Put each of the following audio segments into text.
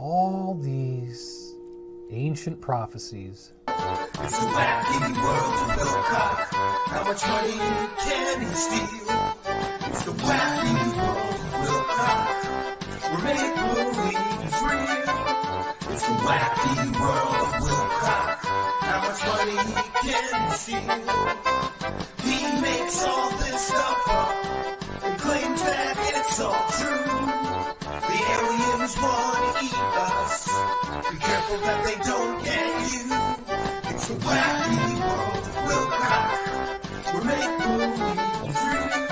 all these ancient prophecies. It's the wacky world of Wilcock. How much money can he steal? It's the wacky world of Wilcock, where make-believe is real. It's the wacky world of Wilcock. How much money can he steal? He makes all this stuff up and claims that it's all true. The aliens want to eat us. Be careful that they don't get you. It's the wacky world of Wilcock, where make-believe is real.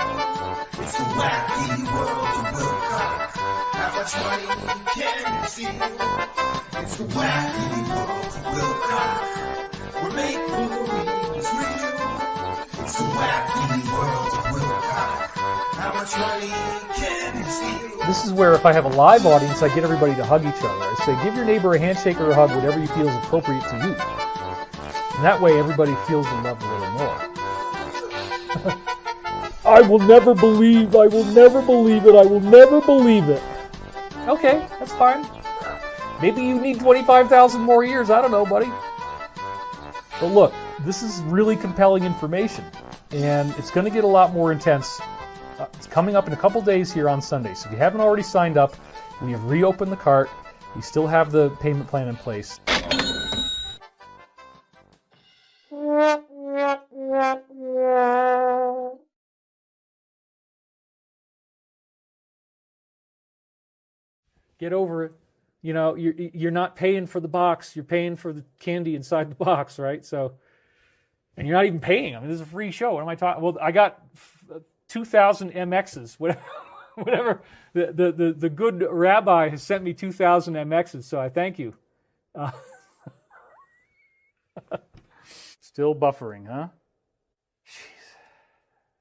It's the wacky world of Wilcock. How much money can you steal? It's the wacky world of Wilcock, where make-believe is real. It's the wacky world of Wilcock. How much money can you steal? This is where if I have a live audience, I get everybody to hug each other. I say, give your neighbor a handshake or a hug, whatever you feel is appropriate to you. And that way everybody feels the love a little more. I will never believe it, I will never believe it. Okay, that's fine. Maybe you need 25,000 more years, I don't know, buddy. But look, this is really compelling information, and it's going to get a lot more intense. It's coming up in a couple days here on Sunday, so if you haven't already signed up, we have reopened the cart. We still have the payment plan in place. Get over it. You know, you're not paying for the box. You're paying for the candy inside the box, right? So, and you're not even paying. I mean, this is a free show. What am I talking? Well, I got 2,000 MXs, whatever. The good rabbi has sent me 2,000 MXs, so I thank you. Still buffering, huh? Jeez.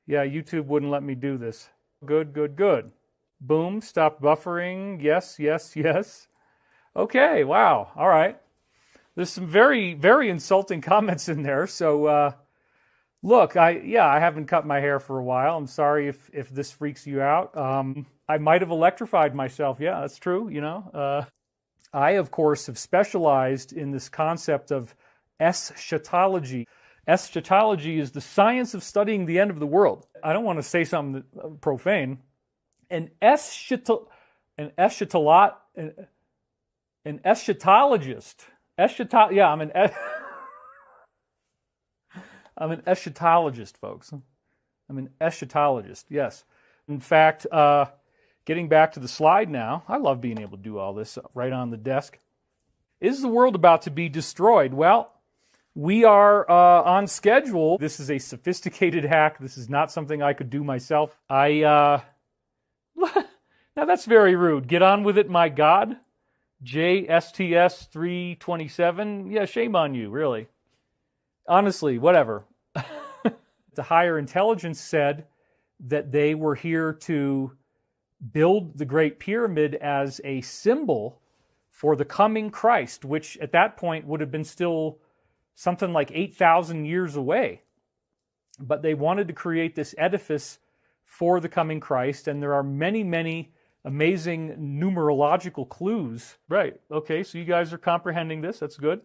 Yeah, YouTube wouldn't let me do this. Good. Boom, stop buffering. Yes. Okay, wow. All right. There's some very, very insulting comments in there. So, look, I haven't cut my hair for a while. I'm sorry if this freaks you out. I might have electrified myself. Yeah, that's true, you know. I, of course, have specialized in this concept of eschatology. Eschatology is the science of studying the end of the world. I don't want to say something profane. An eschatologist. I'm an eschatologist, folks. I'm an eschatologist, yes. In fact, getting back to the slide now, I love being able to do all this right on the desk. Is the world about to be destroyed? Well, we are on schedule. This is a sophisticated hack. This is not something I could do myself. Now that's very rude. Get on with it, my God. JSTS 327. Yeah, shame on you, really. Honestly, whatever. The higher intelligence said that they were here to build the Great Pyramid as a symbol for the coming Christ, which at that point would have been still something like 8,000 years away. But they wanted to create this edifice for the coming Christ, and there are many, many amazing numerological clues. Right, okay, so you guys are comprehending this, that's good.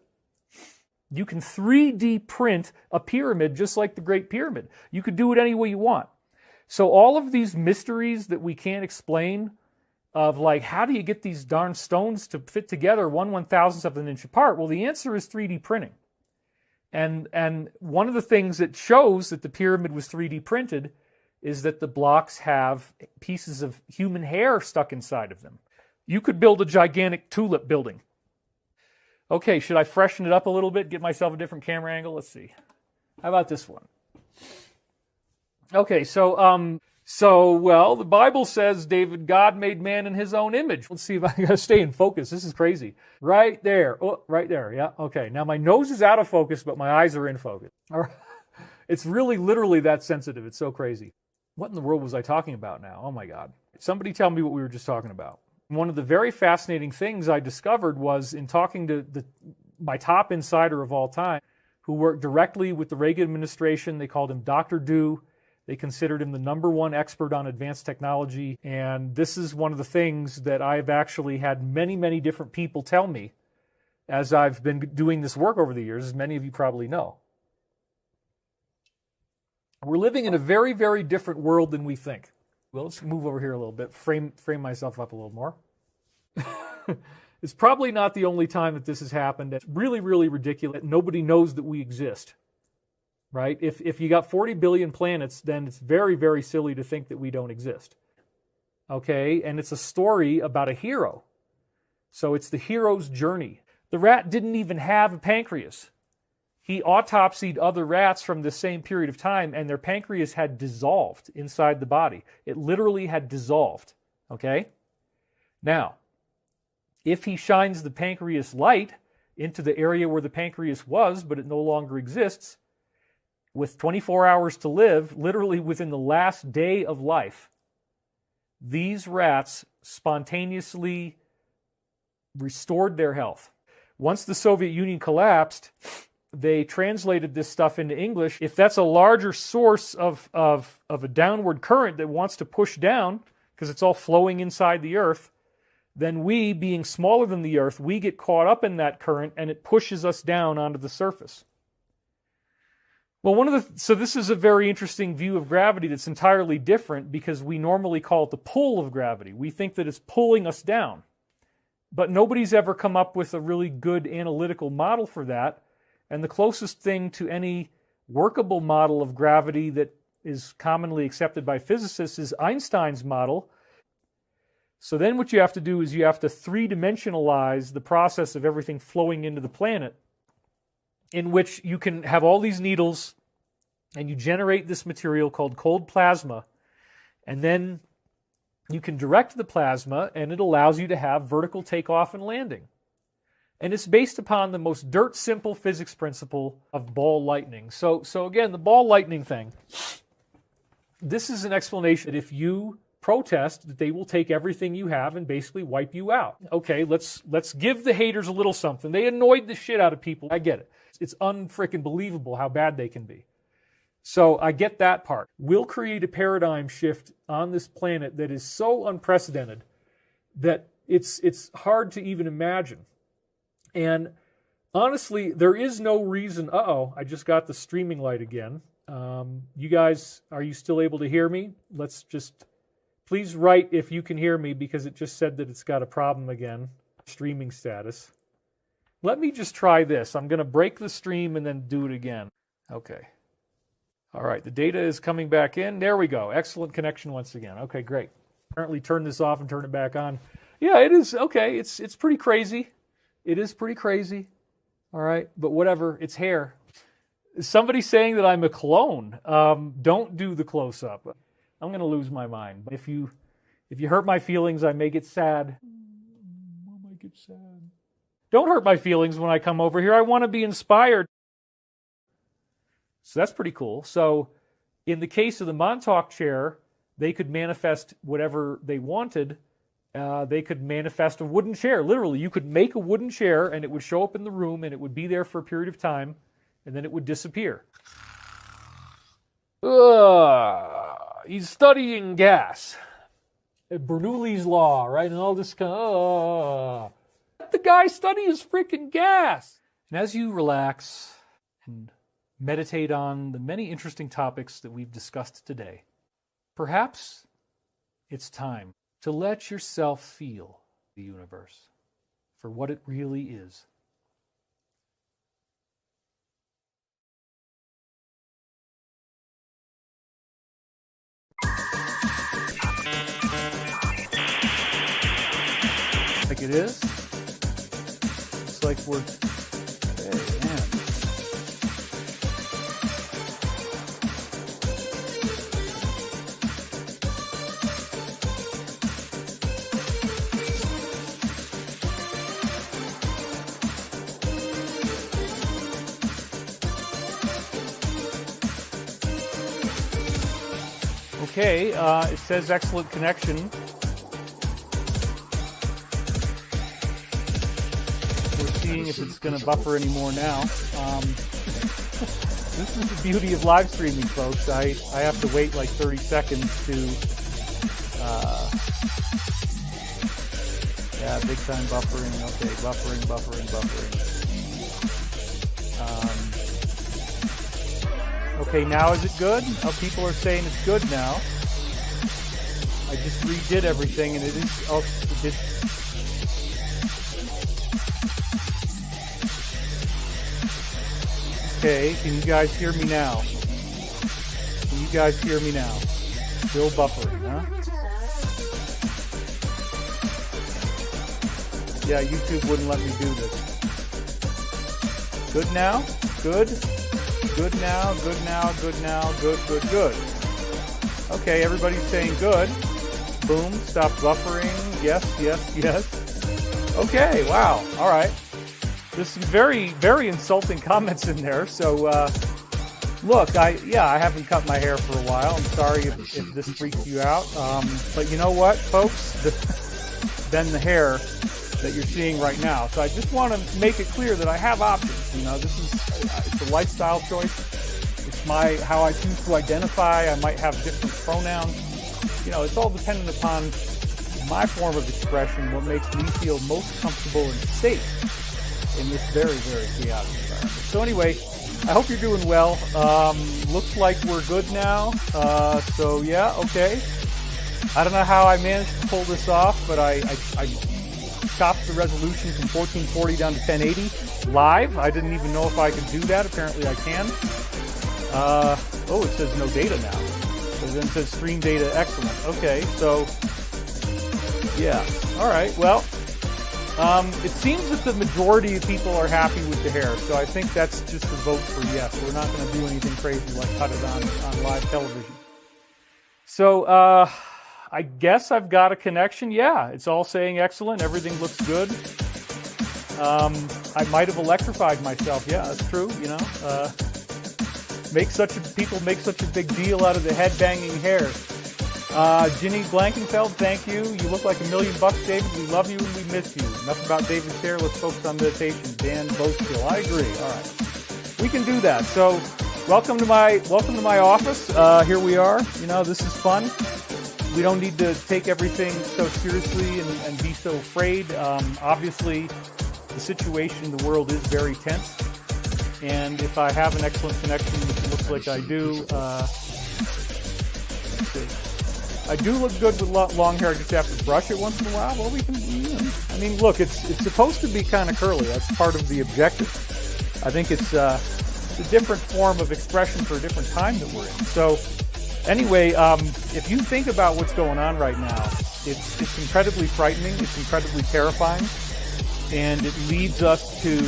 You can 3D print a pyramid just like the Great Pyramid. You could do it any way you want. So all of these mysteries that we can't explain of like, how do you get these darn stones to fit together 1/1000th of an inch apart? Well, the answer is 3D printing. And one of the things that shows that the pyramid was 3D printed is that the blocks have pieces of human hair stuck inside of them. You could build a gigantic tulip building. Okay, should I freshen it up a little bit, get myself a different camera angle? Let's see. How about this one? Okay, so the Bible says, God made man in his own image. Let's see if I gotta stay in focus. This is crazy. Right there. Oh, right there. Yeah, okay. Now my nose is out of focus, but my eyes are in focus. All right. It's really literally that sensitive. It's so crazy. What in the world was I talking about now? Oh my God. Somebody tell me what we were just talking about. One of the very fascinating things I discovered was in talking to my top insider of all time, who worked directly with the Reagan administration. They called him Dr. Do. They considered him the #1 expert on advanced technology. And this is one of the things that I've actually had many, many different people tell me as I've been doing this work over the years, as many of you probably know. We're living in a very, very different world than we think. Well, let's move over here a little bit, frame myself up a little more. It's probably not the only time that this has happened. It's really, really ridiculous. Nobody knows that we exist, right? If you got 40 billion planets, then it's very, very silly to think that we don't exist. Okay, and it's a story about a hero. So it's the hero's journey. The rat didn't even have a pancreas. He autopsied other rats from the same period of time, and their pancreas had dissolved inside the body. It literally had dissolved, okay? Now, if he shines the pancreas light into the area where the pancreas was, but it no longer exists, with 24 hours to live, literally within the last day of life, these rats spontaneously restored their health. Once the Soviet Union collapsed, they translated this stuff into English. If that's a larger source of a downward current that wants to push down, because it's all flowing inside the Earth, then we, being smaller than the Earth, we get caught up in that current and it pushes us down onto the surface. Well, so this is a very interesting view of gravity that's entirely different because we normally call it the pull of gravity. We think that it's pulling us down. But nobody's ever come up with a really good analytical model for that. And the closest thing to any workable model of gravity that is commonly accepted by physicists is Einstein's model. So then what you have to do is you have to three-dimensionalize the process of everything flowing into the planet, in which you can have all these needles and you generate this material called cold plasma, and then you can direct the plasma and it allows you to have vertical takeoff and landing. And it's based upon the most dirt simple physics principle of ball lightning. So again, the ball lightning thing, this is an explanation that if you protest, that they will take everything you have and basically wipe you out. Okay, let's give the haters a little something. They annoyed the shit out of people. I get it. It's unfrickin' believable how bad they can be. So I get that part. We'll create a paradigm shift on this planet that is so unprecedented that it's hard to even imagine. And honestly, there is no reason. I just got the streaming light again. You guys, are you still able to hear me? Please write if you can hear me, because it just said that it's got a problem again. Streaming status. Let me just try this. I'm going to break the stream and then do it again. Okay. All right, the data is coming back in. There we go. Excellent connection once again. Okay, great. Apparently turn this off and turn it back on. Yeah, it is. Okay, it's pretty crazy. It is pretty crazy. All right, but whatever. It's hair. Somebody's saying that I'm a clone. Don't do the close-up. I'm going to lose my mind. If you hurt my feelings, I may get sad. I might get sad. Don't hurt my feelings when I come over here. I want to be inspired. So that's pretty cool. So in the case of the Montauk chair, they could manifest whatever they wanted. They could manifest a wooden chair. Literally, you could make a wooden chair and it would show up in the room and it would be there for a period of time and then it would disappear. He's studying gas. Bernoulli's law, right? And all this kind of... Let the guy study his freaking gas. And as you relax and meditate on the many interesting topics that we've discussed today, perhaps it's time to let yourself feel the universe for what it really is. Like it is. It's like we're... Hey, man. Okay, it says excellent connection. We're seeing if it's going to buffer anymore now. This is the beauty of live streaming, folks. I have to wait like 30 seconds to, yeah, big time buffering. Okay, buffering. Okay, now is it good? Oh, people are saying it's good now. I just redid everything and it is, oh, it did. Okay, can you guys hear me now? Can you guys hear me now? Still buffering, huh? Yeah, YouTube wouldn't let me do this. Good now? Good? Good now, good now, good now, good. Okay, everybody's saying good. Boom, stop buffering. Yes. Okay, wow, all right. There's some very, very insulting comments in there. So, look, I haven't cut my hair for a while. I'm sorry if this freaks you out. But you know what, folks? Then the hair that you're seeing right now. So I just want to make it clear that I have options. You know, it's a lifestyle choice. It's how I choose to identify. I might have different pronouns. You know, it's all dependent upon my form of expression, what makes me feel most comfortable and safe in this very, very chaotic environment. So anyway, I hope you're doing well. Looks like we're good now. So yeah, okay. I don't know how I managed to pull this off, but I chopped the resolution from 1440 down to 1080 live. I didn't even know if I could do that. Apparently I can. Oh, it says no data now. So then it says stream data excellent. Okay, so yeah. All right, well, it seems that the majority of people are happy with the hair, so I think that's just a vote for yes. We're not going to do anything crazy like cut it on live television. So I guess I've got a connection. Yeah, it's all saying excellent. Everything looks good. I might have electrified myself. Yeah, that's true. You know, people make such a big deal out of the head-banging hair. Ginny Blankenfeld, thank you. You look like $1 million, David. We love you and we miss you. Enough about David's hair. Let's focus on meditation. Dan Boskill. I agree. All right, we can do that. So, welcome to my office. Here we are. You know, this is fun. We don't need to take everything so seriously and be so afraid. Obviously, the situation in the world is very tense. And if I have an excellent connection, which it looks like I do, let's see. I do look good with long hair. I just have to brush it once in a while. Well, we can, I mean, look, it's supposed to be kind of curly. That's part of the objective. I think it's a different form of expression for a different time that we're in. So anyway, if you think about what's going on right now, it's incredibly frightening. It's incredibly terrifying. And it leads us to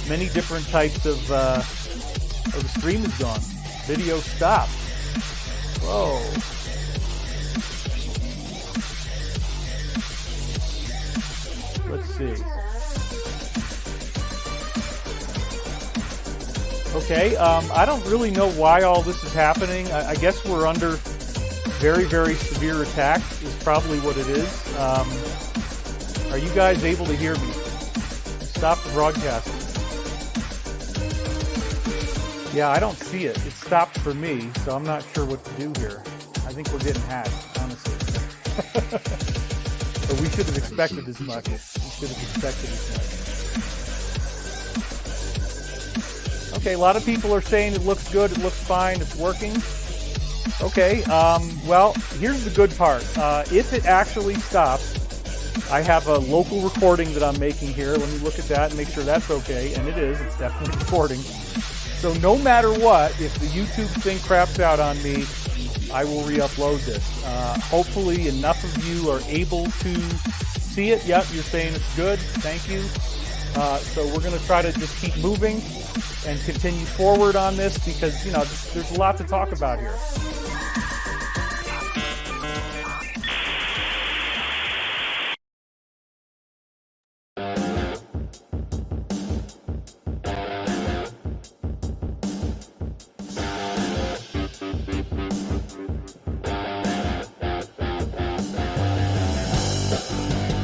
many different types of, the stream is gone. Video stopped. Whoa. Let's see. Okay, I don't really know why all this is happening. I guess we're under very, very severe attack is probably what it is. Are you guys able to hear me? Stop the broadcast. Yeah, I don't see it. It stopped for me, so I'm not sure what to do here. I think we're getting hacked, honestly. But we should have expected as much. Okay, a lot of people are saying it looks good, it looks fine, it's working. Okay, well, here's the good part. If it actually stops, I have a local recording that I'm making here. Let me look at that and make sure that's okay. And it is. It's definitely recording. So no matter what, if the YouTube thing craps out on me, I will re-upload this. Hopefully enough of you are able to see it. Yep, you're saying it's good. Thank you. So we're going to try to just keep moving and continue forward on this because, you know, there's a lot to talk about here.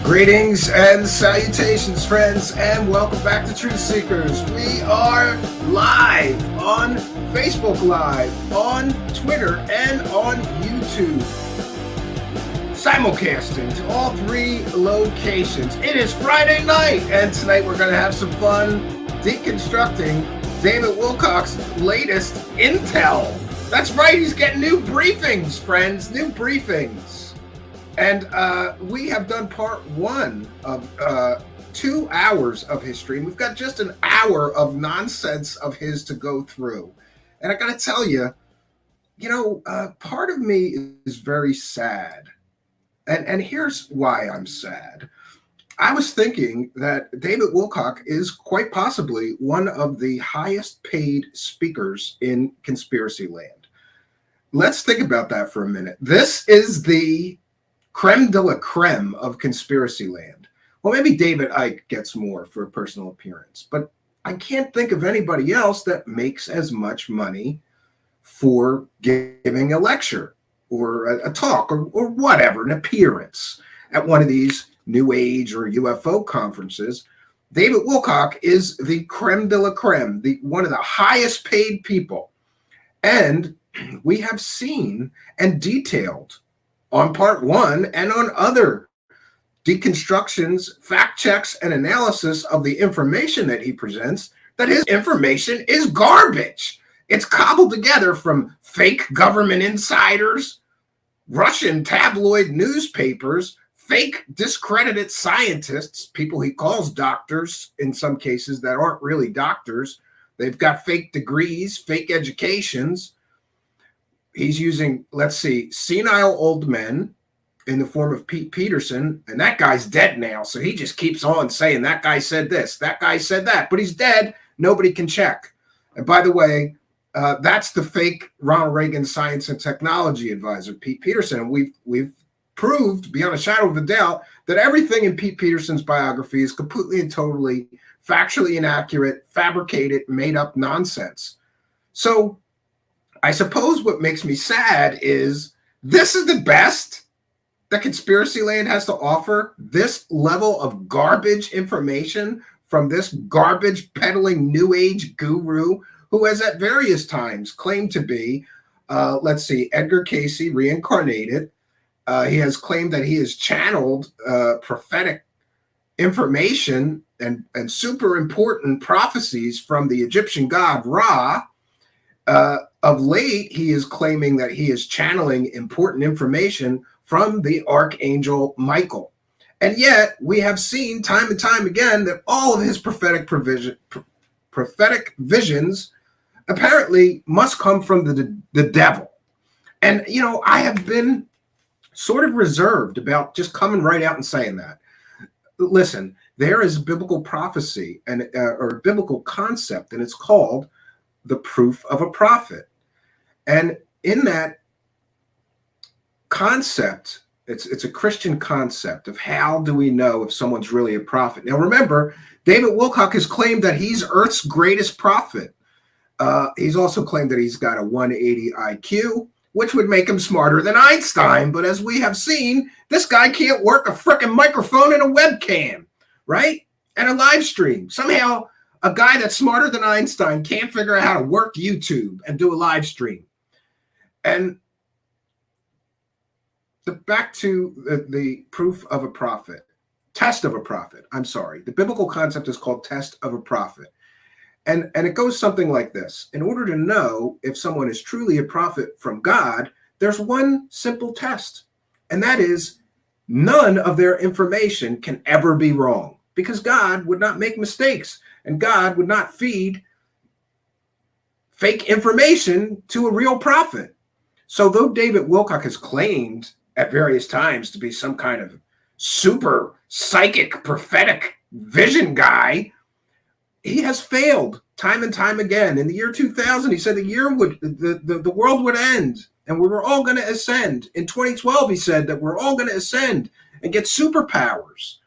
Greetings and salutations, friends, and welcome back to Truthseekers. We are live on Facebook Live, on Twitter, and on YouTube. Simulcasting to all 3 locations. It is Friday night, and tonight we're going to have some fun deconstructing David Wilcock's latest intel. That's right, he's getting new briefings, friends, new briefings. And we have done part 1 of 2 hours of his stream. We've got just an hour of nonsense of his to go through. And I got to tell you, part of me is very sad. And here's why I'm sad. I was thinking that David Wilcock is quite possibly one of the highest paid speakers in conspiracy land. Let's think about that for a minute. This is the creme de la creme of conspiracy land. Well, maybe David Icke gets more for a personal appearance, but I can't think of anybody else that makes as much money for giving a lecture or a talk or whatever, an appearance at one of these New Age or UFO conferences. David Wilcock is the creme de la creme, one of the highest paid people. And we have seen and detailed on part 1 and on other deconstructions, fact checks, and analysis of the information that he presents, that his information is garbage. It's cobbled together from fake government insiders, Russian tabloid newspapers, fake discredited scientists, people he calls doctors in some cases that aren't really doctors. They've got fake degrees, fake educations. He's using, senile old men in the form of Pete Peterson, and that guy's dead now, so he just keeps on saying that guy said this, that guy said that, but he's dead. Nobody can check. And by the way, that's the fake Ronald Reagan science and technology advisor, Pete Peterson. And we've proved beyond a shadow of a doubt that everything in Pete Peterson's biography is completely and totally factually inaccurate, fabricated, made up nonsense. So I suppose what makes me sad is this is the best that conspiracy land has to offer, this level of garbage information from this garbage peddling new age guru who has at various times claimed to be, Edgar Cayce reincarnated. He has claimed that he has channeled prophetic information and super important prophecies from the Egyptian god Ra. Of late, he is claiming that he is channeling important information from the Archangel Michael. And yet, we have seen time and time again that all of his prophetic visions apparently must come from the devil. And, I have been sort of reserved about just coming right out and saying that. Listen, there is biblical prophecy or a biblical concept, and it's called the proof of a prophet. And in that concept, it's a Christian concept of how do we know if someone's really a prophet. Now, remember, David Wilcock has claimed that he's Earth's greatest prophet. He's also claimed that he's got a 180 IQ, which would make him smarter than Einstein. But as we have seen, this guy can't work a frickin' microphone and a webcam, right? And a live stream. Somehow, a guy that's smarter than Einstein can't figure out how to work YouTube and do a live stream. And back to the proof of a prophet, test of a prophet. I'm sorry. The biblical concept is called test of a prophet. And it goes something like this. In order to know if someone is truly a prophet from God, there's one simple test. And that is none of their information can ever be wrong, because God would not make mistakes and God would not feed fake information to a real prophet. So though David Wilcock has claimed at various times to be some kind of super psychic prophetic vision guy, he has failed time and time again. In the year 2000, he said the world would end and we were all going to ascend. In 2012, he said that we're all going to ascend and get superpowers.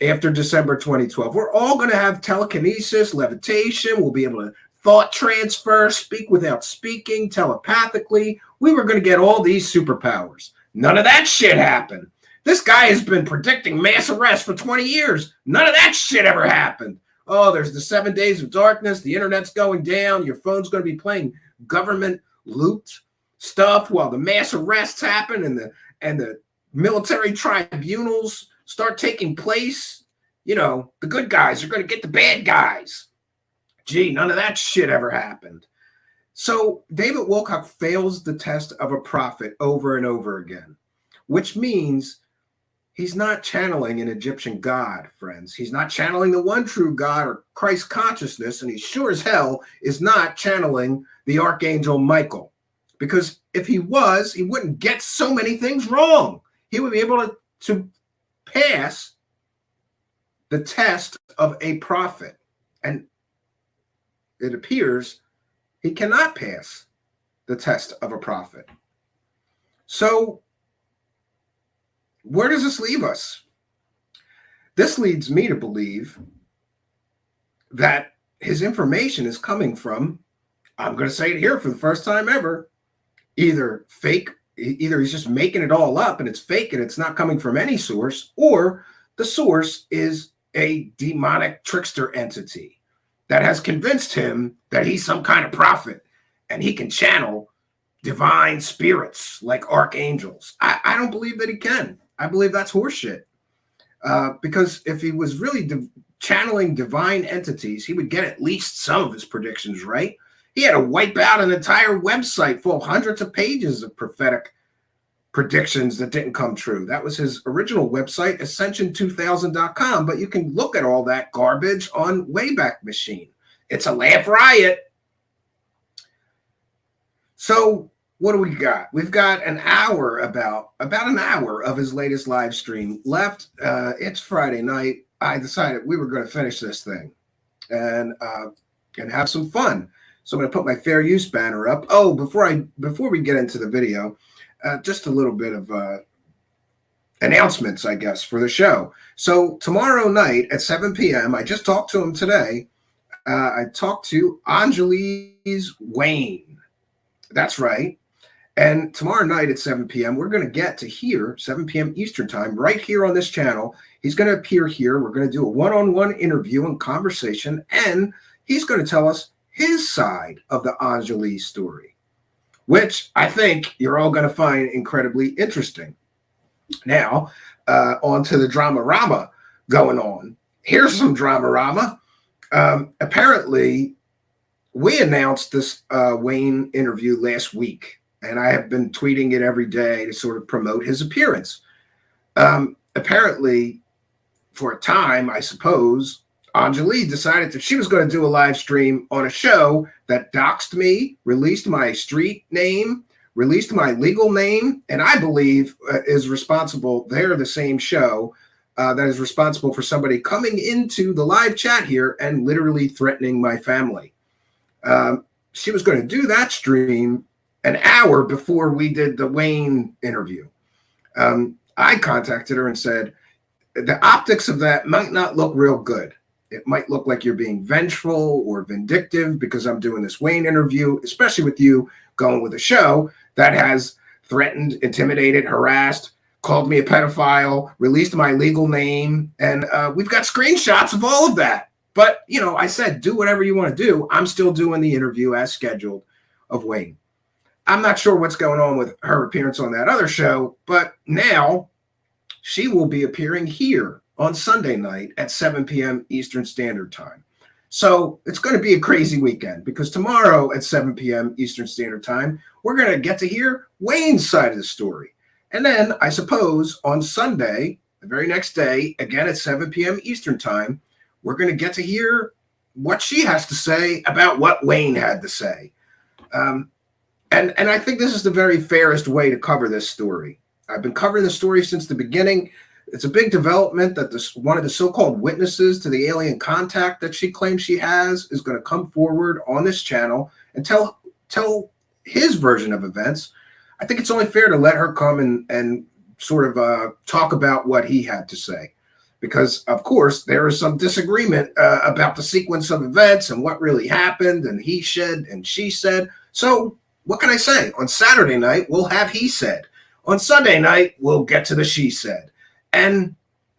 After December 2012, we're all going to have telekinesis, levitation. We'll be able to thought transfer, speak without speaking, telepathically. We were going to get all these superpowers. None of that shit happened. This guy has been predicting mass arrest for 20 years. None of that shit ever happened. Oh, there's the 7 days of darkness. The internet's going down. Your phone's going to be playing government looped stuff while the mass arrests happen and the military tribunals start taking place. You know, the good guys are going to get the bad guys. Gee, none of that shit ever happened. So David Wilcock fails the test of a prophet over and over again, which means he's not channeling an Egyptian god, friends. He's not channeling the one true God or Christ consciousness, and he sure as hell is not channeling the Archangel Michael. Because if he was, he wouldn't get so many things wrong. He would be able to pass the test of a prophet. And it appears he cannot pass the test of a prophet. So where does this leave us? This leads me to believe that his information is coming from, I'm going to say it here for the first time ever, either fake, either he's just making it all up and it's fake and it's not coming from any source, or the source is a demonic trickster entity that has convinced him that he's some kind of prophet and he can channel divine spirits like archangels. I don't believe that he can. I believe that's horseshit. Because if he was really channeling divine entities, he would get at least some of his predictions right. He had to wipe out an entire website full of hundreds of pages of prophetic predictions that didn't come true. That was his original website, ascension2000.com, but you can look at all that garbage on Wayback Machine. It's a laugh riot. So what do we got? We've got an hour, about an hour of his latest live stream left. It's Friday night. I decided we were going to finish this thing and have some fun. So I'm going to put my fair use banner up. Oh, before we get into the video, just a little bit of announcements, I guess, for the show. So tomorrow night at 7 p.m., I just talked to him today. I talked to Angeles Wayne. That's right. And tomorrow night at 7 p.m., we're going to get to hear 7 p.m. Eastern time right here on this channel. He's going to appear here. We're going to do a one-on-one interview and conversation, and he's going to tell us his side of the Angeles story, which I think you're all going to find incredibly interesting. Now, on to the drama-rama going on. Here's some drama-rama. Apparently, we announced this Wayne interview last week, and I have been tweeting it every day to sort of promote his appearance. Apparently, for a time, I suppose, Anjali decided that she was going to do a live stream on a show that doxed me, released my street name, released my legal name, and I believe is responsible. They're the same show that is responsible for somebody coming into the live chat here and literally threatening my family. She was going to do that stream an hour before we did the Wayne interview. I contacted her and said, the optics of that might not look real good. It might look like you're being vengeful or vindictive because I'm doing this Wayne interview, especially with you going with a show that has threatened, intimidated, harassed, called me a pedophile, released my legal name, and we've got screenshots of all of that. But, you know, I said, do whatever you want to do. I'm still doing the interview as scheduled of Wayne. I'm not sure what's going on with her appearance on that other show, but now she will be appearing here on Sunday night at 7 p.m. Eastern Standard Time. So it's going to be a crazy weekend because tomorrow at 7 p.m. Eastern Standard Time, we're going to get to hear Wayne's side of the story. And then I suppose on Sunday, the very next day, again at 7 p.m. Eastern Time, we're going to get to hear what she has to say about what Wayne had to say. And I think this is the very fairest way to cover this story. I've been covering the story since the beginning. It's a big development that one of the so-called witnesses to the alien contact that she claims she has is going to come forward on this channel and tell his version of events. I think it's only fair to let her come and sort of talk about what he had to say. Because, of course, there is some disagreement about the sequence of events and what really happened, and he said and she said. So what can I say? On Saturday night, we'll have he said. On Sunday night, we'll get to the she said. And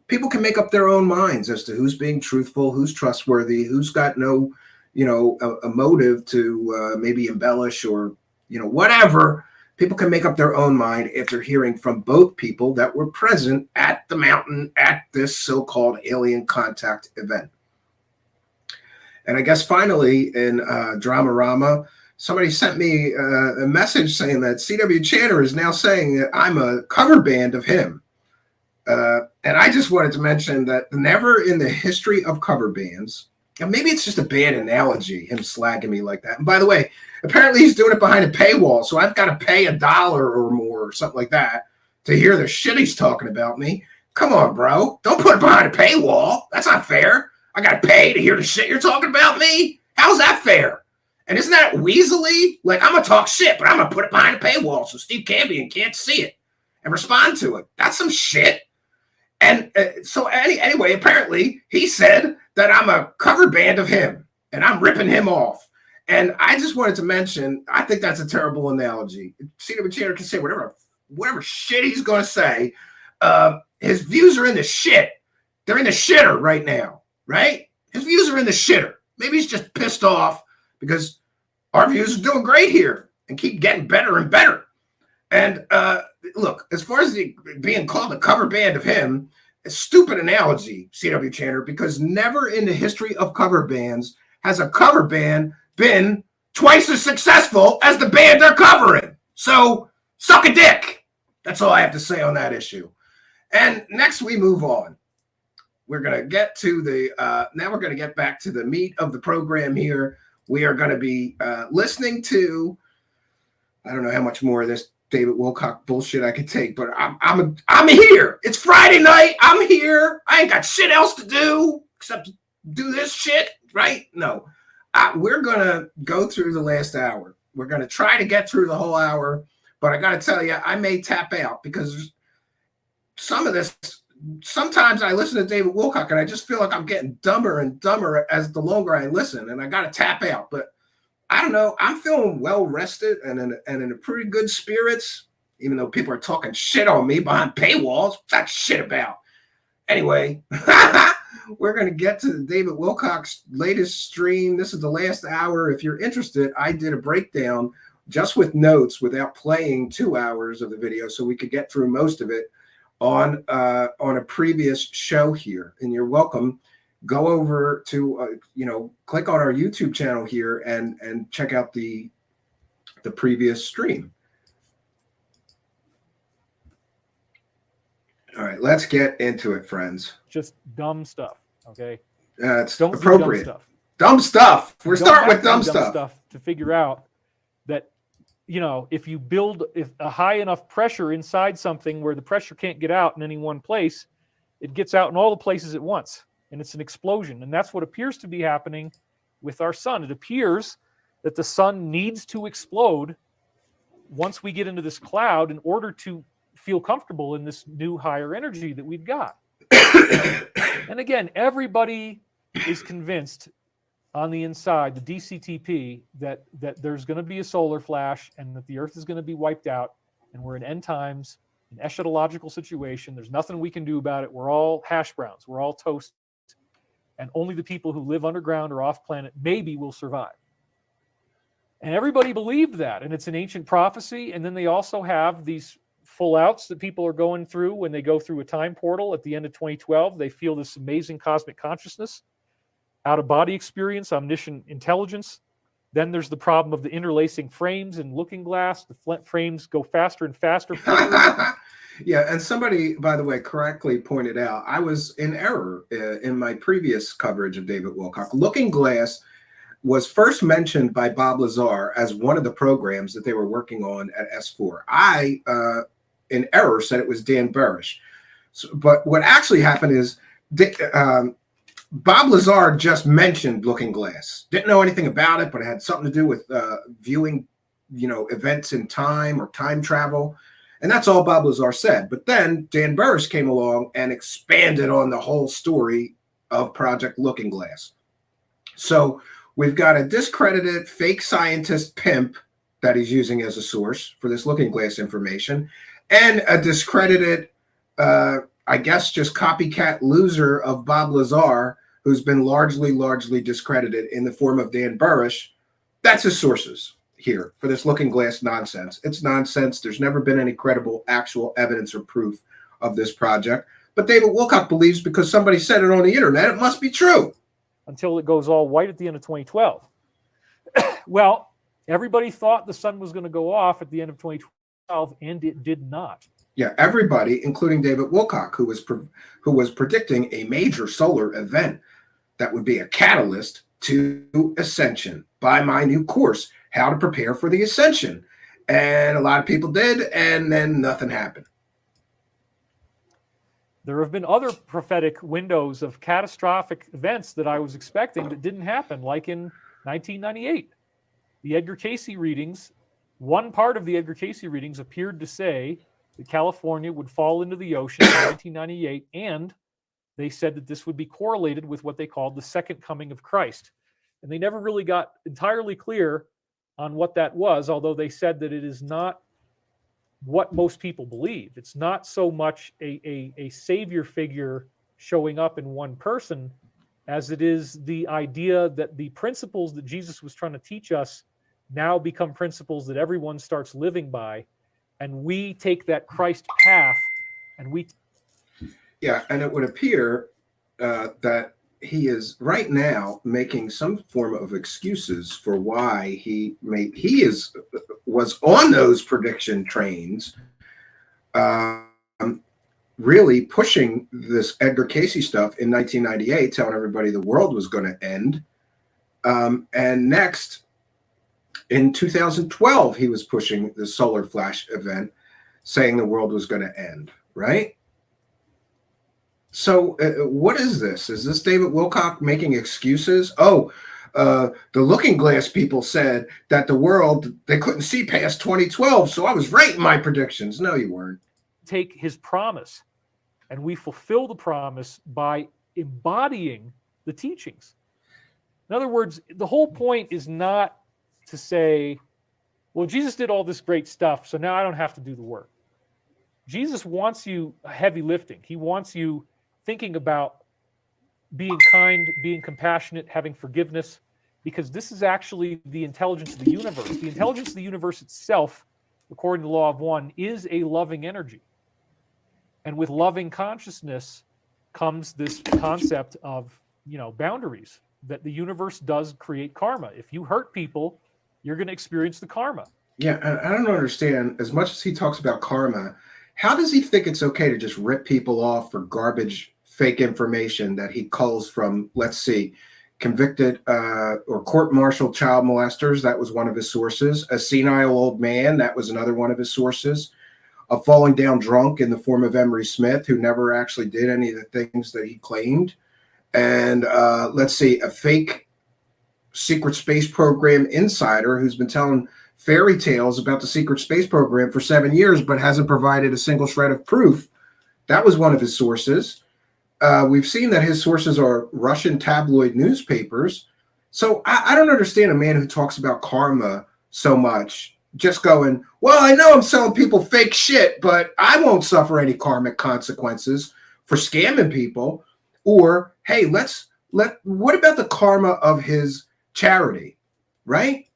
people can make up their own minds as to who's being truthful, who's trustworthy, who's got no, a motive to maybe embellish or, whatever. People can make up their own mind after hearing from both people that were present at the mountain at this so-called alien contact event. And I guess finally in Dramarama, somebody sent me a message saying that C.W. Channer is now saying that I'm a cover band of him. And I just wanted to mention that never in the history of cover bands, and maybe it's just a bad analogy, him slagging me like that. And by the way, apparently he's doing it behind a paywall, so I've got to pay $1 or more or something like that to hear the shit he's talking about me. Come on, bro. Don't put it behind a paywall. That's not fair. I got to pay to hear the shit you're talking about me? How's that fair? And isn't that weaselly? Like, I'm going to talk shit, but I'm going to put it behind a paywall so Steve Cambion can't see it and respond to it. That's some shit. And so anyway, apparently he said that I'm a cover band of him and I'm ripping him off. And I just wanted to mention, I think that's a terrible analogy. C.W. Channer can say whatever shit he's going to say. His views are in the shit. They're in the shitter right now, right? His views are in the shitter. Maybe he's just pissed off because our views are doing great here and keep getting better and better. And look, as far as being called a cover band of him, a stupid analogy, C.W. Channer, because never in the history of cover bands has a cover band been twice as successful as the band they're covering. So suck a dick. That's all I have to say on that issue. And next we move on. We're going to get to now we're going to get back to the meat of the program here. We are going to be listening to, I don't know how much more of this David Wilcock bullshit I could take, but I'm here. It's Friday night. I'm here. I ain't got shit else to do except do this shit, right? No. We're going to go through the last hour. We're going to try to get through the whole hour, but I got to tell you, I may tap out because some of this, sometimes I listen to David Wilcock and I just feel like I'm getting dumber and dumber as the longer I listen, and I got to tap out. But I don't know. I'm feeling well rested and in a pretty good spirits, even though people are talking shit on me behind paywalls. What's that shit about? Anyway, we're going to get to David Wilcock's latest stream. This is the last hour. If you're interested, I did a breakdown just with notes without playing 2 hours of the video so we could get through most of it on a previous show here. And you're welcome. Go over to, click on our YouTube channel here and check out the previous stream. All right, let's get into it, friends. Just dumb stuff, okay? It's Don't appropriate. do dumb stuff. Dumb stuff. We're starting with dumb stuff stuff. To figure out that, if you build a high enough pressure inside something where the pressure can't get out in any one place, it gets out in all the places at once, and it's an explosion. And that's what appears to be happening with our sun. It appears that the sun needs to explode once we get into this cloud in order to feel comfortable in this new higher energy that we've got. And again, everybody is convinced on the inside, the DCTP, that there's going to be a solar flash and that the Earth is going to be wiped out, and we're in end times, an eschatological situation. There's nothing we can do about it. We're all hash browns. We're all toast. And only the people who live underground or off planet maybe will survive. And everybody believed that, and it's an ancient prophecy. And then they also have these full outs that people are going through when they go through a time portal at the end of 2012. They feel this amazing cosmic consciousness, out-of-body experience, omniscient intelligence. Then there's the problem of the interlacing frames and looking glass. The frames go faster and faster. Yeah, and somebody, by the way, correctly pointed out, I was in error in my previous coverage of David Wilcock. Looking Glass was first mentioned by Bob Lazar as one of the programs that they were working on at S4. I, in error, said it was Dan Burish. But what actually happened is Bob Lazar just mentioned Looking Glass. Didn't know anything about it, but it had something to do with viewing, events in time or time travel. And that's all Bob Lazar said. But then Dan Burris came along and expanded on the whole story of Project Looking Glass. So we've got a discredited fake scientist pimp that he's using as a source for this Looking Glass information, and a discredited I guess, just copycat loser of Bob Lazar, who's been largely discredited in the form of Dan Burrish. That's his sources here for this looking glass nonsense. It's nonsense. There's never been any credible actual evidence or proof of this project. But David Wilcock believes because somebody said it on the internet, it must be true. Until it goes all white at the end of 2012. Well, everybody thought the sun was going to go off at the end of 2012, and it did not. Yeah, everybody, including David Wilcock, who was predicting a major solar event that would be a catalyst to ascension. Buy my new course, How to Prepare for the Ascension. And a lot of people did, and then nothing happened. There have been other prophetic windows of catastrophic events that I was expecting that didn't happen, like in 1998. The Edgar Cayce readings, one part of the Edgar Cayce readings appeared to say that California would fall into the ocean in 1998, and they said that this would be correlated with what they called the second coming of Christ. And they never really got entirely clear on what that was, although they said that it is not what most people believe. It's not so much a savior figure showing up in one person as it is the idea that the principles that Jesus was trying to teach us now become principles that everyone starts living by. And we take that Christ path and we... Yeah, and it would appear that he is right now making some form of excuses for why was on those prediction trains, really pushing this Edgar Cayce stuff in 1998, telling everybody the world was going to end. And next, in 2012, he was pushing the solar flash event, saying the world was going to end, right? So what is this? Is this David Wilcock making excuses? Oh, the Looking Glass people said that the world, they couldn't see past 2012, so I was right in my predictions. No, you weren't. Take his promise, and we fulfill the promise by embodying the teachings. In other words, the whole point is not to say, well, Jesus did all this great stuff, so now I don't have to do the work. Jesus wants you heavy lifting. He wants you thinking about being kind, being compassionate, having forgiveness, because this is actually the intelligence of the universe. The intelligence of the universe itself, according to the law of one, is a loving energy. And with loving consciousness comes this concept of, boundaries, that the universe does create karma. If you hurt people, you're going to experience the karma. Yeah, I don't understand. As much as he talks about karma, how does he think it's okay to just rip people off for garbage, fake information that he culls from, let's see, convicted or court-martialed child molesters? That was one of his sources. A senile old man, that was another one of his sources. A falling down drunk in the form of Emery Smith, who never actually did any of the things that he claimed. And let's see, a fake secret space program insider who's been telling fairy tales about the secret space program for 7 years, but hasn't provided a single shred of proof. That was one of his sources. We've seen that his sources are Russian tabloid newspapers. So I don't understand a man who talks about karma so much, just going, well, I know I'm selling people fake shit, but I won't suffer any karmic consequences for scamming people. Or, hey, what about the karma of his charity, right?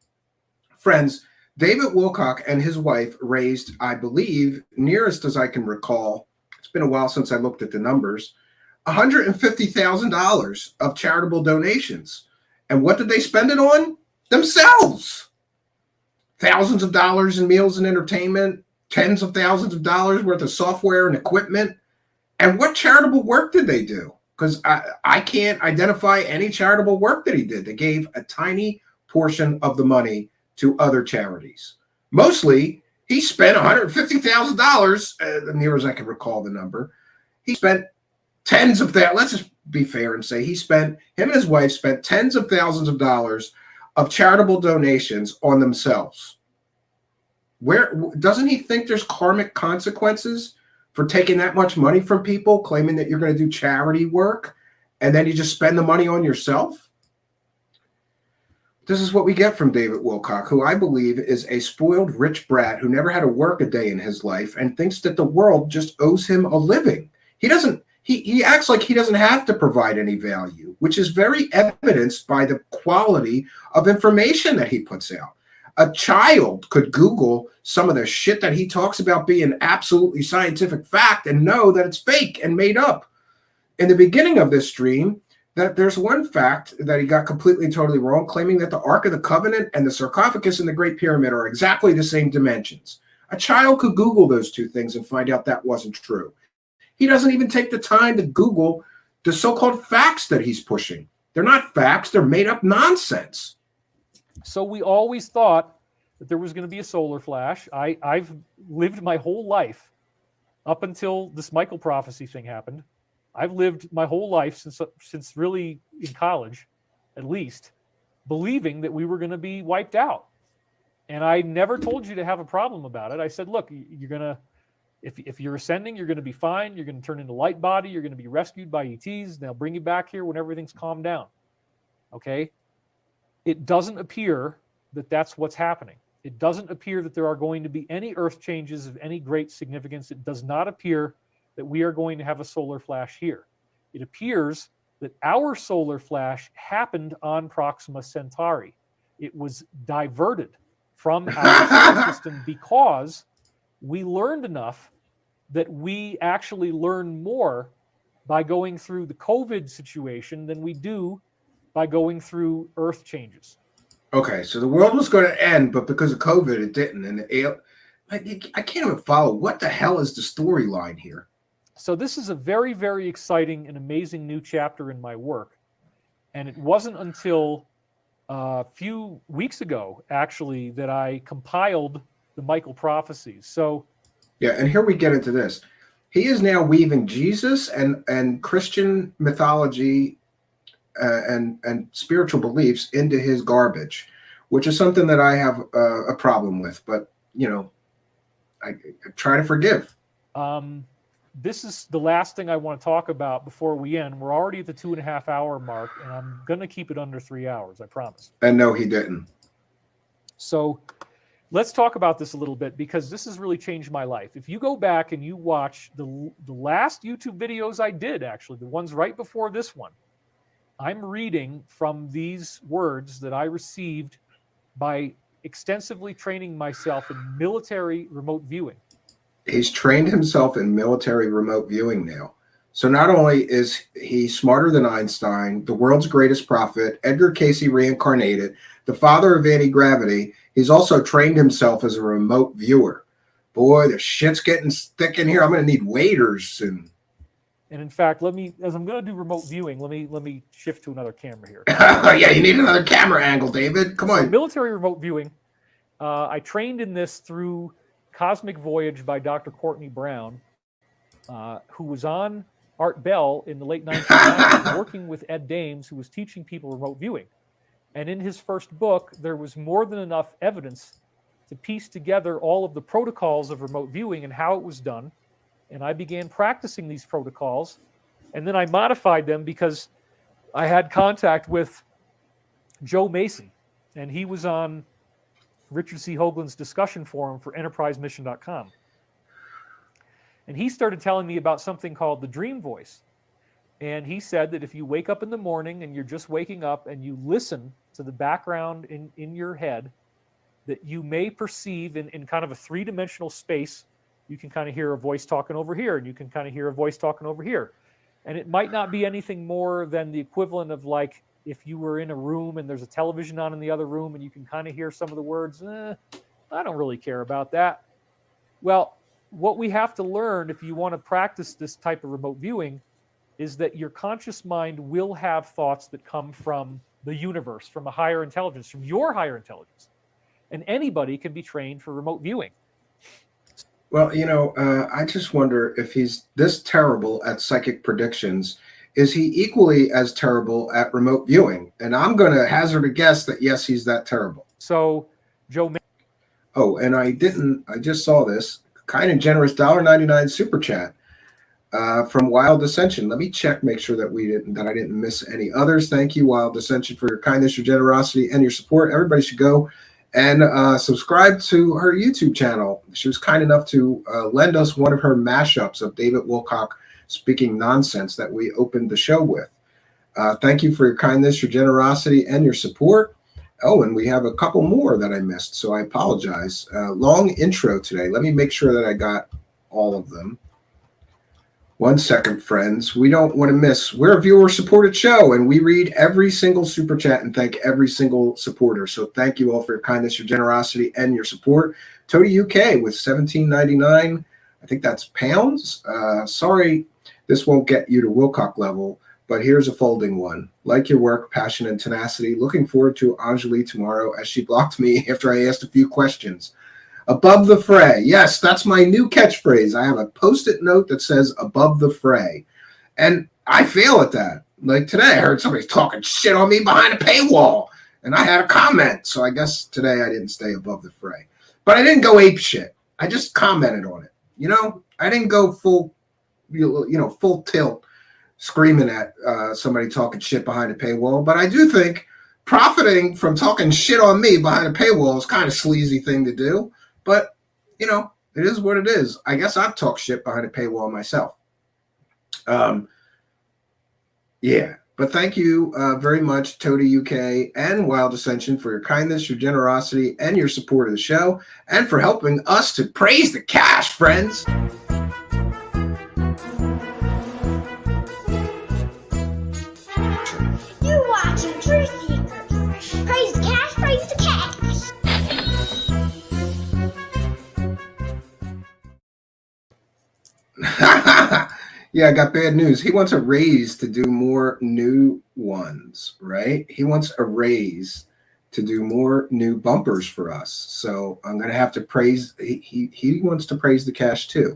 Friends, David Wilcock and his wife raised, I believe, nearest as I can recall, it's been a while since I looked at the numbers, $150,000 of charitable donations. And what did they spend it on? Themselves. Thousands of dollars in meals and entertainment, tens of thousands of dollars worth of software and equipment. And what charitable work did they do? Because I can't identify any charitable work that he did. They gave a tiny portion of the money to other charities. Mostly, he spent $150,000, near as I can recall the number. He spent tens of thousands. Let's just be fair and say him and his wife spent tens of thousands of dollars of charitable donations on themselves. Where doesn't he think there's karmic consequences for taking that much money from people, claiming that you're going to do charity work, and then you just spend the money on yourself? This is what we get from David Wilcock, who I believe is a spoiled rich brat who never had to work a day in his life and thinks that the world just owes him a living. He doesn't. He acts like he doesn't have to provide any value, which is very evidenced by the quality of information that he puts out. A child could Google some of the shit that he talks about being absolutely scientific fact and know that it's fake and made up. In the beginning of this stream, that there's one fact that he got completely and totally wrong, claiming that the Ark of the Covenant and the sarcophagus in the Great Pyramid are exactly the same dimensions. A child could Google those two things and find out that wasn't true. He doesn't even take the time to Google the so-called facts that he's pushing. They're not facts, they're made-up nonsense. So we always thought that there was going to be a solar flash. I've lived my whole life up until this Michael prophecy thing happened. I've lived my whole life since really in college, at least, believing that we were going to be wiped out. And I never told you to have a problem about it. I said, look, you're going to, if you're ascending, you're going to be fine. You're going to turn into light body. You're going to be rescued by ETs. They'll bring you back here when everything's calmed down. Okay? It doesn't appear that that's what's happening. It doesn't appear that there are going to be any Earth changes of any great significance. It does not appear that we are going to have a solar flash here. It appears that our solar flash happened on Proxima Centauri. It was diverted from our solar system because we learned enough that we actually learn more by going through the COVID situation than we do by going through Earth changes. Okay, so the world was going to end, but because of COVID, it didn't. And I can't even follow. What the hell is the storyline here? So this is a very, very exciting and amazing new chapter in my work. And it wasn't until a few weeks ago, actually, that I compiled the Michael prophecies. So, yeah, and here we get into this. He is now weaving Jesus and Christian mythology and spiritual beliefs into his garbage, which is something that I have a problem with. But, you know, I try to forgive. This is the last thing I want to talk about before we end. We're already at the 2.5 hour mark, and I'm going to keep it under 3 hours, I promise. And no, he didn't. So let's talk about this a little bit, because this has really changed my life. If you go back and you watch the last YouTube videos I did, actually, the ones right before this one, I'm reading from these words that I received by extensively training myself in military remote viewing. He's trained himself in military remote viewing now. So not only is he smarter than Einstein, the world's greatest prophet, Edgar Cayce reincarnated, the father of anti-gravity, he's also trained himself as a remote viewer. Boy, the shit's getting thick in here. I'm going to need waiters soon. And in fact, as I'm going to do remote viewing, let me shift to another camera here. Yeah, you need another camera angle, David. Come on. So military remote viewing. I trained in this through Cosmic Voyage by Dr. Courtney Brown, who was on Art Bell in the late 1990s, working with Ed Dames, who was teaching people remote viewing. And in his first book, there was more than enough evidence to piece together all of the protocols of remote viewing and how it was done. And I began practicing these protocols, and then I modified them because I had contact with Joe Mason, and he was on Richard C. Hoagland's discussion forum for enterprisemission.com. And he started telling me about something called the dream voice. And he said that if you wake up in the morning and you're just waking up and you listen to the background in your head, that you may perceive in kind of a three-dimensional space. You can kind of hear a voice talking over here, and you can kind of hear a voice talking over here. And it might not be anything more than the equivalent of, like, if you were in a room and there's a television on in the other room and you can kind of hear some of the words, I don't really care about that. Well, what we have to learn if you want to practice this type of remote viewing is that your conscious mind will have thoughts that come from the universe, from a higher intelligence, from your higher intelligence. And anybody can be trained for remote viewing. Well, you know, I just wonder if he's this terrible at psychic predictions. Is he equally as terrible at remote viewing? And I'm going to hazard a guess that, yes, he's that terrible. So, Joe. Oh, and I just saw this kind and generous $1.99 super chat from Wild Ascension. Let me check, make sure that I didn't miss any others. Thank you, Wild Ascension, for your kindness, your generosity, and your support. Everybody should go and subscribe to her YouTube channel. She was kind enough to lend us one of her mashups of David Wilcock speaking nonsense that we opened the show with. Thank you for your kindness, your generosity, and your support. Oh, and we have a couple more that I missed, so I apologize. Long intro today. Let me make sure that I got all of them. 1 second, friends. We don't want to miss. We're a viewer-supported show, and we read every single super chat and thank every single supporter. So thank you all for your kindness, your generosity, and your support. Toady UK with $17.99. I think that's pounds. Sorry, this won't get you to Wilcock level, but here's a folding one. Like your work, passion, and tenacity. Looking forward to Anjali tomorrow as she blocked me after I asked a few questions. Above the fray. Yes, that's my new catchphrase. I have a post-it note that says above the fray. And I fail at that. Like today, I heard somebody talking shit on me behind a paywall. And I had a comment. So I guess today I didn't stay above the fray. But I didn't go ape shit. I just commented on it. You know, I didn't go full tilt screaming at somebody talking shit behind a paywall. But I do think profiting from talking shit on me behind a paywall is kind of a sleazy thing to do. But, you know, it is what it is. I guess I've talked shit behind a paywall myself. Yeah. But thank you very much, Toady UK and Wild Ascension, for your kindness, your generosity, and your support of the show, and for helping us to praise the cash, friends. You're watching Truthseekers. Praise the cash, praise the cash. Yeah, I got bad news. He wants a raise to do more new ones, right? He wants a raise to do more new bumpers for us. So I'm going to have to praise. He wants to praise the cash too.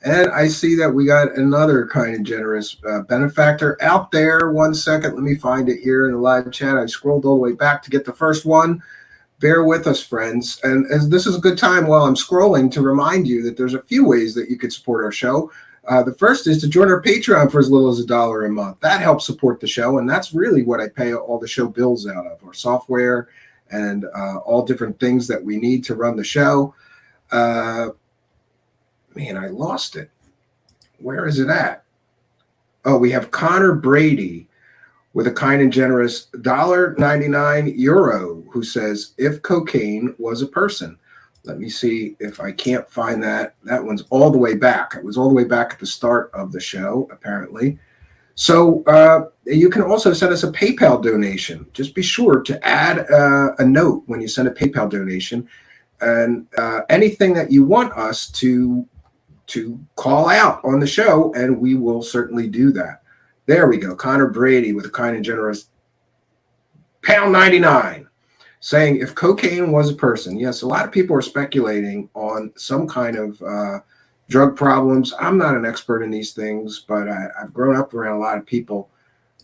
And I see that we got another kind of generous benefactor out there. 1 second. Let me find it here in the live chat. I scrolled all the way back to get the first one. Bear with us, friends. And as this is a good time while I'm scrolling to remind you that there's a few ways that you could support our show. The first is to join our Patreon for as little as $1 a month. That helps support the show, and that's really what I pay all the show bills out of, our software and all different things that we need to run the show. Man, I lost it. Where is it at? Oh, we have Connor Brady with a kind and generous €1.99 who says, if cocaine was a person. Let me see if I can't find that. That one's all the way back. It was all the way back at the start of the show, apparently. So you can also send us a PayPal donation. Just be sure to add a note when you send a PayPal donation. And anything that you want us to call out on the show, and we will certainly do that. There we go. Connor Brady with a kind and generous £1.99. Saying if cocaine was a person. Yes, a lot of people are speculating on some kind of drug problems. I'm not an expert in these things, but I've grown up around a lot of people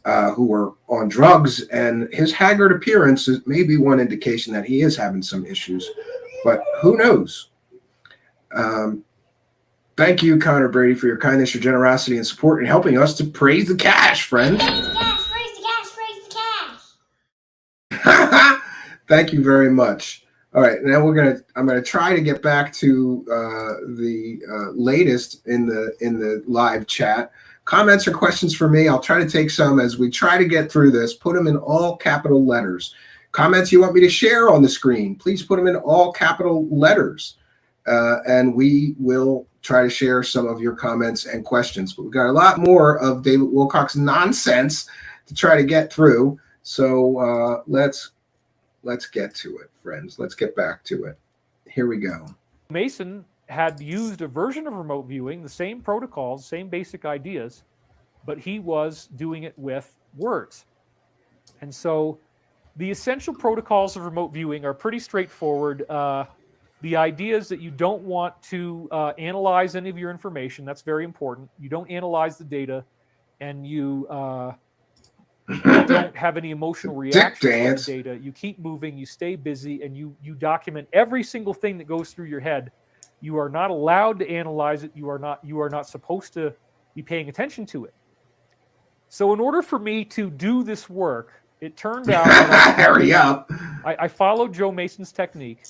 who are on drugs, and his haggard appearance is maybe one indication that he is having some issues, but who knows? Thank you, Connor Brady, for your kindness, your generosity, and support in helping us to praise the cash, friends. Praise the cash, praise the cash, praise the cash. Thank you very much. All right, now I'm gonna try to get back to the latest in the live chat. Comments or questions for me? I'll try to take some as we try to get through this. Put them in all capital letters. Comments you want me to share on the screen? Please put them in all capital letters, and we will try to share some of your comments and questions. But we've got a lot more of David Wilcock's nonsense to try to get through. So let's get to it, friends. Let's get back to it. Here we go. Mason had used a version of remote viewing, the same protocols, same basic ideas, but he was doing it with words. And so the essential protocols of remote viewing are pretty straightforward. The idea is that you don't want to analyze any of your information. That's very important. You don't analyze the data, and you don't have any emotional reaction to the data. You keep moving, you stay busy, and you document every single thing that goes through your head. You are not allowed to analyze it. You are not supposed to be paying attention to it. So in order for me to do this work, it turned out hurry up. I followed Joe Mason's technique.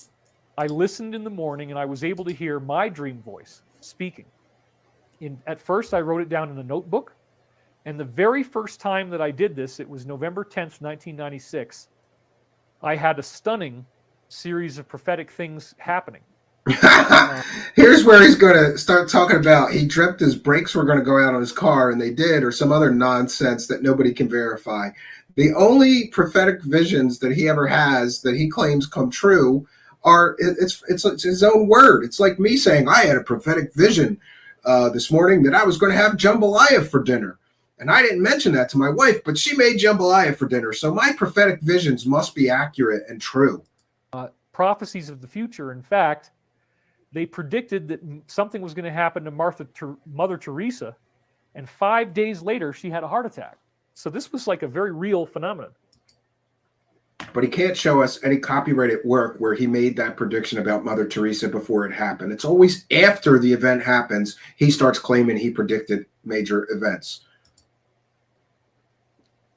I listened in the morning, and I was able to hear my dream voice speaking. At first, I wrote it down in a notebook. And the very first time that I did this, it was November 10th, 1996, I had a stunning series of prophetic things happening. Here's where he's going to start talking about he dreamt his brakes were going to go out on his car, and they did, or some other nonsense that nobody can verify. The only prophetic visions that he ever has that he claims come true are it's his own word. It's like me saying I had a prophetic vision this morning that I was going to have jambalaya for dinner. And I didn't mention that to my wife, but she made jambalaya for dinner. So my prophetic visions must be accurate and true. Prophecies of the future. In fact, they predicted that something was going to happen to Mother Teresa, and 5 days later, she had a heart attack. So this was like a very real phenomenon. But he can't show us any copyrighted work where he made that prediction about Mother Teresa before it happened. It's always after the event happens, he starts claiming he predicted major events.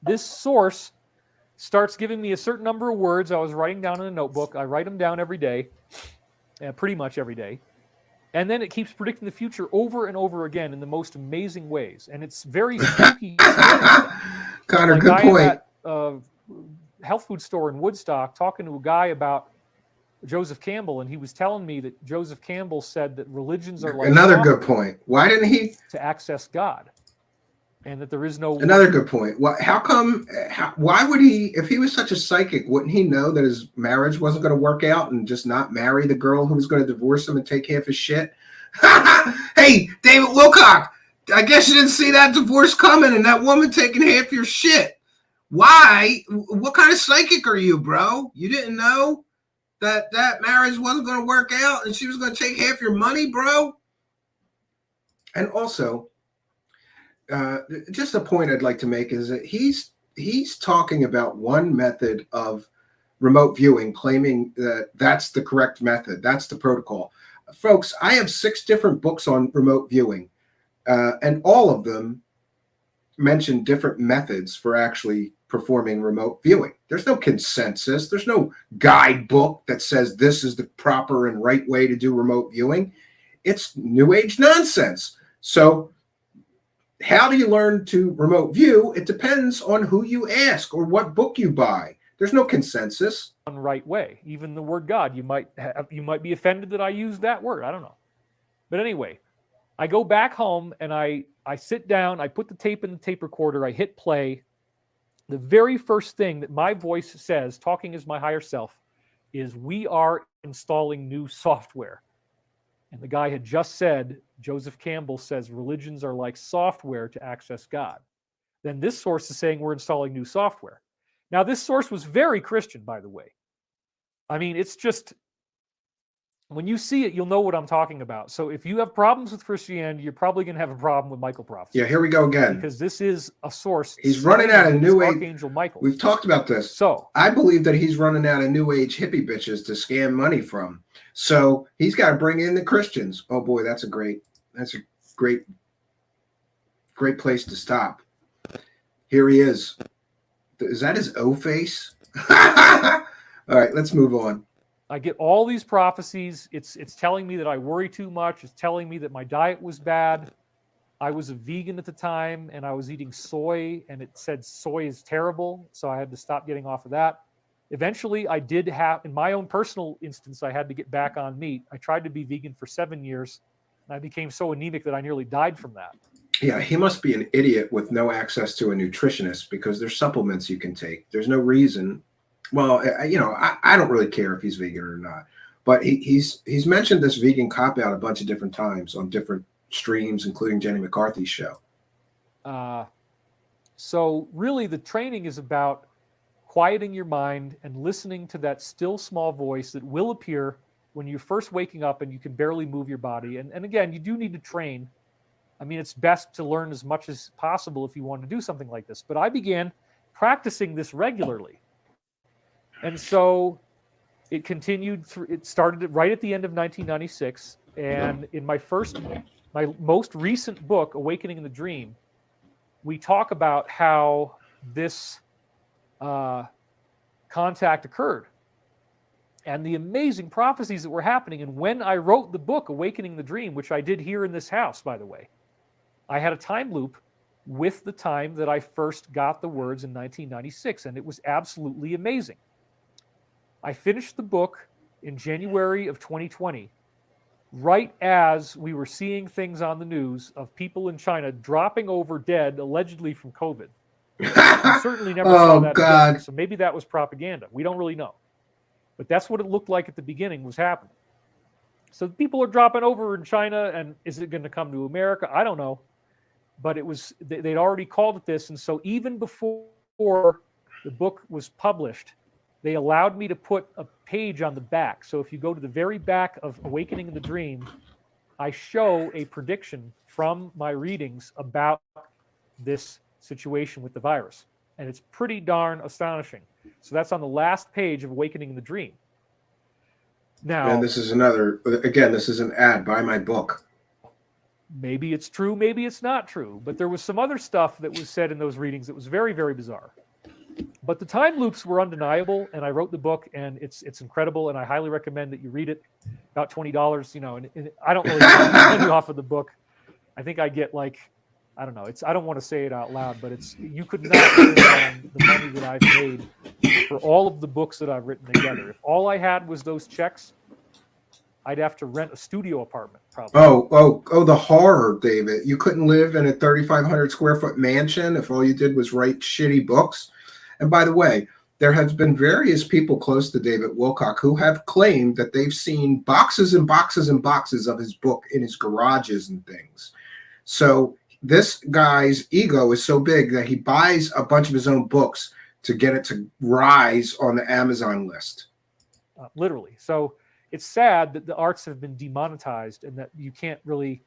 This source starts giving me a certain number of words I was writing down in a notebook. I write them down every day, pretty much every day. And then it keeps predicting the future over and over again in the most amazing ways. And it's very spooky. Connor, good point. At health food store in Woodstock talking to a guy about Joseph Campbell, and he was telling me that Joseph Campbell said that religions are like another good point. Why didn't he to access God? And that there is no another good point. Why would he, if he was such a psychic, wouldn't he know that his marriage wasn't going to work out and just not marry the girl who was going to divorce him and take half his shit? Hey, David Wilcock, I guess you didn't see that divorce coming and that woman taking half your shit. Why? What kind of psychic are you, bro? You didn't know that marriage wasn't going to work out and she was going to take half your money, bro? And also, just a point I'd like to make is that he's talking about one method of remote viewing, claiming that that's the correct method. That's the protocol. Folks, I have 6 different books on remote viewing, and all of them mention different methods for actually performing remote viewing. There's no consensus. There's no guidebook that says this is the proper and right way to do remote viewing. It's New Age nonsense. So how do you learn to remote view? It depends on who you ask or what book you buy. There's no consensus. Right way. Even the word God, you might be offended that I use that word. I don't know. But anyway, I go back home and I sit down, I put the tape in the tape recorder, I hit play. The very first thing that my voice says, talking as my higher self, is we are installing new software. And the guy had just said, Joseph Campbell says religions are like software to access God. Then this source is saying we're installing new software. Now, this source was very Christian, by the way. I mean, it's just, when you see it, you'll know what I'm talking about. So if you have problems with Christianity, you're probably going to have a problem with Michael Prophecy. Yeah, here we go again. Because this is a source. He's running out of New Age. Archangel Michael. We've talked about this. So I believe that he's running out of New Age hippie bitches to scam money from. So he's got to bring in the Christians. Oh boy, that's a great place to stop. Here he is. Is that his O face? All right, let's move on. I get all these prophecies. It's telling me that I worry too much. It's telling me that my diet was bad. I was a vegan at the time, and I was eating soy, and it said soy is terrible, so I had to stop getting off of that. Eventually, I did have, in my own personal instance, I had to get back on meat. I tried to be vegan for 7 years, and I became so anemic that I nearly died from that. Yeah, he must be an idiot with no access to a nutritionist because there's supplements you can take. There's no reason. Well, I don't really care if he's vegan or not, but he's mentioned this vegan cop-out a bunch of different times on different streams, including Jenny McCarthy's show. So really the training is about quieting your mind and listening to that still small voice that will appear when you're first waking up and you can barely move your body. And again, you do need to train. I mean, it's best to learn as much as possible if you want to do something like this. But I began practicing this regularly. And so it continued through, it started right at the end of 1996. And in my most recent book, Awakening in the Dream, we talk about how this contact occurred and the amazing prophecies that were happening. And when I wrote the book, Awakening the Dream, which I did here in this house, by the way, I had a time loop with the time that I first got the words in 1996, and it was absolutely amazing. I finished the book in January of 2020, right as we were seeing things on the news of people in China dropping over dead, allegedly from COVID. We certainly never saw Oh that God. again, so maybe that was propaganda. We don't really know. But that's what it looked like at the beginning was happening. So people are dropping over in China, and is it going to come to America? I don't know. But it was they'd already called it this, and so even before the book was published, they allowed me to put a page on the back. So if you go to the very back of Awakening in the Dream, I show a prediction from my readings about this situation with the virus. And it's pretty darn astonishing. So that's on the last page of Awakening in the Dream. Now, And this is another, again, this is an ad. Buy my book. maybe it's true, maybe it's not true. But there was some other stuff that was said in those readings that was very, very bizarre. But the time loops were undeniable, and I wrote the book, and it's incredible, and I highly recommend that you read it. About $20, you know, and I don't really get money off of the book. I think I get like, I don't know. I don't want to say it out loud, but you could not live on the money that I've made for all of the books that I've written together. If all I had was those checks, I'd have to rent a studio apartment, probably. Oh, the horror, David. You couldn't live in a 3,500 square foot mansion if all you did was write shitty books. And by the way, there has been various people close to David Wilcock who have claimed that they've seen boxes and boxes and boxes of his book in his garages and things. So this guy's ego is so big that he buys a bunch of his own books to get it to rise on the Amazon list. Literally. So it's sad that the arts have been demonetized and that you can't really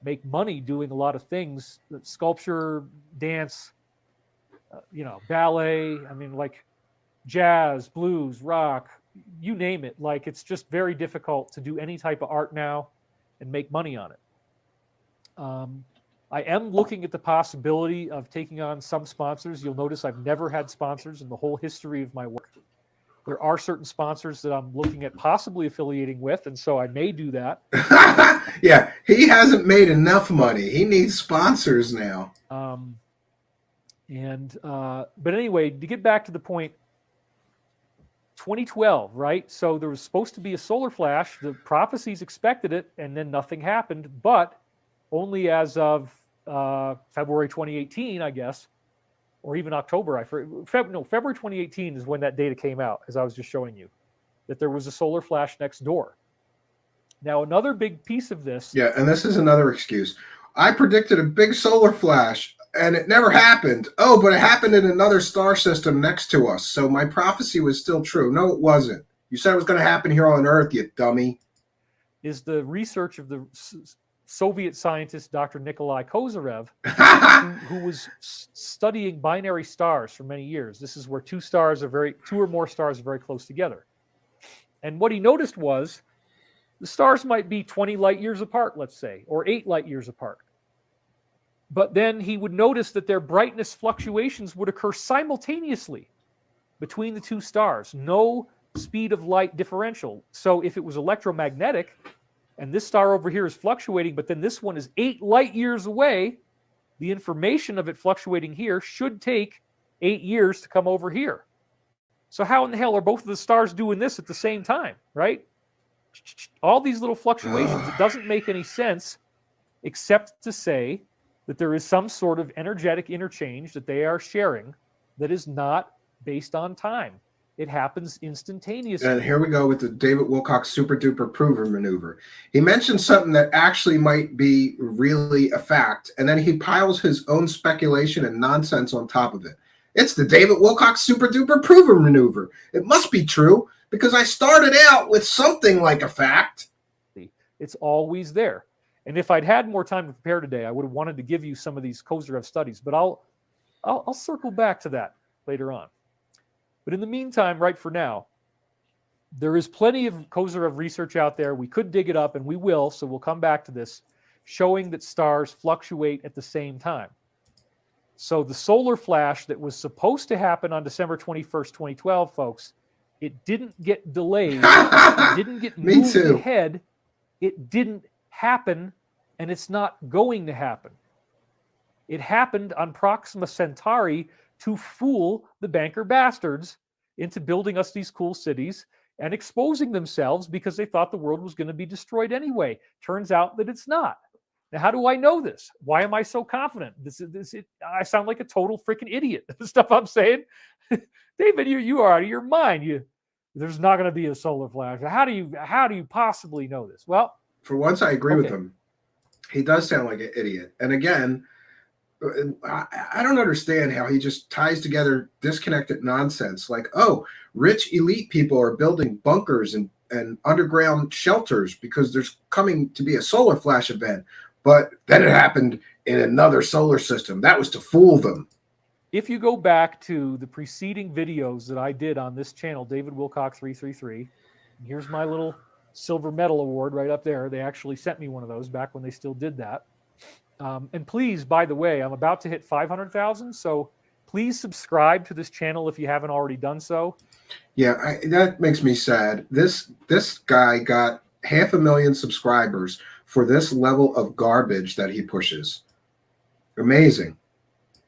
make money doing a lot of things, sculpture, dance, ballet, I mean, like jazz, blues, rock, you name it. Like, it's just very difficult to do any type of art now and make money on it. I am looking at the possibility of taking on some sponsors. You'll notice I've never had sponsors in the whole history of my work. There are certain sponsors that I'm looking at possibly affiliating with, and so I may do that. Yeah, he hasn't made enough money. He needs sponsors now. But anyway, to get back to the point, 2012, right? So there was supposed to be a solar flash. The prophecies expected it, and then nothing happened, but only as of February 2018, I guess, or even October. February 2018 is when that data came out, as I was just showing you, that there was a solar flash next door. Now, another big piece of this. Yeah, and this is another excuse. I predicted a big solar flash, and it never happened. Oh, but it happened in another star system next to us, so my prophecy was still true. No, it wasn't. You said it was going to happen here on Earth, you dummy. Is the research of the Soviet scientist Dr. Nikolai Kozyrev, who was studying binary stars for many years. This is where two or more stars are very close together. And what he noticed was the stars might be 20 light years apart, let's say, or 8 light years apart. But then he would notice that their brightness fluctuations would occur simultaneously between the two stars. No speed of light differential. So if it was electromagnetic, and this star over here is fluctuating, but then this one is 8 light years away, the information of it fluctuating here should take 8 years to come over here. So how in the hell are both of the stars doing this at the same time, right? All these little fluctuations, it doesn't make any sense except to say that there is some sort of energetic interchange that they are sharing that is not based on time. It happens instantaneously. And here we go with the David Wilcock super duper prover maneuver. He mentioned something that actually might be really a fact, and then he piles his own speculation and nonsense on top of it. It's the David Wilcock super duper prover maneuver. It must be true because I started out with something like a fact. It's always there. And if I'd had more time to prepare today, I would have wanted to give you some of these Kozyrev studies, but I'll circle back to that later on. But in the meantime, right for now, there is plenty of Kozyrev research out there. We could dig it up, and we will, so we'll come back to this, showing that stars fluctuate at the same time. So the solar flash that was supposed to happen on December 21st, 2012, folks, it didn't get delayed. It didn't get moved ahead. It didn't happen, and it's not going to happen. It happened on Proxima Centauri to fool the banker bastards into building us these cool cities and exposing themselves because they thought the world was going to be destroyed anyway. Turns out that it's not. Now, how do I know this? Why am I so confident? I sound like a total freaking idiot. The stuff I'm saying, David, you are out of your mind. There's not going to be a solar flash. How do you possibly know this? Well, for once, I agree with him. He does sound like an idiot. And again, I don't understand how he just ties together disconnected nonsense. Like, oh, rich elite people are building bunkers and underground shelters because there's coming to be a solar flash event. But then it happened in another solar system. That was to fool them. If you go back to the preceding videos that I did on this channel, David Wilcock 333, here's my little silver medal award right up there. They actually sent me one of those back when they still did that. And please, by the way, I'm about to hit 500,000, so please subscribe to this channel if you haven't already done so. Yeah, that makes me sad. This guy got 500,000 subscribers for this level of garbage that he pushes. Amazing.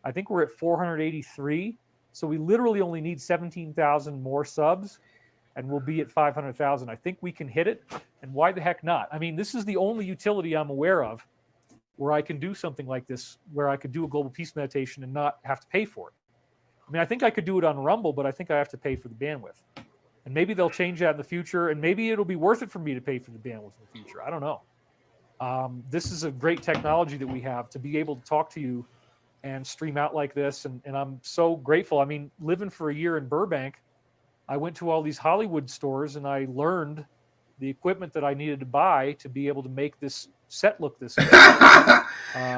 I think we're at 483, so we literally only need 17,000 more subs, and we'll be at 500,000. I think we can hit it, and why the heck not? I mean, this is the only utility I'm aware of where I can do something like this, where I could do a global peace meditation and not have to pay for it. I mean, I think I could do it on Rumble, but I think I have to pay for the bandwidth. And maybe they'll change that in the future, and maybe it'll be worth it for me to pay for the bandwidth in the future. I don't know. This is a great technology that we have to be able to talk to you and stream out like this, and I'm so grateful. I mean, living for a year in Burbank, I went to all these Hollywood stores, and I learned the equipment that I needed to buy to be able to make this set look this way.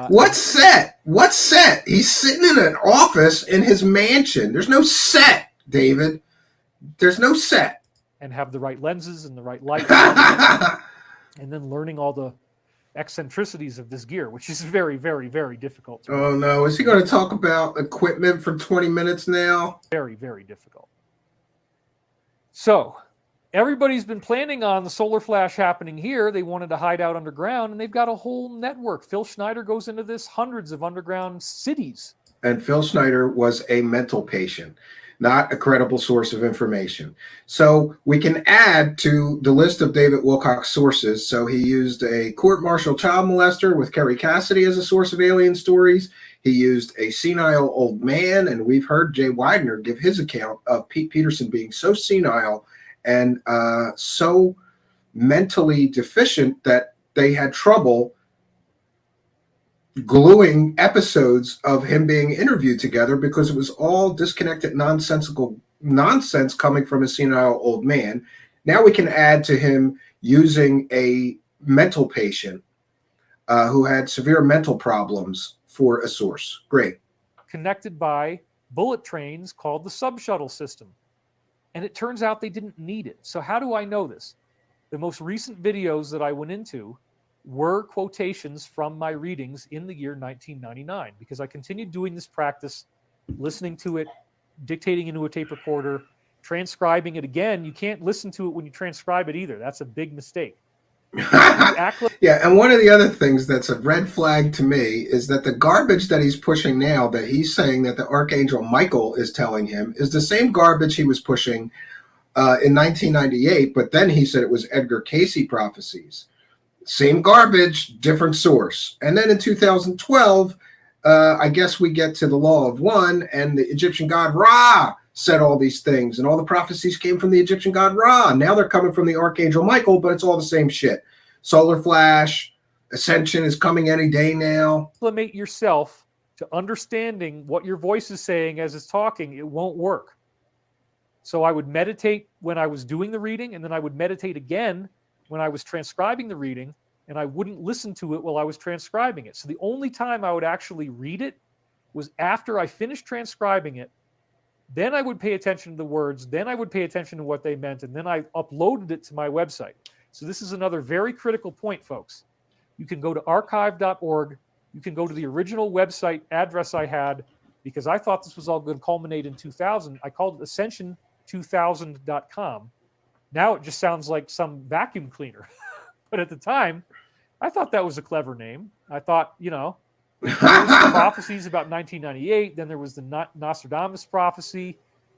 What set? What set? He's sitting in an office in his mansion. There's no set, David. There's no set. And have the right lenses and the right light. And then learning all the eccentricities of this gear, which is very, very, very difficult. Oh, no. Is he going to talk about equipment for 20 minutes now? Very, very difficult. So everybody's been planning on the solar flash happening here. They wanted to hide out underground, and they've got a whole network. Phil Schneider goes into this, hundreds of underground cities. And Phil Schneider was a mental patient, not a credible source of information. So we can add to the list of David Wilcock's sources. So he used a court-martial child molester with Kerry Cassidy as a source of alien stories. He used a senile old man, and we've heard Jay Widener give his account of Pete Peterson being so senile and so mentally deficient that they had trouble gluing episodes of him being interviewed together because it was all disconnected, nonsensical nonsense coming from a senile old man. Now we can add to him using a mental patient who had severe mental problems for a source. Great. Connected by bullet trains called the sub-shuttle system. And it turns out they didn't need it. So how do I know this? The most recent videos that I went into were quotations from my readings in the year 1999, because I continued doing this practice, listening to it, dictating into a tape recorder, transcribing it again. You can't listen to it when you transcribe it either. That's a big mistake. Yeah, and one of the other things that's a red flag to me is that the garbage that he's pushing now, that he's saying that the Archangel Michael is telling him, is the same garbage he was pushing in 1998, but then he said it was Edgar Cayce prophecies. Same garbage, different source. And then in 2012, I guess we get to the Law of One, and the Egyptian god Ra said all these things, and all the prophecies came from the Egyptian god Ra. Now they're coming from the Archangel Michael, but it's all the same shit. Solar flash, ascension is coming any day now. Acclimate yourself to understanding what your voice is saying as it's talking. It won't work. So I would meditate when I was doing the reading, and then I would meditate again when I was transcribing the reading, and I wouldn't listen to it while I was transcribing it. So the only time I would actually read it was after I finished transcribing it. Then I would pay attention to the words. Then I would pay attention to what they meant. And then I uploaded it to my website. So this is another very critical point, folks. You can go to archive.org. You can go to the original website address I had, because I thought this was all going to culminate in 2000. I called it ascension2000.com. Now it just sounds like some vacuum cleaner. But at the time, I thought that was a clever name. I thought, There were some prophecies about 1998. Then there was the Nostradamus prophecy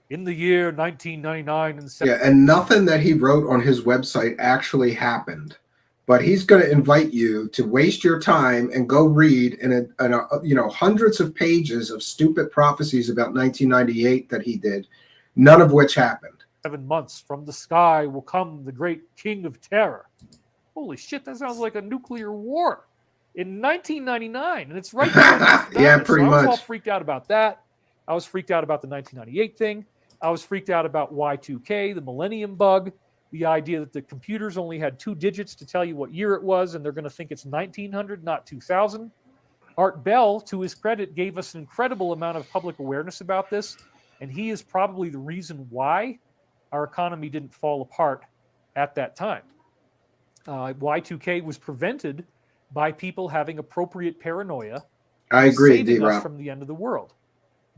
in the year 1999. And nothing that he wrote on his website actually happened. But he's going to invite you to waste your time and go read hundreds of pages of stupid prophecies about 1998 that he did, none of which happened. 7 months from the sky will come the great king of terror. Holy shit, that sounds like a nuclear war in 1999, and it's right there. Yeah, pretty much. I was all freaked out about that. I was freaked out about the 1998 thing. I was freaked out about Y2K, the millennium bug. The idea that the computers only had 2 digits to tell you what year it was, and they're going to think it's 1900, not 2000. Art Bell, to his credit, gave us an incredible amount of public awareness about this, and he is probably the reason why our economy didn't fall apart at that time. Y2K was prevented by people having appropriate paranoia. I agree, saving us D-Rob. from the end of the world.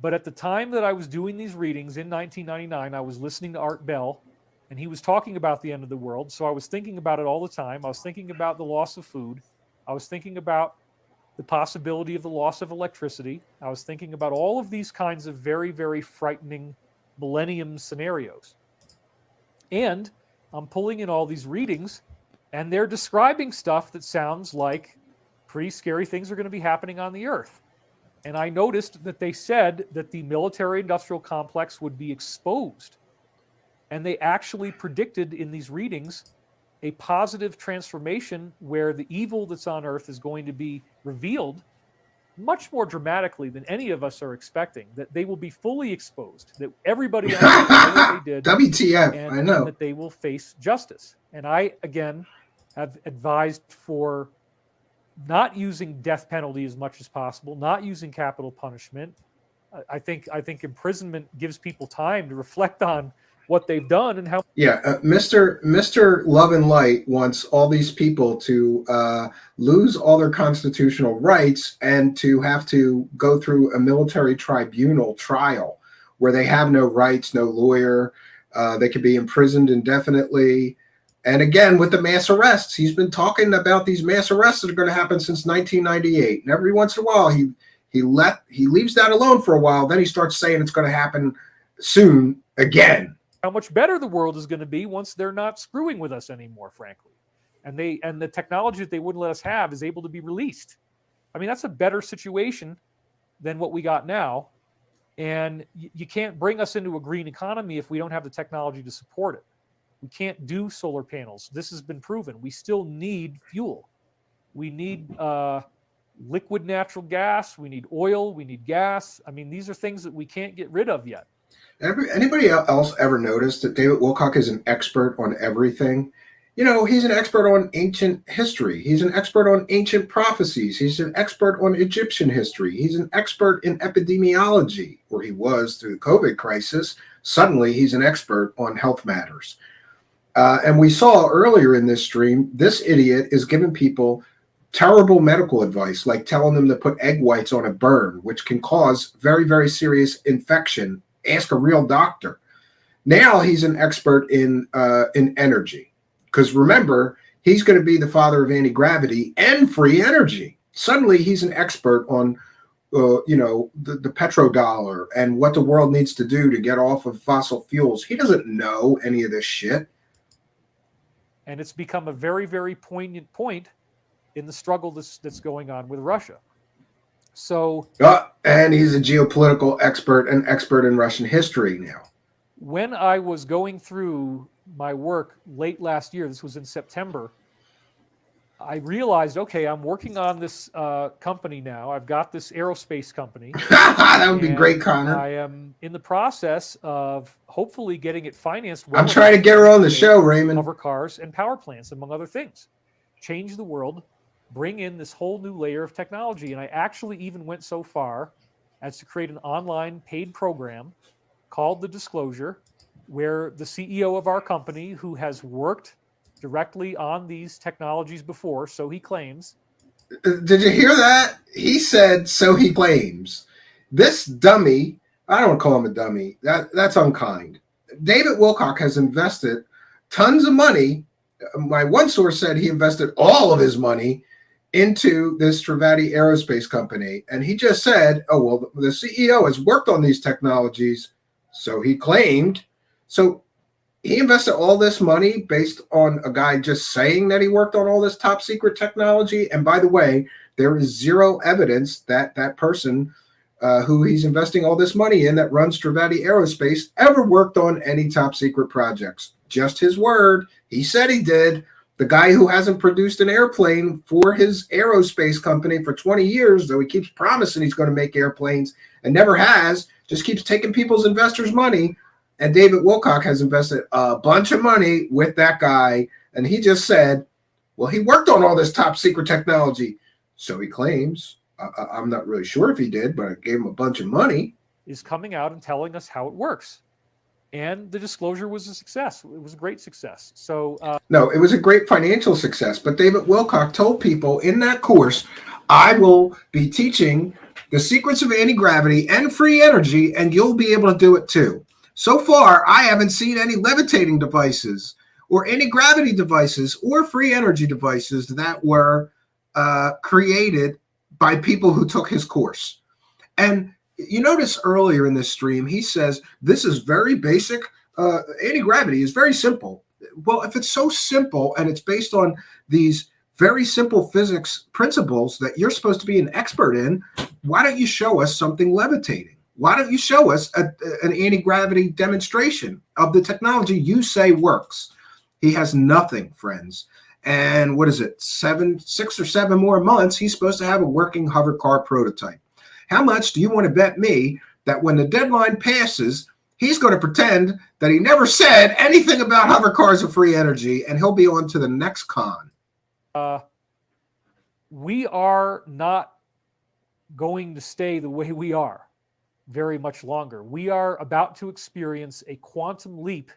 But at the time that I was doing these readings in 1999, I was listening to Art Bell, and he was talking about the end of the world. So I was thinking about it all the time. I was thinking about the loss of food. I was thinking about the possibility of the loss of electricity. I was thinking about all of these kinds of very, very frightening millennium scenarios. And I'm pulling in all these readings, and they're describing stuff that sounds like pretty scary things are going to be happening on the earth. And I noticed that they said that the military-industrial complex would be exposed. And they actually predicted in these readings a positive transformation where the evil that's on earth is going to be revealed much more dramatically than any of us are expecting, that they will be fully exposed, that everybody understands what they did. WTF, I know. And that they will face justice. And I, again, have advised for not using death penalty as much as possible, not using capital punishment. I think imprisonment gives people time to reflect on what they've done and how. Yeah, Mr. Love and Light wants all these people to lose all their constitutional rights and to have to go through a military tribunal trial where they have no rights, no lawyer. They could be imprisoned indefinitely. And again, with the mass arrests, he's been talking about these mass arrests that are going to happen since 1998. And every once in a while, he leaves that alone for a while. Then he starts saying it's going to happen soon again. How much better the world is going to be once they're not screwing with us anymore, frankly. And the technology that they wouldn't let us have is able to be released. I mean, that's a better situation than what we got now. And you can't bring us into a green economy if we don't have the technology to support it. We can't do solar panels. This has been proven. We still need fuel. We need liquid natural gas. We need oil. We need gas. I mean, these are things that we can't get rid of yet. Anybody else ever noticed that David Wilcock is an expert on everything? You know, he's an expert on ancient history. He's an expert on ancient prophecies. He's an expert on Egyptian history. He's an expert in epidemiology, or he was through the COVID crisis. Suddenly, he's an expert on health matters. And we saw earlier in this stream, this idiot is giving people terrible medical advice, like telling them to put egg whites on a burn, which can cause very, very serious infection. Ask a real doctor. Now he's an expert in energy. Because remember, he's going to be the father of anti-gravity and free energy. Suddenly, he's an expert on, the petrodollar and what the world needs to do to get off of fossil fuels. He doesn't know any of this shit. And it's become a very, very poignant point in the struggle that's going on with Russia. So, and he's a geopolitical expert, an expert in Russian history now. When I was going through my work late last year, this was in September, I realized, okay, I'm working on this company now. I've got this aerospace company. That would be great, Connor. I am in the process of hopefully getting it financed. I'm trying to get her on the show, Raymond. Hover cars and power plants, among other things. Change the world, bring in this whole new layer of technology. And I actually even went so far as to create an online paid program called The Disclosure, where the CEO of our company, who has worked directly on these technologies before, so he claims. Did you hear that? He said, so he claims. This dummy, I don't call him a dummy. That's unkind. David Wilcock has invested tons of money. My one source said he invested all of his money into this Travati Aerospace Company, and he just said, oh, well, the CEO has worked on these technologies, so he claimed. So he invested all this money based on a guy just saying that he worked on all this top secret technology. And by the way, there is zero evidence that that person who he's investing all this money in that runs Travati Aerospace ever worked on any top secret projects. Just his word. He said he did. The guy who hasn't produced an airplane for his aerospace company for 20 years, though he keeps promising he's going to make airplanes and never has, just keeps taking people's investors' money. And David Wilcock has invested a bunch of money with that guy. And he just said, well, he worked on all this top secret technology. So he claims. I'm not really sure if he did, but I gave him a bunch of money. Is coming out and telling us how it works. And the disclosure was a success. It was a great success. So no, it was a great financial success. But David Wilcock told people in that course, I will be teaching the secrets of anti-gravity and free energy, and you'll be able to do it too. So far, I haven't seen any levitating devices or anti-gravity devices or free energy devices that were created by people who took his course. And you notice earlier in this stream, he says, this is very basic. Anti-gravity is very simple. Well, if it's so simple and it's based on these very simple physics principles that you're supposed to be an expert in, why don't you show us something levitating? Why don't you show us an anti-gravity demonstration of the technology you say works? He has nothing, friends. And what is it, 6 or 7 more months, he's supposed to have a working hover car prototype. How much do you want to bet me that when the deadline passes, he's going to pretend that he never said anything about hover cars or free energy, and he'll be on to the next con? We are not going to stay the way we are very much longer. We are about to experience a quantum leap,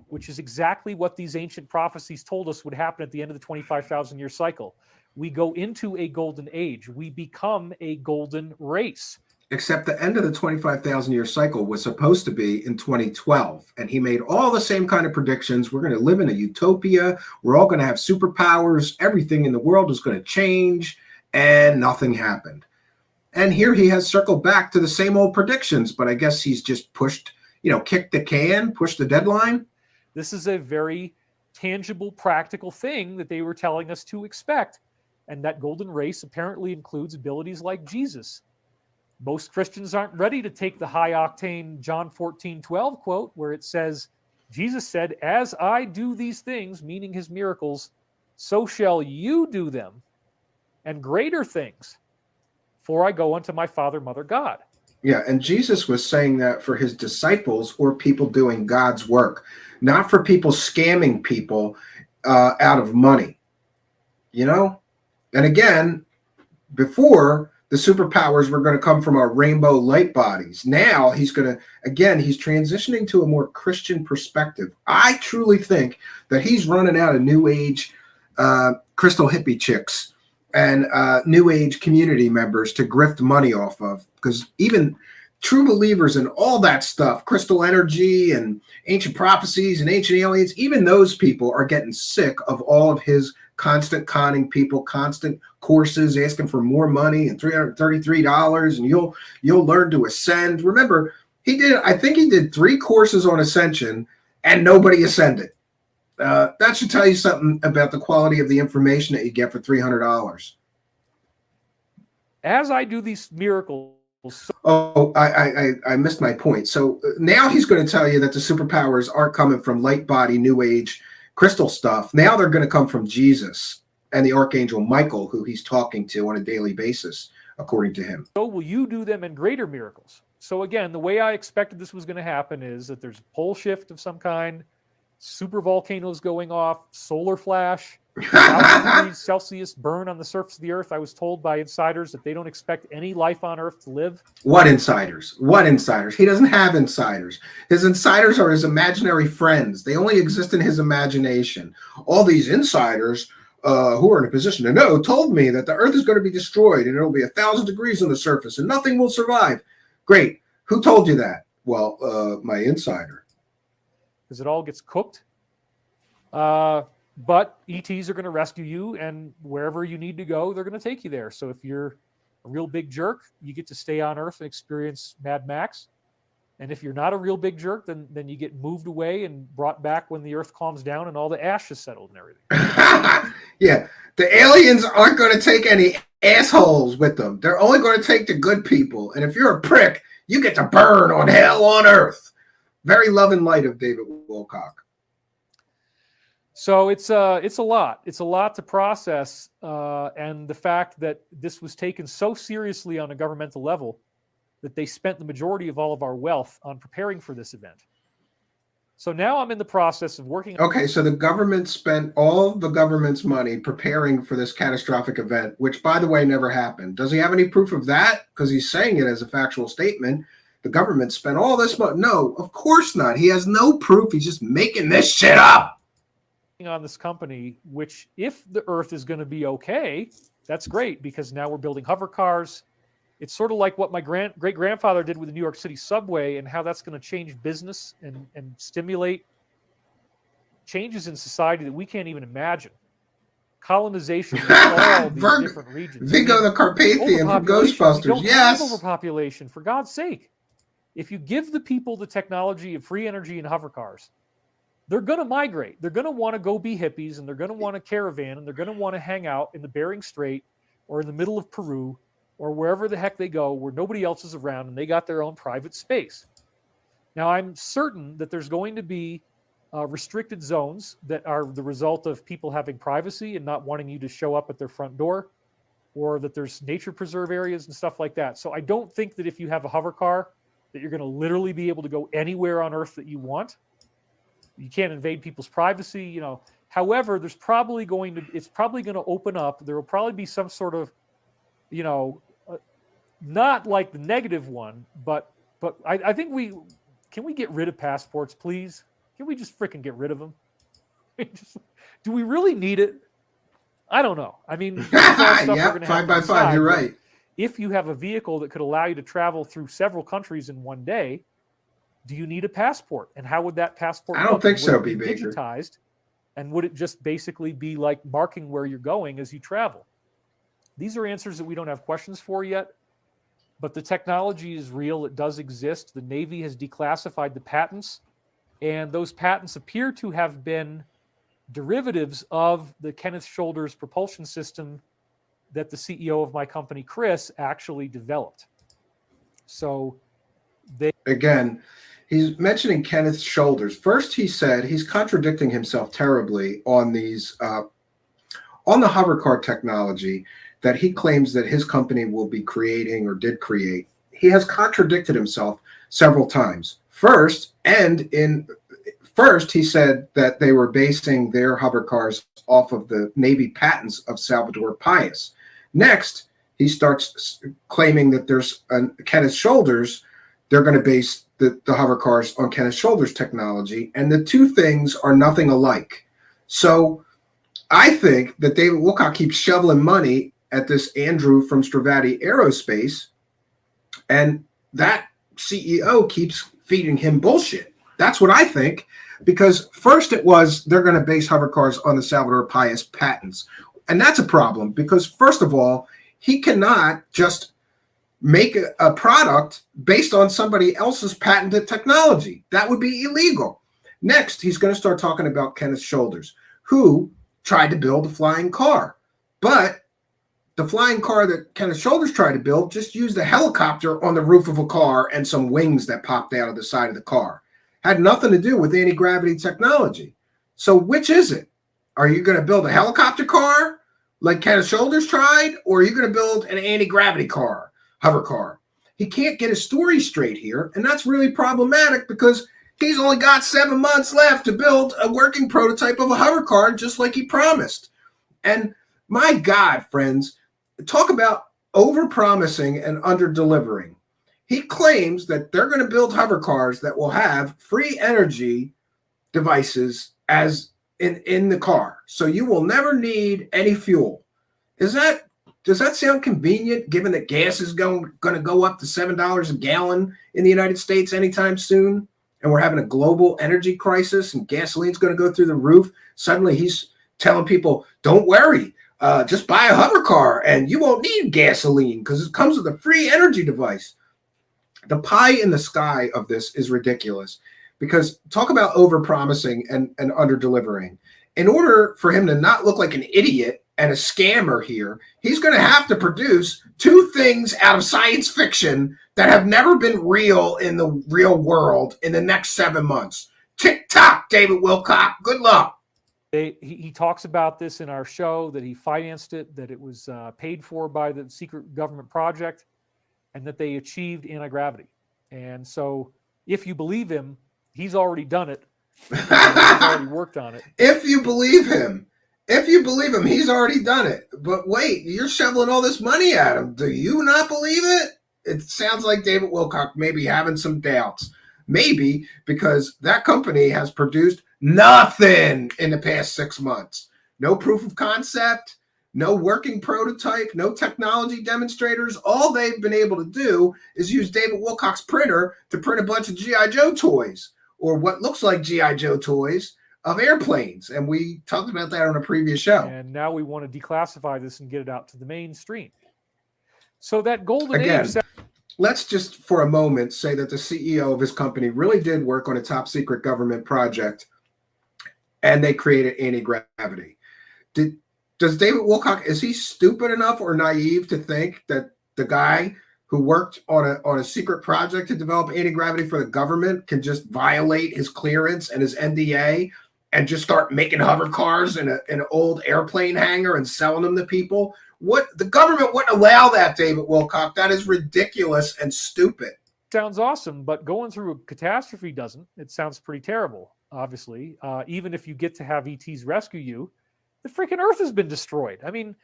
which is exactly what these ancient prophecies told us would happen at the end of the 25,000-year cycle. We go into a golden age. We become a golden race. Except the end of the 25,000-year cycle was supposed to be in 2012. And he made all the same kind of predictions. We're going to live in a utopia. We're all going to have superpowers. Everything in the world is going to change. And nothing happened. And here he has circled back to the same old predictions. But I guess he's just pushed, kicked the can, pushed the deadline. This is a very tangible, practical thing that they were telling us to expect. And that golden race apparently includes abilities like Jesus. Most Christians aren't ready to take the high-octane John 14:12 quote where it says, Jesus said, as I do these things, meaning his miracles, so shall you do them, and greater things, for I go unto my Father, Mother, God. Yeah, and Jesus was saying that for his disciples or people doing God's work, not for people scamming people out of money. And again, before, the superpowers were going to come from our rainbow light bodies. Now he's transitioning to a more Christian perspective. I truly think that he's running out of New Age crystal hippie chicks and New Age community members to grift money off of, because even true believers in all that stuff, crystal energy and ancient prophecies and ancient aliens, even those people are getting sick of all of his constant conning people, constant courses, asking for more money and $333, and you'll learn to ascend. Remember, I think he did 3 courses on ascension and nobody ascended. That should tell you something about the quality of the information that you get for $300. As I do these miracles. Oh, I missed my point. So now he's going to tell you that the superpowers aren't coming from light body, New Age, crystal stuff. Now they're going to come from Jesus and the Archangel Michael, who he's talking to on a daily basis, according to him. So will you do them in greater miracles? So again, the way I expected this was going to happen is that there's a pole shift of some kind, super volcanoes going off, solar flash, 1,000 degrees Celsius burn on the surface of the earth. I was told by insiders that they don't expect any life on earth to live. What insiders? What insiders? He doesn't have insiders. His insiders are his imaginary friends. They only exist in his imagination. All these insiders who are in a position to know told me that the earth is going to be destroyed and it'll be 1,000 degrees on the surface and nothing will survive. Great. Who told you that? Well, my insider. Because it all gets cooked. But ETs are going to rescue you, and wherever you need to go, they're going to take you there. So if you're a real big jerk, you get to stay on Earth and experience Mad Max. And if you're not a real big jerk, then you get moved away and brought back when the Earth calms down and all the ash is settled and everything. Yeah, the aliens aren't going to take any assholes with them. They're only going to take the good people. And if you're a prick, you get to burn on hell on Earth. Very love and light of David Wilcock. So it's a lot. It's a lot to process, and the fact that this was taken so seriously on a governmental level that they spent the majority of all of our wealth on preparing for this event. So now I'm in the process of working. Okay, so the government spent all the government's money preparing for this catastrophic event, which, by the way, never happened. Does he have any proof of that? Because he's saying it as a factual statement. The government spent all this money. No, of course not. He has no proof. He's just making this shit up. On this company, which if the Earth is going to be okay, that's great, because now we're building hover cars. It's sort of like what my great-grandfather did with the New York City subway, and how that's going to change business and stimulate changes in society that we can't even imagine. Colonization in all these different regions. Vigo the Carpathian from Ghostbusters. We don't yes. have overpopulation, for God's sake. If you give the people the technology of free energy and hover cars, they're going to migrate. They're going to want to go be hippies, and they're going to want to caravan, and they're going to want to hang out in the Bering Strait or in the middle of Peru or wherever the heck they go where nobody else is around and they got their own private space. Now, I'm certain that there's going to be restricted zones that are the result of people having privacy and not wanting you to show up at their front door, or that there's nature preserve areas and stuff like that. So I don't think that if you have a hover car that you're going to literally be able to go anywhere on Earth that you want. You can't invade people's privacy, you know. However, it's probably going to open up. There will probably be some sort of, you know, not like the negative one, but I think can we get rid of passports, please? Can we just freaking get rid of them? Do we really need it? I don't know. I mean, yeah, 5 by 5. You're right. If you have a vehicle that could allow you to travel through several countries in one day, do you need a passport? And how would that passport? I don't think so. Be digitized, and would it just basically be like marking where you're going as you travel? These are answers that we don't have questions for yet, but the technology is real. It does exist. The Navy has declassified the patents, and those patents appear to have been derivatives of the Kenneth Shoulders propulsion system that the CEO of my company, Chris, actually developed. So again, he's mentioning Kenneth Shoulders. First, he said he's contradicting himself terribly on these on the hovercar technology that he claims that his company will be creating or did create. He has contradicted himself several times. First, he said that they were basing their hovercars off of the Navy patents of Salvador Pius. Next, he starts claiming that there's Kenneth Shoulders. They're going to base the hovercars on Kenneth Shoulders technology, and the two things are nothing alike. So I think that David Wilcock keeps shoveling money at this Andrew from Stravati Aerospace, and that CEO keeps feeding him bullshit. That's what I think, because first it was they're going to base hovercars on the Salvador Pius patents. And that's a problem because, first of all, he cannot just make a product based on somebody else's patented technology. That would be illegal. Next, he's going to start talking about Kenneth Shoulders, who tried to build a flying car. But the flying car that Kenneth Shoulders tried to build just used a helicopter on the roof of a car and some wings that popped out of the side of the car. Had nothing to do with anti-gravity technology. So which is it? Are you going to build a helicopter car like Kenneth Shoulders tried, or are you going to build an anti-gravity car, hover car? He can't get his story straight here, and that's really problematic because he's only got 7 months left to build a working prototype of a hover car just like he promised. And my God, friends, talk about over-promising and under-delivering. He claims that they're going to build hover cars that will have free energy devices as in the car. So you will never need any fuel. Does that sound convenient given that gas is going to go up to $7 a gallon in the United States anytime soon? And we're having a global energy crisis and gasoline's going to go through the roof. Suddenly he's telling people, don't worry, just buy a hover car and you won't need gasoline because it comes with a free energy device. The pie in the sky of this is ridiculous, because talk about overpromising and under-delivering. In order for him to not look like an idiot and a scammer here, he's going to have to produce two things out of science fiction that have never been real in the real world in the next 7 months. Tick-tock, David Wilcock. Good luck. He talks about this in our show, that he financed it, that it was paid for by the secret government project, and that they achieved anti-gravity. And so if you believe him, he's already done it. He's already worked on it. If you believe him, he's already done it. But wait, you're shoveling all this money at him. Do you not believe it? It sounds like David Wilcock may be having some doubts. Maybe because that company has produced nothing in the past 6 months. No proof of concept, no working prototype, no technology demonstrators. All they've been able to do is use David Wilcock's printer to print a bunch of G.I. Joe toys, or what looks like G.I. Joe toys of airplanes. And we talked about that on a previous show. And now we want to declassify this and get it out to the mainstream. So that golden Again, age... Let's just for a moment say that the CEO of his company really did work on a top secret government project, and they created anti-gravity. Does David Wilcock, is he stupid enough or naive to think that the guy who worked on a secret project to develop anti-gravity for the government can just violate his clearance and his NDA and just start making hover cars in an old airplane hangar and selling them to people? What, the government wouldn't allow that, David Wilcock. That is ridiculous and stupid. Sounds awesome, but going through a catastrophe doesn't. It sounds pretty terrible, obviously. Even if you get to have ETs rescue you, the freaking Earth has been destroyed. I mean,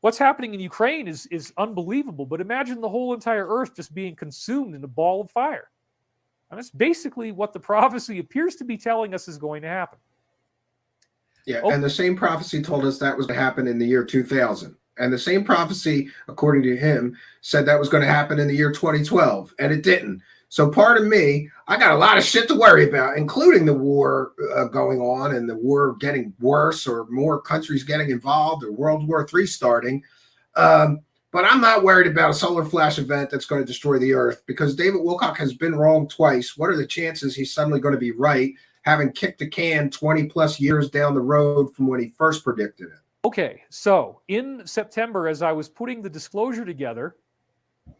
what's happening in Ukraine is unbelievable, but imagine the whole entire Earth just being consumed in a ball of fire. And that's basically what the prophecy appears to be telling us is going to happen. Yeah, and the same prophecy told us that was going to happen in the year 2000. And the same prophecy, according to him, said that was going to happen in the year 2012, and it didn't. So pardon me, I got a lot of shit to worry about, including the war going on and the war getting worse, or more countries getting involved, or World War III starting. But I'm not worried about a solar flash event that's going to destroy the Earth, because David Wilcock has been wrong twice. What are the chances he's suddenly going to be right, having kicked the can 20 plus years down the road from when he first predicted it? Okay, so in September, as I was putting the disclosure together,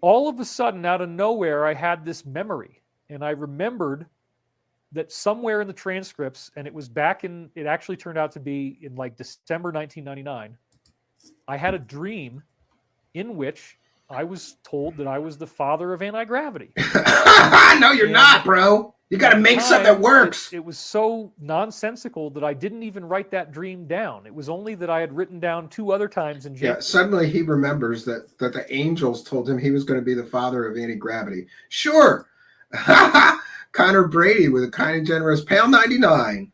all of a sudden, out of nowhere, I had this memory. And I remembered that somewhere in the transcripts, and it was back in, it actually turned out to be in like December 1999, I had a dream in which I was told that I was the father of anti-gravity. No, you're not, bro. You got to make something that works. It was so nonsensical that I didn't even write that dream down. It was only that I had written down 2 other times in January. Yeah, suddenly he remembers that the angels told him he was going to be the father of anti-gravity. Sure. Connor Brady with a kind and generous £1.99.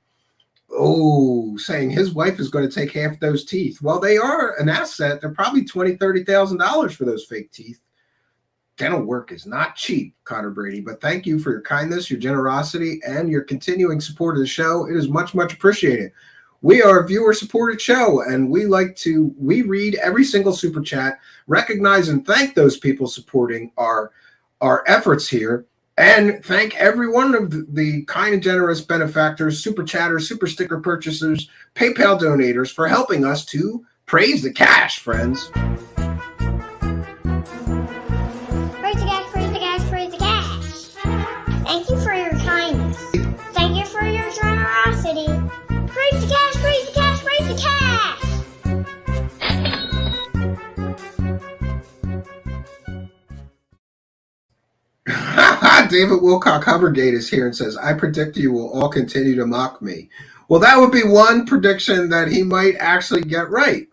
Oh, saying his wife is going to take half those teeth. Well, they are an asset. They're probably $20,000, $30,000 for those fake teeth. Dental work is not cheap, Connor Brady, but thank you for your kindness, your generosity, and your continuing support of the show. It is much, much appreciated. We are a viewer-supported show, and we read every single super chat, recognize and thank those people supporting our efforts here, and thank every one of the kind and generous benefactors, super chatters, super sticker purchasers, PayPal donators for helping us to praise the cash, friends. Thank you for your kindness. Thank you for your generosity. Praise the cash, praise the cash, praise the cash. David Wilcock Hovergate is here and says, I predict you will all continue to mock me. Well, that would be one prediction that he might actually get right?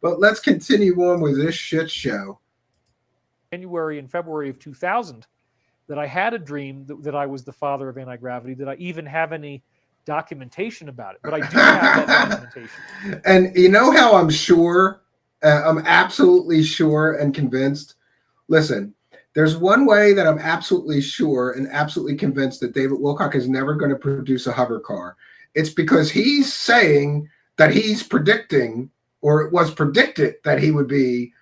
But let's continue on with this shit show. January and February of 2000, that I had a dream that I was the father of anti-gravity, that I even have any documentation about it. But I do have that documentation. And you know how I'm sure, I'm absolutely sure and convinced? Listen, there's one way that I'm absolutely sure and absolutely convinced that David Wilcock is never going to produce a hover car. It's because he's saying that he's predicting, or it was predicted that he would be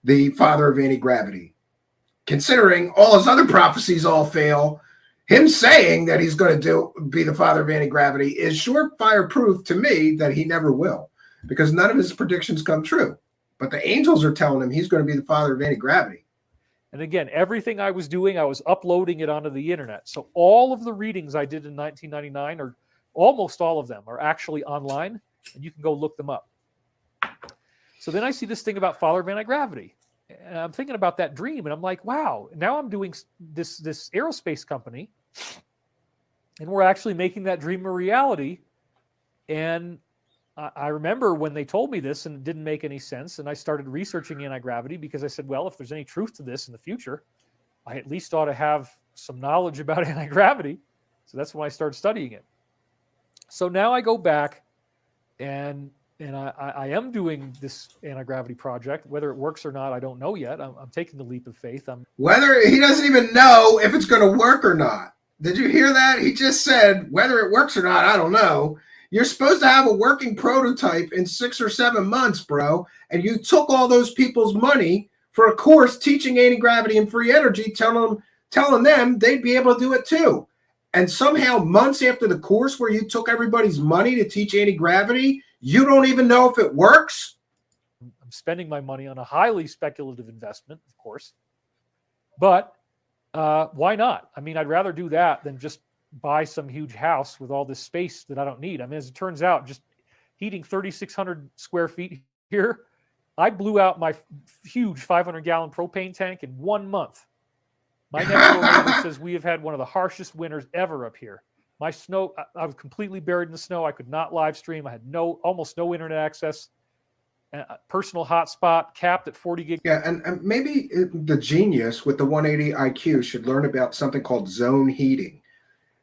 the father of anti-gravity. Considering all his other prophecies all fail, him saying that he's going to be the father of anti-gravity is surefire proof to me that he never will, because none of his predictions come true. But the angels are telling him he's going to be the father of anti-gravity. And again, everything I was doing, I was uploading it onto the internet. So all of the readings I did in 1999, or almost all of them, are actually online, and you can go look them up. So then I see this thing about father of anti-gravity. And I'm thinking about that dream, and I'm like, wow, now I'm doing this aerospace company, and we're actually making that dream a reality. And I remember when they told me this and it didn't make any sense, and I started researching anti-gravity because I said, well, if there's any truth to this in the future, I at least ought to have some knowledge about anti-gravity. So that's when I started studying it. So now I go back and I am doing this anti-gravity project. Whether it works or not, I don't know yet. I'm taking the leap of faith. Whether he doesn't even know if it's going to work or not. Did you hear that? He just said, whether it works or not, I don't know. You're supposed to have a working prototype in 6 or 7 months, bro. And you took all those people's money for a course teaching anti-gravity and free energy, telling them they'd be able to do it too. And somehow months after the course where you took everybody's money to teach anti-gravity, you don't even know if it works? I'm spending my money on a highly speculative investment, of course. But why not? I mean, I'd rather do that than just buy some huge house with all this space that I don't need. I mean, as it turns out, just heating 3,600 square feet here, I blew out my huge 500-gallon propane tank in 1 month. My next door neighbor says we have had one of the harshest winters ever up here. My snow, I was completely buried in the snow. I could not live stream. I had almost no internet access. Personal hotspot capped at 40 gig. Yeah, and maybe the genius with the 180 IQ should learn about something called zone heating.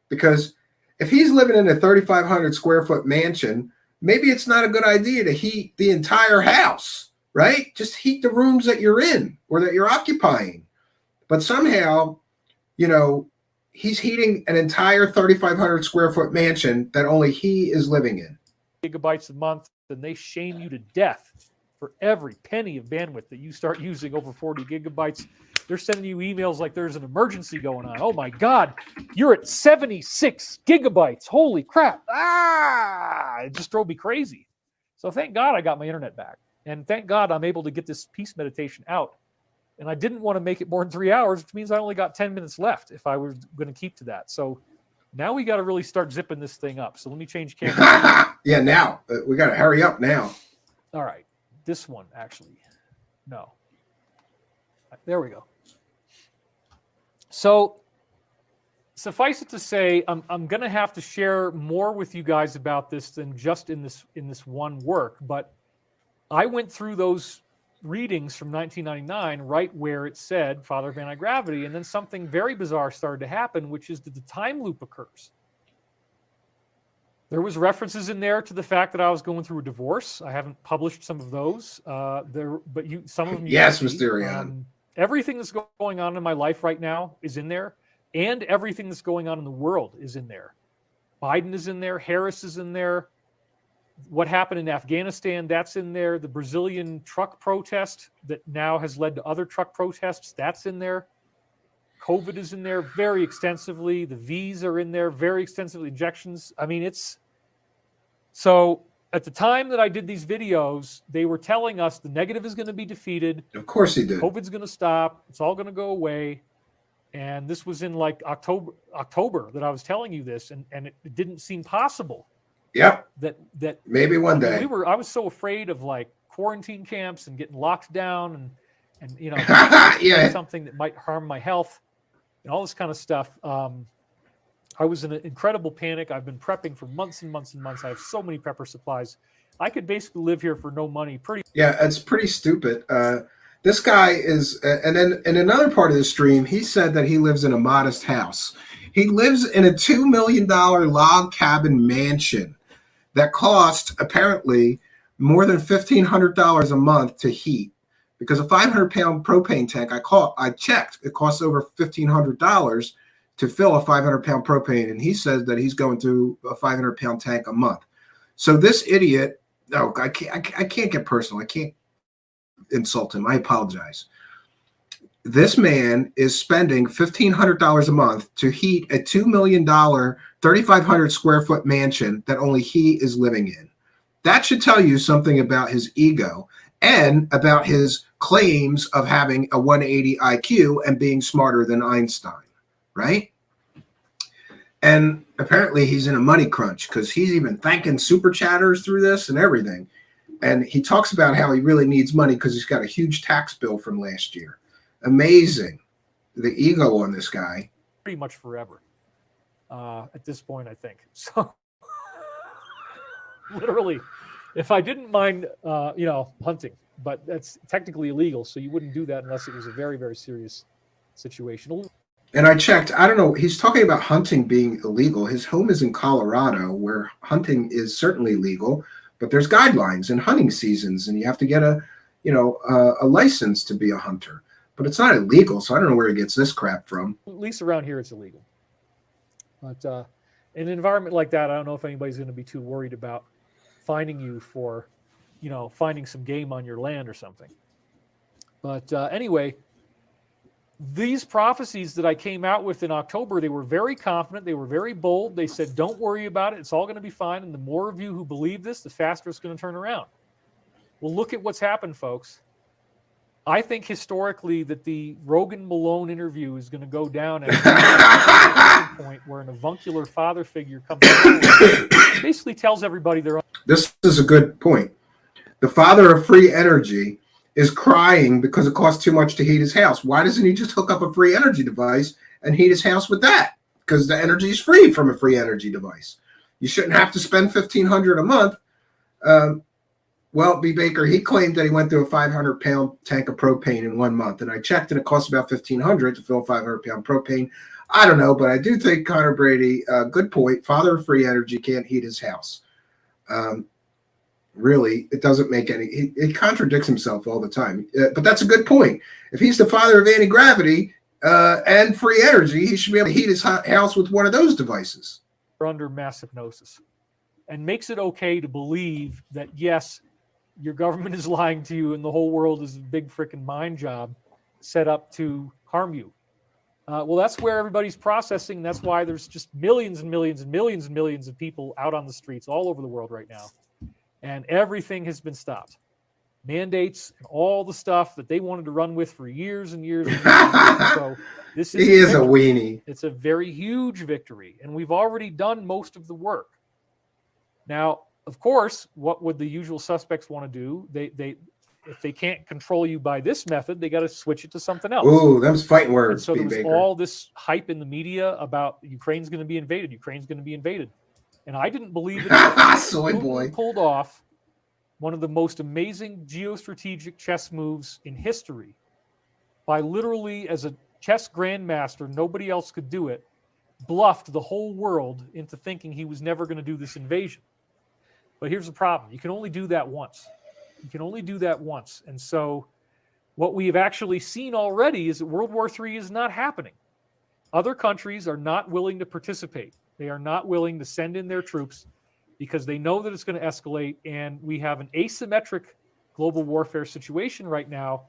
Because if he's living in a 3,500 square foot mansion, maybe it's not a good idea to heat the entire house, right? Just heat the rooms that you're in or that you're occupying. But somehow, he's heating an entire 3,500 square foot mansion that only he is living in. Gigabytes a month, and they shame you to death for every penny of bandwidth that you start using over 40 gigabytes. They're sending you emails like there's an emergency going on. Oh my God, you're at 76 gigabytes. Holy crap. It just drove me crazy. So thank God I got my internet back. And thank God I'm able to get this peace meditation out. And I didn't want to make it more than 3 hours, which means I only got 10 minutes left if I was going to keep to that. So now we got to really start zipping this thing up. So let me change camera. Yeah, now. We got to hurry up now. All right. This one, actually. No. There we go. So suffice it to say, I'm going to have to share more with you guys about this than just in this one work. But I went through those readings from 1999 right where it said father of anti-gravity, and then something very bizarre started to happen, which is that the time loop occurs. There was references in there to the fact that I was going through a divorce. I haven't published some of those. Some of them. Yes, Mysterion. Everything that's going on in my life right now is in there, and everything that's going on in the world is in there. Biden is in there. Harris is in there. What happened in Afghanistan, that's in there. The Brazilian truck protest that now has led to other truck protests, that's in there. COVID is in there very extensively. The V's are in there very extensively. Injections. I mean, so at the time that I did these videos, they were telling us the negative is going to be defeated. Of course he did. COVID's going to stop. It's all going to go away. And this was in like October that I was telling you this, and it didn't seem possible. Yep. That maybe one day. I was so afraid of like quarantine camps and getting locked down and yeah, something that might harm my health and all this kind of stuff. I was in an incredible panic. I've been prepping for months and months and months. I have so many pepper supplies. I could basically live here for no money. Yeah, it's pretty stupid. This guy is, and then in another part of the stream, he said that he lives in a modest house. He lives in a $2 million log cabin mansion that cost apparently more than $1,500 a month to heat, because a 500-pound propane tank, I checked, it costs over $1,500 to fill a 500-pound propane, and he says that he's going through a 500-pound tank a month. So this idiot No, I can't get personal. I can't insult him. I apologize. This man is spending $1,500 a month to heat a $2 million, 3,500 square foot mansion that only he is living in. That should tell you something about his ego and about his claims of having a 180 IQ and being smarter than Einstein, right? And apparently he's in a money crunch because he's even thanking super chatters through this and everything. And he talks about how he really needs money because he's got a huge tax bill from last year. Amazing. The ego on this guy. Pretty much forever at this point, I think. So literally, if I didn't mind, hunting, but that's technically illegal. So you wouldn't do that unless it was a very, very serious situation. And I checked, I don't know, he's talking about hunting being illegal. His home is in Colorado, where hunting is certainly legal, but there's guidelines and hunting seasons, and you have to get a license to be a hunter. But it's not illegal, so I don't know where he gets this crap from. At least around here, it's illegal. But in an environment like that, I don't know if anybody's going to be too worried about finding you for, finding some game on your land or something. But anyway, these prophecies that I came out with in October, they were very confident. They were very bold. They said, don't worry about it. It's all going to be fine. And the more of you who believe this, the faster it's going to turn around. Well, look at what's happened, folks. I think historically that the Rogan Malone interview is going to go down at a point where an avuncular father figure comes forward, basically tells everybody they're. This is a good point. The father of free energy is crying because it costs too much to heat his house. Why doesn't he just hook up a free energy device and heat his house with that? Because the energy is free from a free energy device. You shouldn't have to spend $1,500 a month. Well, B. Baker, he claimed that he went through a 500-pound tank of propane in 1 month, and I checked, and it costs about $1,500 to fill a 500-pound propane. I don't know, but I do think Connor Brady, good point. Father of free energy can't heat his house. Really, it doesn't make any. It contradicts himself all the time. But that's a good point. If he's the father of anti-gravity and free energy, he should be able to heat his house with one of those devices. Under mass hypnosis, and makes it okay to believe that yes, your government is lying to you and the whole world is a big freaking mind job set up to harm you. Well, that's where everybody's processing. That's why there's just millions and millions and millions and millions of people out on the streets all over the world right now. And everything has been stopped. Mandates and all the stuff that they wanted to run with for years and years and years. So this is he is a weenie. It's a very huge victory. And we've already done most of the work. Now, of course, what would the usual suspects want to do? They if they can't control you by this method, they got to switch it to something else. Ooh, them's fighting words. And so there was Baker. all this hype in the media about Ukraine's going to be invaded. Ukraine's going to be invaded, and I didn't believe it. Soy boy pulled off one of the most amazing geostrategic chess moves in history by literally, as a chess grandmaster, nobody else could do it. Bluffed the whole world into thinking he was never going to do this invasion. But here's the problem. You can only do that once. You can only do that once. And so what we have actually seen already is that World War III is not happening. Other countries are not willing to participate. They are not willing to send in their troops because they know that it's going to escalate. And we have an asymmetric global warfare situation right now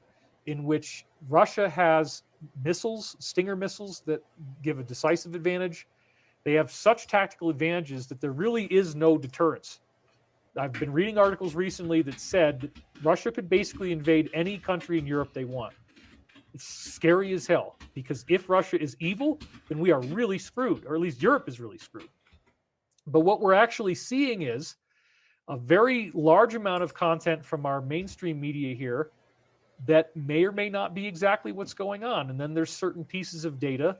in which Russia has missiles, Stinger missiles, that give a decisive advantage. They have such tactical advantages that there really is no deterrence. I've been reading articles recently that said that Russia could basically invade any country in Europe they want. It's scary as hell, because if Russia is evil, then we are really screwed, or at least Europe is really screwed. But what we're actually seeing is a very large amount of content from our mainstream media here that may or may not be exactly what's going on. And then there's certain pieces of data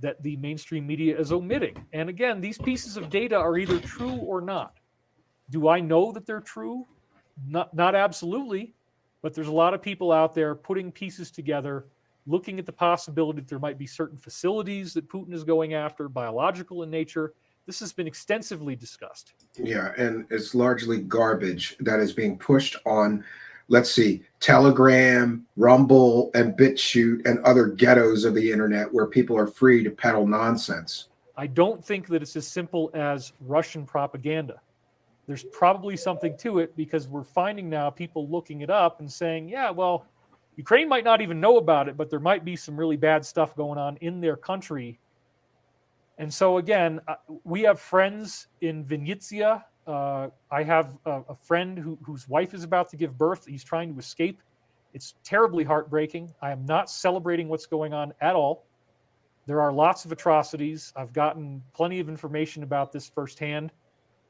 that the mainstream media is omitting. And again, these pieces of data are either true or not. Do I know that they're true? Not absolutely, but there's a lot of people out there putting pieces together, looking at the possibility that there might be certain facilities that Putin is going after, biological in nature. This has been extensively discussed. Yeah, and it's largely garbage that is being pushed on, let's see, Telegram, Rumble, and BitChute, and other ghettos of the internet where people are free to peddle nonsense. I don't think that it's as simple as Russian propaganda. there's probably something to it, because we're finding now people looking it up and saying, yeah, well, Ukraine might not even know about it, but there might be some really bad stuff going on in their country. And so again, we have friends in Vinnytsia. I have a friend whose wife is about to give birth. He's trying to escape. It's terribly heartbreaking. I am not celebrating what's going on at all. There are lots of atrocities. I've gotten plenty of information about this firsthand.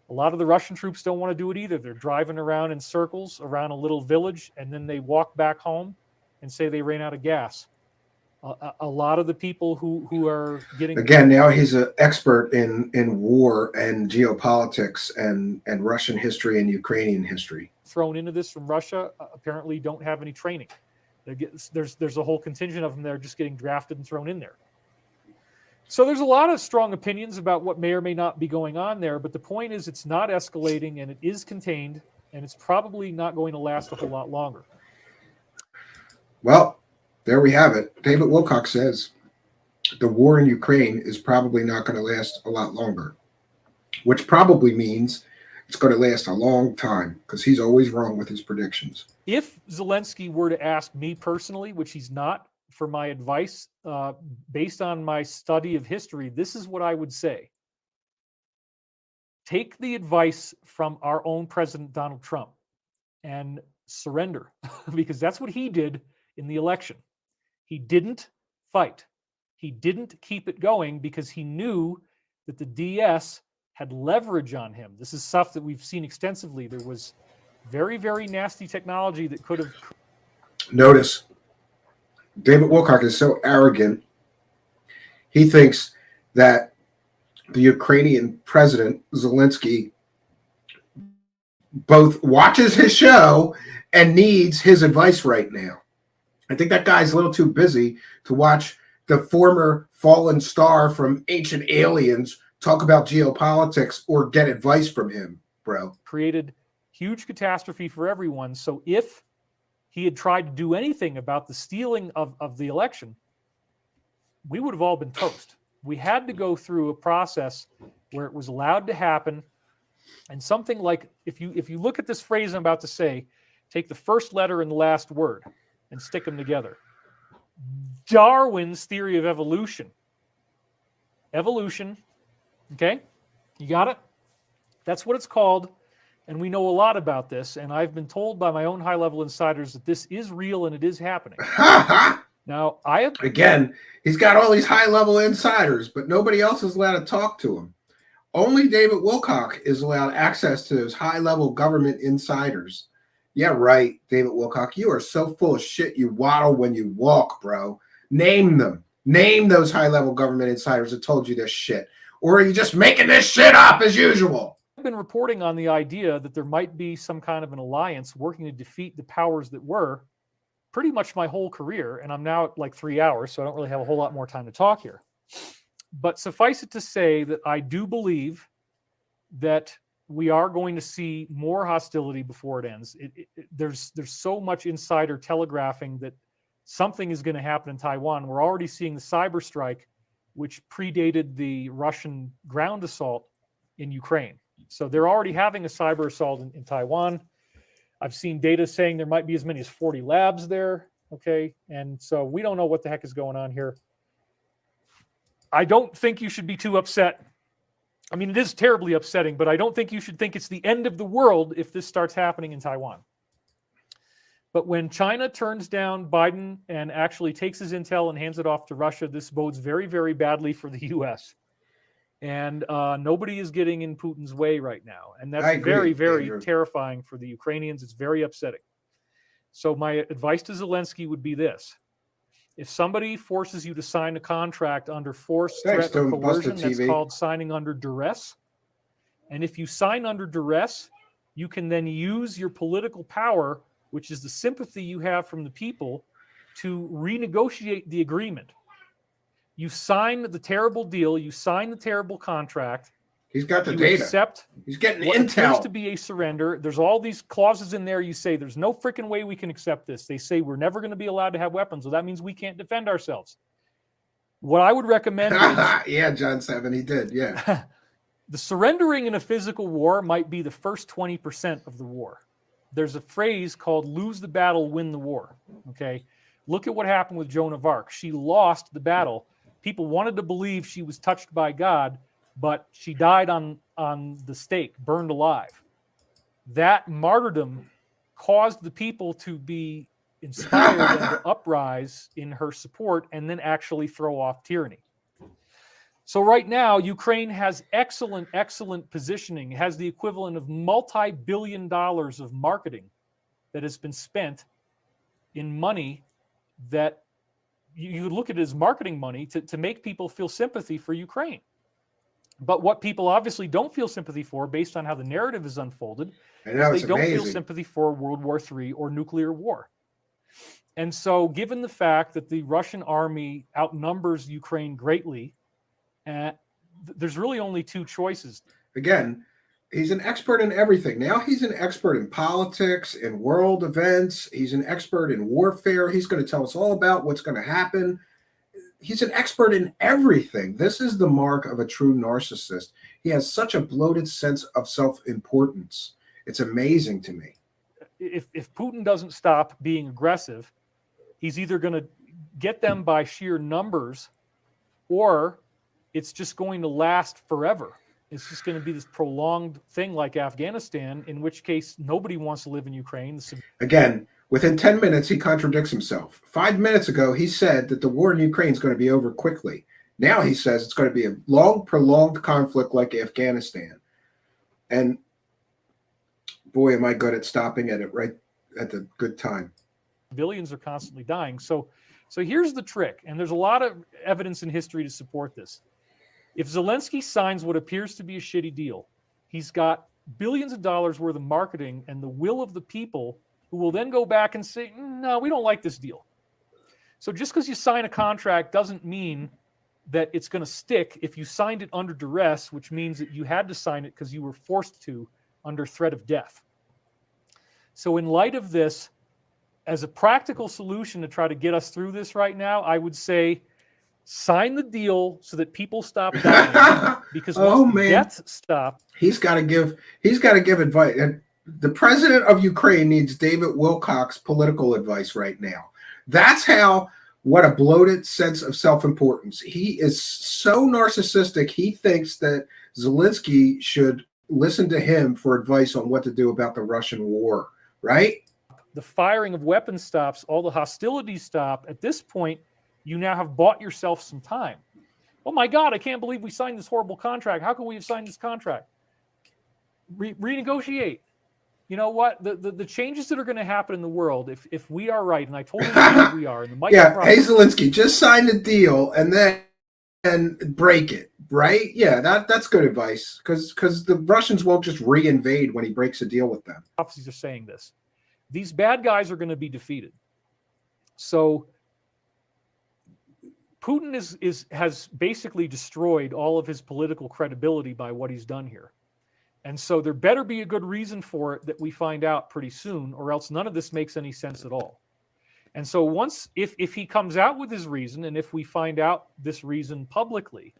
A lot of the Russian troops don't want to do it either. They're driving around in circles around a little village, and then they walk back home and say they ran out of gas. A lot of the people who are getting... Again, now he's an expert in war and geopolitics and Russian history and Ukrainian history. Thrown into this from Russia apparently don't have any training. There's a whole contingent of them that are just getting drafted and thrown in there. So there's a lot of strong opinions about what may or may not be going on there, but the point is it's not escalating and it is contained, and it's probably not going to last a whole lot longer. Well, there we have it. David Wilcock says the war in Ukraine is probably not going to last a lot longer, which probably means it's going to last a long time, because he's always wrong with his predictions. If Zelensky were to ask me personally, which he's not, for my advice, based on my study of history, this is what I would say. Take the advice from our own President Donald Trump and surrender, because that's what he did in the election. He didn't fight. He didn't keep it going because he knew that the DS had leverage on him. This is stuff that we've seen extensively. There was very, very nasty technology that could have... Notice, David Wilcock is so arrogant. He thinks that the Ukrainian president, Zelensky, both watches his show and needs his advice right now. I think that guy's a little too busy to watch the former fallen star from Ancient Aliens talk about geopolitics or get advice from him, bro. Created huge catastrophe for everyone. So if he had tried to do anything about the stealing of the election, we would have all been toast. We had to go through a process where it was allowed to happen. And something like, if you look at this phrase I'm about to say, take the first letter and the last word and stick them together. Darwin's theory of evolution. Evolution, okay? You got it? That's what it's called. And we know a lot about this. And I've been told by my own high-level insiders that this is real and it is happening. Now, I have... Again, he's got all these high-level insiders, but nobody else is allowed to talk to him. Only David Wilcock is allowed access to those high-level government insiders. Yeah, right, David Wilcock. You are so full of shit you waddle when you walk, bro. Name them. Name those high-level government insiders that told you this shit. Or are you just making this shit up as usual? I've been reporting on the idea that there might be some kind of an alliance working to defeat the powers that were pretty much my whole career. And I'm now at like 3 hours, so I don't really have a whole lot more time to talk here. But suffice it to say that I do believe that we are going to see more hostility before it ends. There's so much insider telegraphing that something is going to happen in Taiwan. We're already seeing the cyber strike, which predated the Russian ground assault in Ukraine. So they're already having a cyber assault in Taiwan. I've seen data saying there might be as many as 40 labs there. Okay. And so we don't know what the heck is going on here. I don't think you should be too upset. I mean, it is terribly upsetting, but I don't think you should think it's the end of the world if this starts happening in Taiwan. But when China turns down Biden and actually takes his intel and hands it off to Russia, this bodes very, very badly for the U.S. And nobody is getting in Putin's way right now. And that's very, very terrifying for the Ukrainians. It's very upsetting. So my advice to Zelensky would be this. If somebody forces you to sign a contract under force, threat, or coercion, that's called signing under duress. And if you sign under duress, you can then use your political power, which is the sympathy you have from the people, to renegotiate the agreement. You sign the terrible deal, you sign the terrible contract. He's got the data. Accept He's getting what intel. appears to be a surrender. There's all these clauses in there. You say there's no freaking way we can accept this. They say we're never going to be allowed to have weapons. So that means we can't defend ourselves. What I would recommend is... Yeah, John 7, he did, yeah. The surrendering in a physical war might be the first 20% of the war. There's a phrase called lose the battle, win the war. Okay? Look at what happened with Joan of Arc. She lost the battle. People wanted to believe she was touched by God, but she died on the stake, burned alive. That martyrdom caused the people to be inspired and to uprise in her support and then actually throw off tyranny. So right now, Ukraine has excellent positioning. It has the equivalent of multi-billion dollars of marketing that has been spent in money that you look at it as marketing money to make people feel sympathy for Ukraine. But what people obviously don't feel sympathy for, based on how the narrative is unfolded, is they don't feel sympathy for World War III or nuclear war. And so given the fact that the Russian army outnumbers Ukraine greatly, there's really only two choices. Again, he's an expert in everything. Now he's an expert in politics, in world events. He's an expert in warfare. He's going to tell us all about what's going to happen. He's an expert in everything. This is the mark of a true narcissist. He has such a bloated sense of self-importance. It's amazing to me. If Putin doesn't stop being aggressive, he's either going to get them by sheer numbers, or it's just going to last forever. It's just going to be this prolonged thing like Afghanistan, in which case nobody wants to live in Ukraine. Again, within 10 minutes, he contradicts himself. 5 minutes ago, he said that the war in Ukraine is going to be over quickly. Now he says it's going to be a long, prolonged conflict like Afghanistan. And boy, am I good at stopping at it right at the good time. Civilians are constantly dying. So here's the trick, and there's a lot of evidence in history to support this. If Zelensky signs what appears to be a shitty deal, he's got billions of dollars worth of marketing and the will of the people, who will then go back and say, no, we don't like this deal. So just because you sign a contract doesn't mean that it's going to stick if you signed it under duress, which means that you had to sign it because you were forced to under threat of death. So in light of this, as a practical solution to try to get us through this right now, I would say sign the deal so that people stop dying. Because once the deaths stop, he's got to give advice. And the president of Ukraine needs David Wilcock's political advice right now. That's what a bloated sense of self-importance. He is so narcissistic. He thinks that Zelensky should listen to him for advice on what to do about the Russian war, right? The firing of weapons stops, all the hostilities stop. At this point, you now have bought yourself some time. Oh my God, I can't believe we signed this horrible contract. How could we have signed this contract? Renegotiate. You know what? The changes that are going to happen in the world, if we are right, and I totally believe we are, and the hey Zelensky, just sign the deal and then break it, right? Yeah, that's good advice, because the Russians won't just reinvade when he breaks a deal with them. Prophecies are saying this. These bad guys are going to be defeated. So Putin has basically destroyed all of his political credibility by what he's done here. And so there better be a good reason for it that we find out pretty soon, or else none of this makes any sense at all. And so if he comes out with his reason, and if we find out this reason publicly,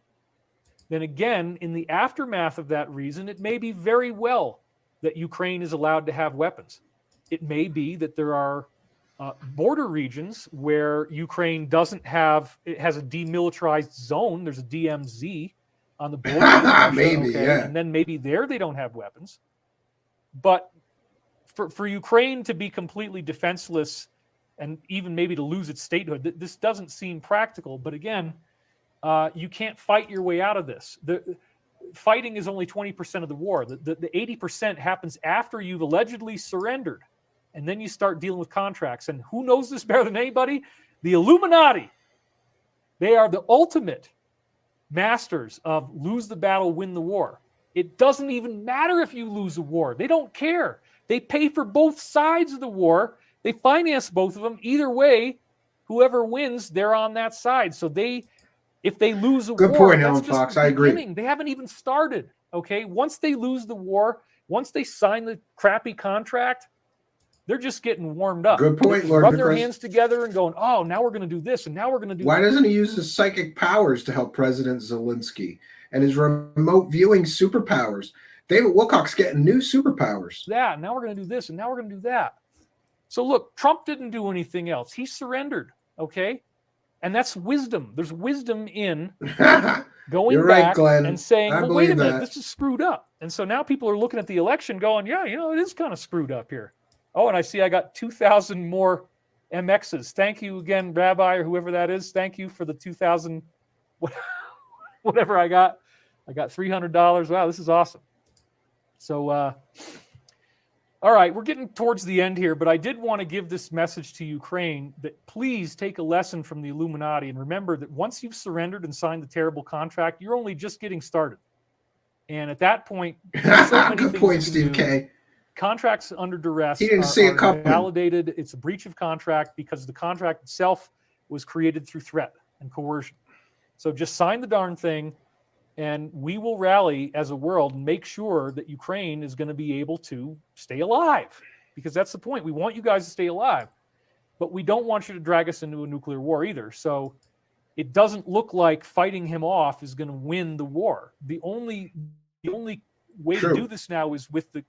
then again, in the aftermath of that reason, it may be very well that Ukraine is allowed to have weapons. It may be that there are border regions where Ukraine it has a demilitarized zone. There's a DMZ on the border. Yeah. And then maybe there they don't have weapons. But for Ukraine to be completely defenseless and even maybe to lose its statehood, this doesn't seem practical. But again, you can't fight your way out of this. Fighting is only 20% of the war. The 80% happens after you've allegedly surrendered. And then you start dealing with contracts. And who knows this better than anybody? The Illuminati. They are the ultimate masters of lose the battle, win the war. It doesn't even matter if you lose a war. They don't care. They pay for both sides of the war. They finance both of them. Either way, whoever wins, they're on that side. So if they lose a war, good point, Alan Fox. I agree. They haven't even started. Okay, once they lose the war, once they sign the crappy contract, They're just getting warmed up. Good point, They Lord rub their Nicholas. hands together and going, oh, now we're going to do this, and now we're going to do Why that. doesn't he use his psychic powers to help President Zelensky and his remote viewing superpowers? David Wilcock's getting new superpowers. That, and now we're going to do this, and now we're going to do that. So look, Trump didn't do anything else. He surrendered, okay? And that's wisdom. There's wisdom in going You're right, back Glenn. and saying, I well, wait a believe minute, that. this is screwed up. And so now people are looking at the election going, yeah, you know, it is kind of screwed up here. Oh, and I see I got 2,000 more MXs. Thank you again, Rabbi, or whoever that is. Thank you for the 2,000, whatever I got. I got $300. Wow, this is awesome. So, all right, we're getting towards the end here, but I did want to give this message to Ukraine that please take a lesson from the Illuminati and remember that once you've surrendered and signed the terrible contract, you're only just getting started. And at that point, there's so many Good things point, you can Steve do. K. Contracts under duress He didn't see it are coming. validated. It's a breach of contract because the contract itself was created through threat and coercion. So just sign the darn thing, and we will rally as a world and make sure that Ukraine is going to be able to stay alive, because that's the point. We want you guys to stay alive, but we don't want you to drag us into a nuclear war either. So it doesn't look like fighting him off is going to win the war. The only way True. to do this now is with the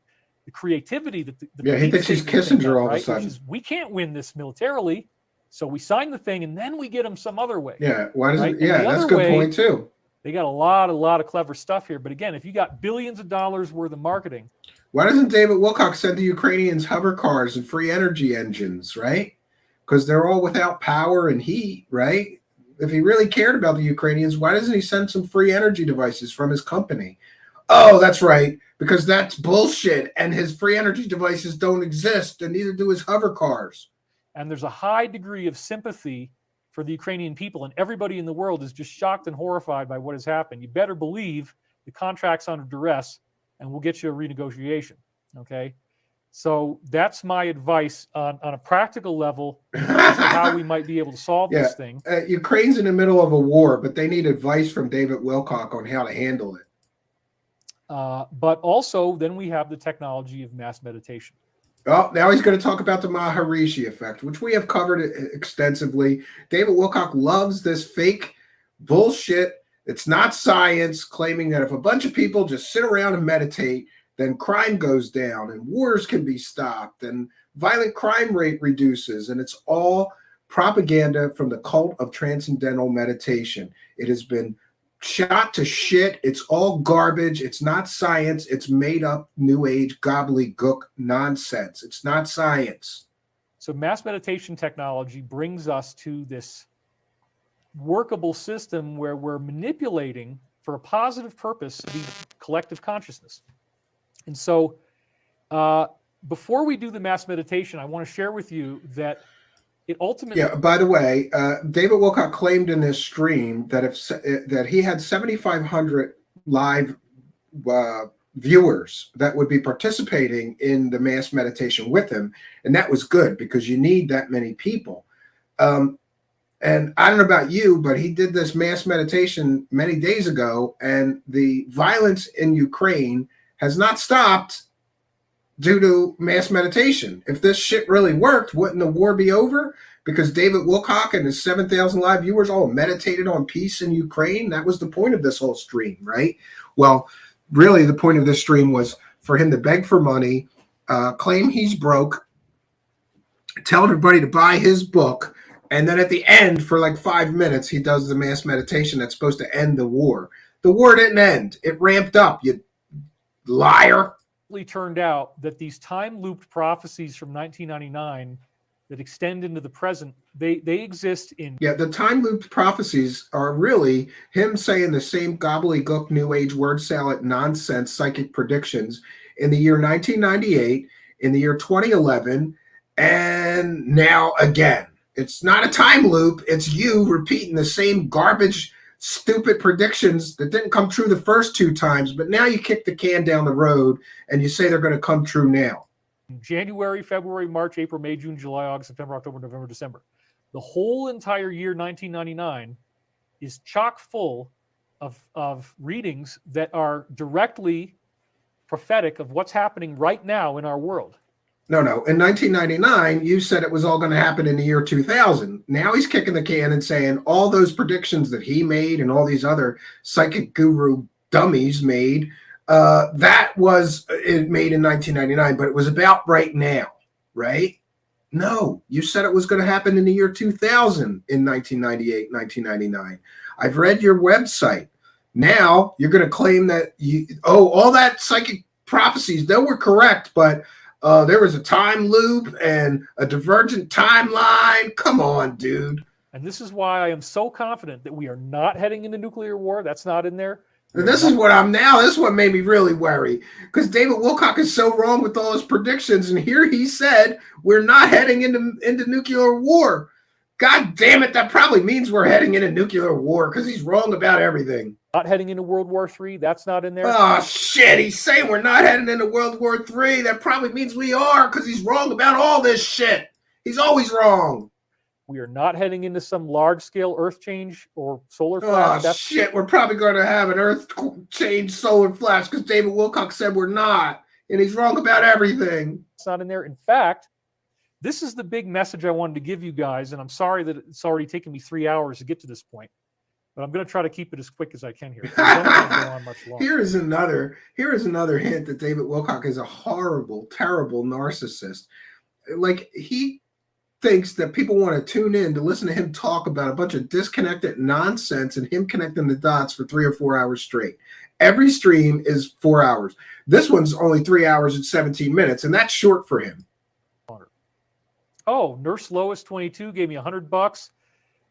creativity that the Yeah, he deep thinks he's state can think Kissinger all of a right? sudden. Which is, we can't win this militarily, so we sign the thing and then we get them some other way. Yeah, why doesn't? Right? And Yeah, the that's a other good way- point too. They got a lot of clever stuff here. But again, if you got billions of dollars worth of marketing, Why doesn't David Wilcock send the Ukrainians hover cars and free energy engines, right? Because they're all without power and heat, right? If he really cared about the Ukrainians, why doesn't he send some free energy devices from his company? Oh, that's right, because that's bullshit, and his free energy devices don't exist, and neither do his hover cars. and there's a high degree of sympathy for the Ukrainian people, and everybody in the world is just shocked and horrified by what has happened. You better believe the contract's under duress, and we'll get you a renegotiation, okay? So that's my advice on a practical level as to how we might be able to solve Yeah. this thing. Ukraine's in the middle of a war, but they need advice from David Wilcock on how to handle it. But also, then we have the technology of mass meditation. Oh, now he's going to talk about the Maharishi effect, which we have covered extensively. David Wilcock loves this fake bullshit. It's not science, claiming that if a bunch of people just sit around and meditate, then crime goes down and wars can be stopped and violent crime rate reduces. And it's all propaganda from the cult of transcendental meditation. It has been shot to shit. It's all garbage. It's not science. It's made up new age gobbledygook nonsense. It's not science. So mass meditation technology brings us to this workable system where we're manipulating for a positive purpose the collective consciousness. And so before we do the mass meditation, I want to share with you that it ultimately... Yeah, by the way, David Wilcock claimed in this stream that that he had 7,500 live viewers that would be participating in the mass meditation with him. And that was good because you need that many people. And I don't know about you, but he did this mass meditation many days ago, and the violence in Ukraine has not stopped due to mass meditation. If this shit really worked, wouldn't the war be over? Because David Wilcock and his 7,000 live viewers all meditated on peace in Ukraine. That was the point of this whole stream, right? Well, really the point of this stream was for him to beg for money, claim he's broke, tell everybody to buy his book, and then at the end, for like 5 minutes, he does the mass meditation that's supposed to end the war. The war didn't end. It ramped up, you liar. Turned out that these time-looped prophecies from 1999 that extend into the present, they exist in... Yeah, the time-looped prophecies are really him saying the same gobbledygook, new age word salad nonsense psychic predictions in the year 1998, in the year 2011, and now again. It's not a time loop. It's you repeating the same garbage, stupid predictions that didn't come true the first 2 times, but now you kick the can down the road and you say they're going to come true now. January, February, March, April, May, June, July, August, September, October, November, December. The whole entire year 1999 is chock full of readings that are directly prophetic of what's happening right now in our world. No. In 1999, you said it was all going to happen in the year 2000. Now he's kicking the can and saying all those predictions that he made and all these other psychic guru dummies made, that was made in 1999, but it was about right now, right? No, you said it was going to happen in the year 2000 in 1998, 1999. I've read your website. Now you're going to claim that all that psychic prophecies, they were correct, but there was a time loop and a divergent timeline. Come on, dude. And this is why I am so confident that we are not heading into nuclear war. That's not in there. And this is what I'm now. This is what made me really worry, because David Wilcock is so wrong with all his predictions. And here he said we're not heading into nuclear war. God damn it. That probably means we're heading into nuclear war, because he's wrong about everything. Not heading into World War III. That's not in there. Oh, shit. He's saying we're not heading into World War III. That probably means we are, because he's wrong about all this shit. He's always wrong. We are not heading into some large-scale Earth change or solar flash. Oh, shit. We're probably going to have an Earth change solar flash, because David Wilcock said we're not. And he's wrong about everything. It's not in there. In fact, this is the big message I wanted to give you guys, and I'm sorry that it's already taken me 3 hours to get to this point. But I'm going to try to keep it as quick as I can here. I don't want to go on much longer. Here is another hint that David Wilcock is a horrible, terrible narcissist. Like, he thinks that people want to tune in to listen to him talk about a bunch of disconnected nonsense and him connecting the dots for 3 or 4 hours straight. Every stream is 4 hours. This one's only 3 hours and 17 minutes, and that's short for him. Oh, Nurse Lois 22 gave me $100.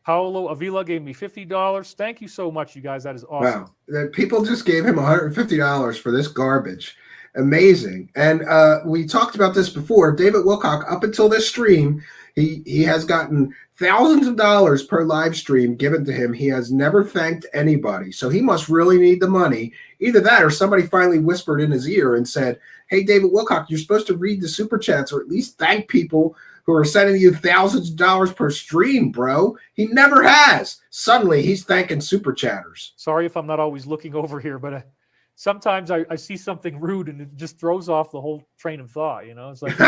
Paolo Avila gave me $50. Thank you so much, you guys. That is awesome. Wow. People just gave him $150 for this garbage. Amazing. And we talked about this before. David Wilcock, up until this stream, he has gotten thousands of dollars per live stream given to him. He has never thanked anybody. So he must really need the money. Either that or somebody finally whispered in his ear and said, hey, David Wilcock, you're supposed to read the super chats or at least thank people who are sending you thousands of dollars per stream, bro. He never has. Suddenly, he's thanking super chatters. Sorry if I'm not always looking over here, but sometimes I see something rude and it just throws off the whole train of thought. You know, it's like,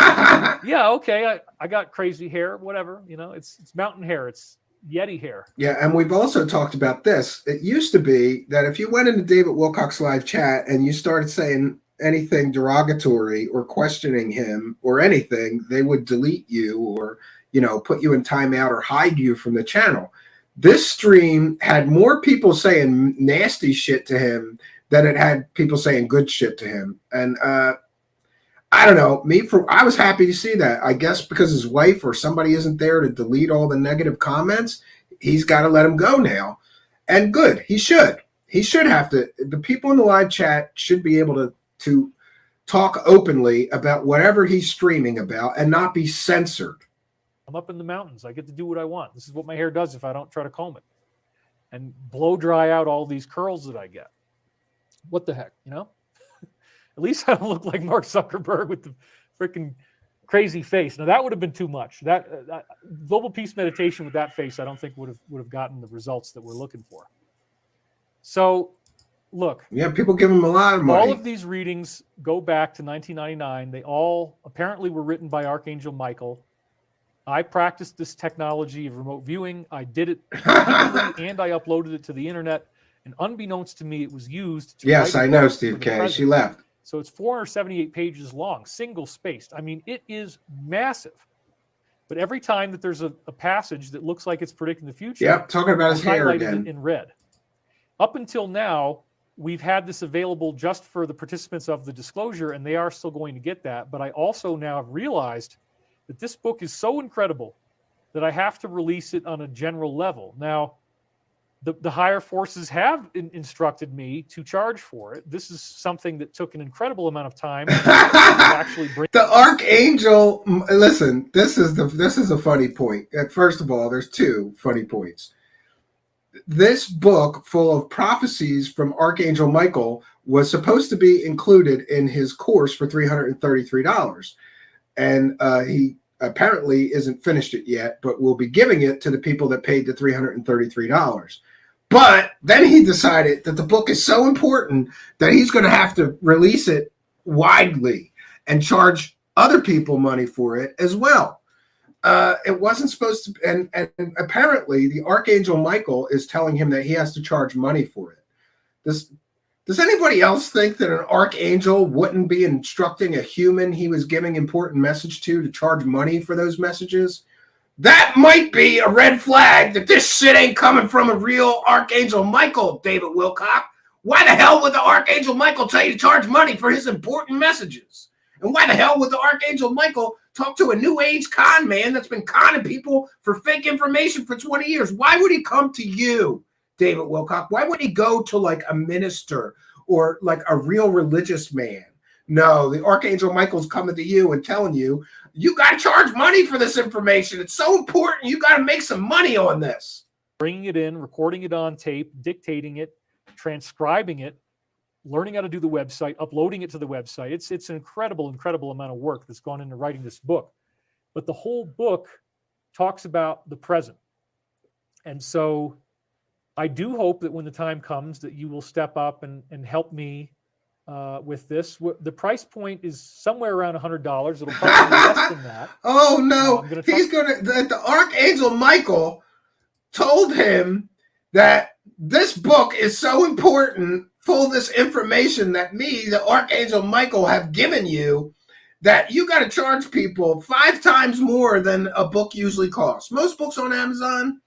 yeah, okay, I got crazy hair, whatever. You know, it's mountain hair, it's Yeti hair. Yeah, and we've also talked about this. It used to be that if you went into David Wilcock's live chat and you started saying anything derogatory or questioning him or anything, they would delete you or, you know, put you in timeout or hide you from the channel. This stream had more people saying nasty shit to him than it had people saying good shit to him. And I don't know, I was happy to see that. I guess because his wife or somebody isn't there to delete all the negative comments, he's got to let him go now. And good, he should. He should have to. The people in the live chat should be able to talk openly about whatever he's streaming about and not be censored. I'm up in the mountains. I get to do what I want. This is what my hair does if I don't try to comb it and blow dry out all these curls that I get. What the heck, you know? At least I don't look like Mark Zuckerberg with the freaking crazy face. Now that would have been too much. That global peace meditation with that face, I don't think would have gotten the results that we're looking for. So, look. Yeah, people give him a lot of money. All of these readings go back to 1999. They all apparently were written by Archangel Michael. I practiced this technology of remote viewing. I did it repeatedly, and I uploaded it to the internet. And unbeknownst to me, it was used to Yes, I know, Steve K. She left. So it's 478 pages long, single-spaced. I mean, it is massive. But every time that there's a passage that looks like it's predicting the future, yep, talking about his hair again. It in red. Up until now, we've had this available just for the participants of the disclosure, and they are still going to get that. But I also now have realized that this book is so incredible that I have to release it on a general level. Now, the higher forces have instructed me to charge for it. This is something that took an incredible amount of time to actually bring. The Archangel, listen, this is a funny point. First of all, there's two funny points. This book full of prophecies from Archangel Michael was supposed to be included in his course for $333. And he apparently isn't finished it yet, but will be giving it to the people that paid the $333. But then he decided that the book is so important that he's going to have to release it widely and charge other people money for it as well. It wasn't supposed to, and apparently the Archangel Michael is telling him that he has to charge money for it. Does anybody else think that an archangel wouldn't be instructing a human he was giving important message to charge money for those messages? That might be a red flag that this shit ain't coming from a real Archangel Michael, David Wilcock. Why the hell would the Archangel Michael tell you to charge money for his important messages? And why the hell would the Archangel Michael talk to a new age con man that's been conning people for fake information for 20 years? Why would he come to you, David Wilcock? Why would he go to like a minister or like a real religious man? No, the Archangel Michael's coming to you and telling you, you got to charge money for this information. It's so important. You got to make some money on this. Bringing it in, recording it on tape, dictating it, transcribing it, learning how to do the website, uploading it to the website. It's an incredible amount of work that's gone into writing this book. But the whole book talks about the present. And so I do hope that when the time comes that you will step up and help me with this. The price point is somewhere around $100. It'll probably be less than that. Oh, no. The Archangel Michael told him that this book is so important, full of this information that me, the Archangel Michael, have given you, that you got to charge people 5 times more than a book usually costs. Most books on Amazon,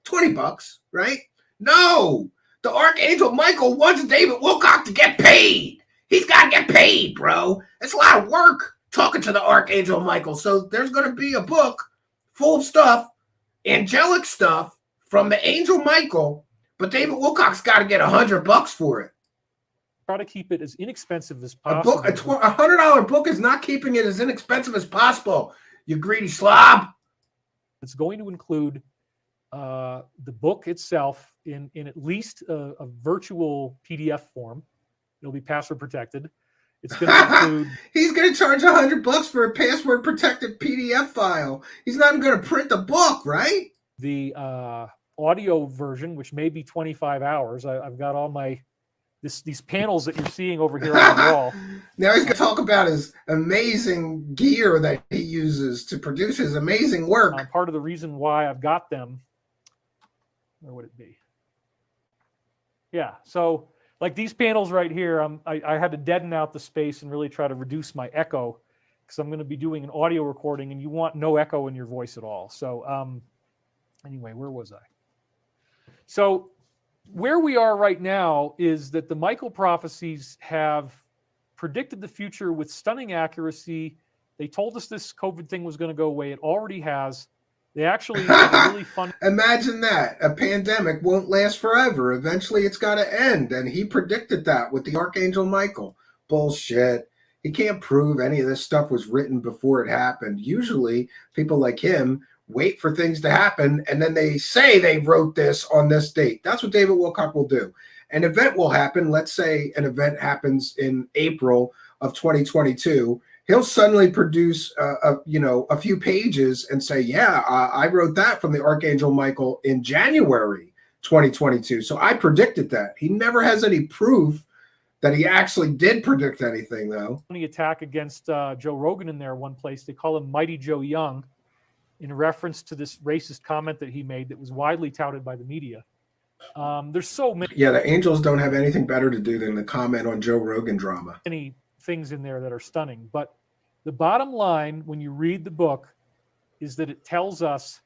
$20, right? No, the Archangel Michael wants David Wilcock to get paid. He's got to get paid, bro. It's a lot of work talking to the Archangel Michael. So there's going to be a book full of stuff, angelic stuff from the Angel Michael, but David Wilcock's got to get $100 for it. Try to keep it as inexpensive as possible. A $100 book is not keeping it as inexpensive as possible, you greedy slob. It's going to include the book itself in at least a virtual PDF form. It'll be password protected. It's going to include. He's going to charge $100 for a password protected PDF file. He's not even going to print the book, right? The audio version, which may be 25 hours. I've got all these panels that you're seeing over here on the wall. Now he's going to talk about his amazing gear that he uses to produce his amazing work. Part of the reason why I've got them. Where would it be? Yeah, so like these panels right here, I had to deaden out the space and really try to reduce my echo because I'm going to be doing an audio recording and you want no echo in your voice at all. So anyway, where was I? So where we are right now is that the Michael prophecies have predicted the future with stunning accuracy. They told us this COVID thing was going to go away. It already has. They actually have a really fun. Imagine that. A pandemic won't last forever. Eventually it's got to end. And he predicted that with the Archangel Michael. Bullshit. He can't prove any of this stuff was written before it happened. Usually people like him wait for things to happen, and then they say they wrote this on this date. That's what David Wilcock will do. An event will happen. Let's say an event happens in April of 2022. He'll suddenly produce, a few pages and say, yeah, I wrote that from the Archangel Michael in January 2022. So I predicted that. He never has any proof that he actually did predict anything, though. Funny attack against Joe Rogan in there one place. They call him Mighty Joe Young, in reference to this racist comment that he made that was widely touted by the media. There's so many. Yeah, the angels don't have anything better to do than to comment on Joe Rogan drama. Many things in there that are stunning. But the bottom line, when you read the book, is that it tells us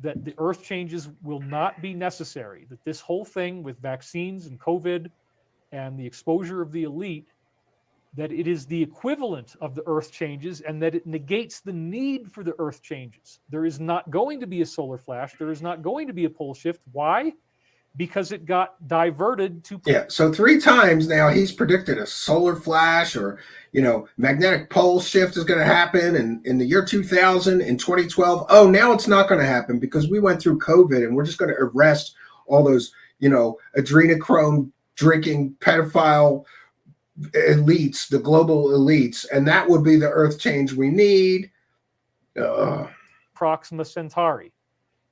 that the earth changes will not be necessary, that this whole thing with vaccines and COVID and the exposure of the elite, that it is the equivalent of the earth changes and that it negates the need for the earth changes. There is not going to be a solar flash. There is not going to be a pole shift. Why? Because it got diverted to... Yeah, so 3 times now he's predicted a solar flash or, magnetic pole shift is going to happen in the year 2000, in 2012. Oh, now it's not going to happen because we went through COVID and we're just going to arrest all those, adrenochrome drinking pedophile elites, the global elites, and that would be the earth change we need. Proxima Centauri.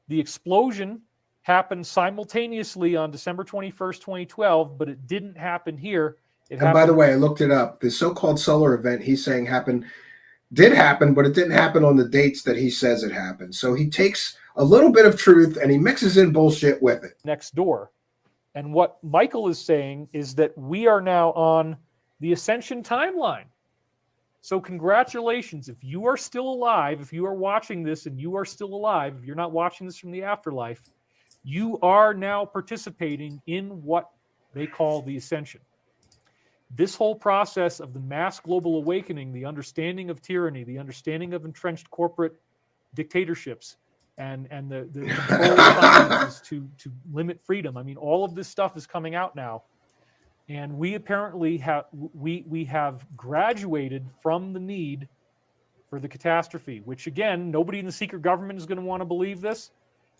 The explosion happened simultaneously on December 21st, 2012, but it didn't happen here. And by the way, I looked it up. The so-called solar event he's saying happened did happen, but it didn't happen on the dates that he says it happened. So he takes a little bit of truth and he mixes in bullshit with it. Next door. And what Michael is saying is that we are now on the ascension timeline. So congratulations. If you are still alive, if you are watching this and you are still alive, if you're not watching this from the afterlife, you are now participating in what they call the ascension. This whole process of the mass global awakening, the understanding of tyranny, the understanding of entrenched corporate dictatorships, and the control of finances to limit freedom. I mean, all of this stuff is coming out now. And we apparently have we have graduated from the need for the catastrophe, which again, nobody in the secret government is going to want to believe this.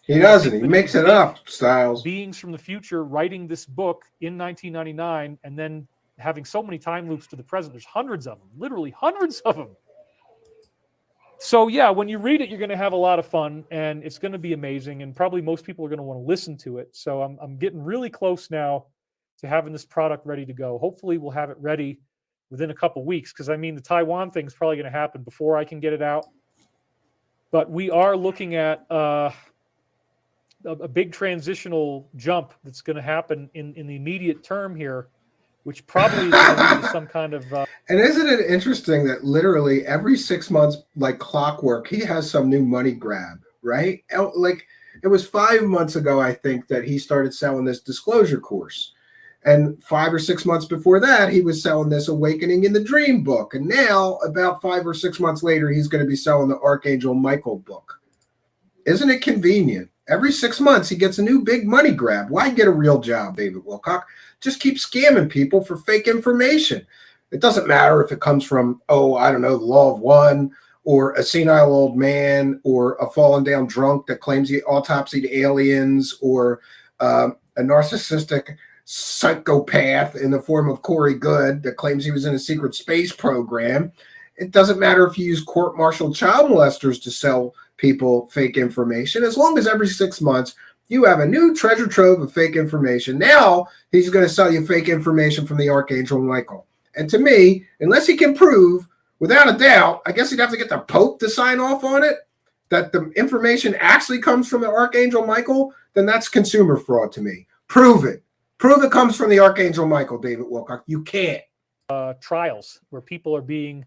He doesn't. He makes it up, Styles. Beings from the future writing this book in 1999 and then having so many time loops to the present. There's hundreds of them, literally hundreds of them. So yeah, when you read it, you're going to have a lot of fun and it's going to be amazing. And probably most people are going to want to listen to it. So I'm getting really close now to having this product ready to go. Hopefully we'll have it ready within a couple weeks. Cause I mean, the Taiwan thing is probably going to happen before I can get it out, but we are looking at a big transitional jump that's going to happen in the immediate term here, which probably is going to be some kind of... And isn't it interesting that literally every 6 months, like clockwork, he has some new money grab, right? Like it was 5 months ago, I think, that he started selling this disclosure course. And 5 or 6 months before that, he was selling this Awakening in the Dream book. And now, about 5 or 6 months later, he's going to be selling the Archangel Michael book. Isn't it convenient? Every 6 months, he gets a new big money grab. Why get a real job, David Wilcock? Just keep scamming people for fake information. It doesn't matter if it comes from, I don't know, the Law of One, or a senile old man, or a fallen down drunk that claims he autopsied aliens, or a narcissistic psychopath in the form of Corey Good that claims he was in a secret space program. It doesn't matter if you use court-martialed child molesters to sell people fake information. As long as every 6 months you have a new treasure trove of fake information. Now he's going to sell you fake information from the Archangel Michael. And to me, unless he can prove, without a doubt, I guess he'd have to get the Pope to sign off on it, that the information actually comes from the Archangel Michael, then that's consumer fraud to me. Prove it. Prove it comes from the Archangel Michael, David Wilcock. You can't. Trials where people are being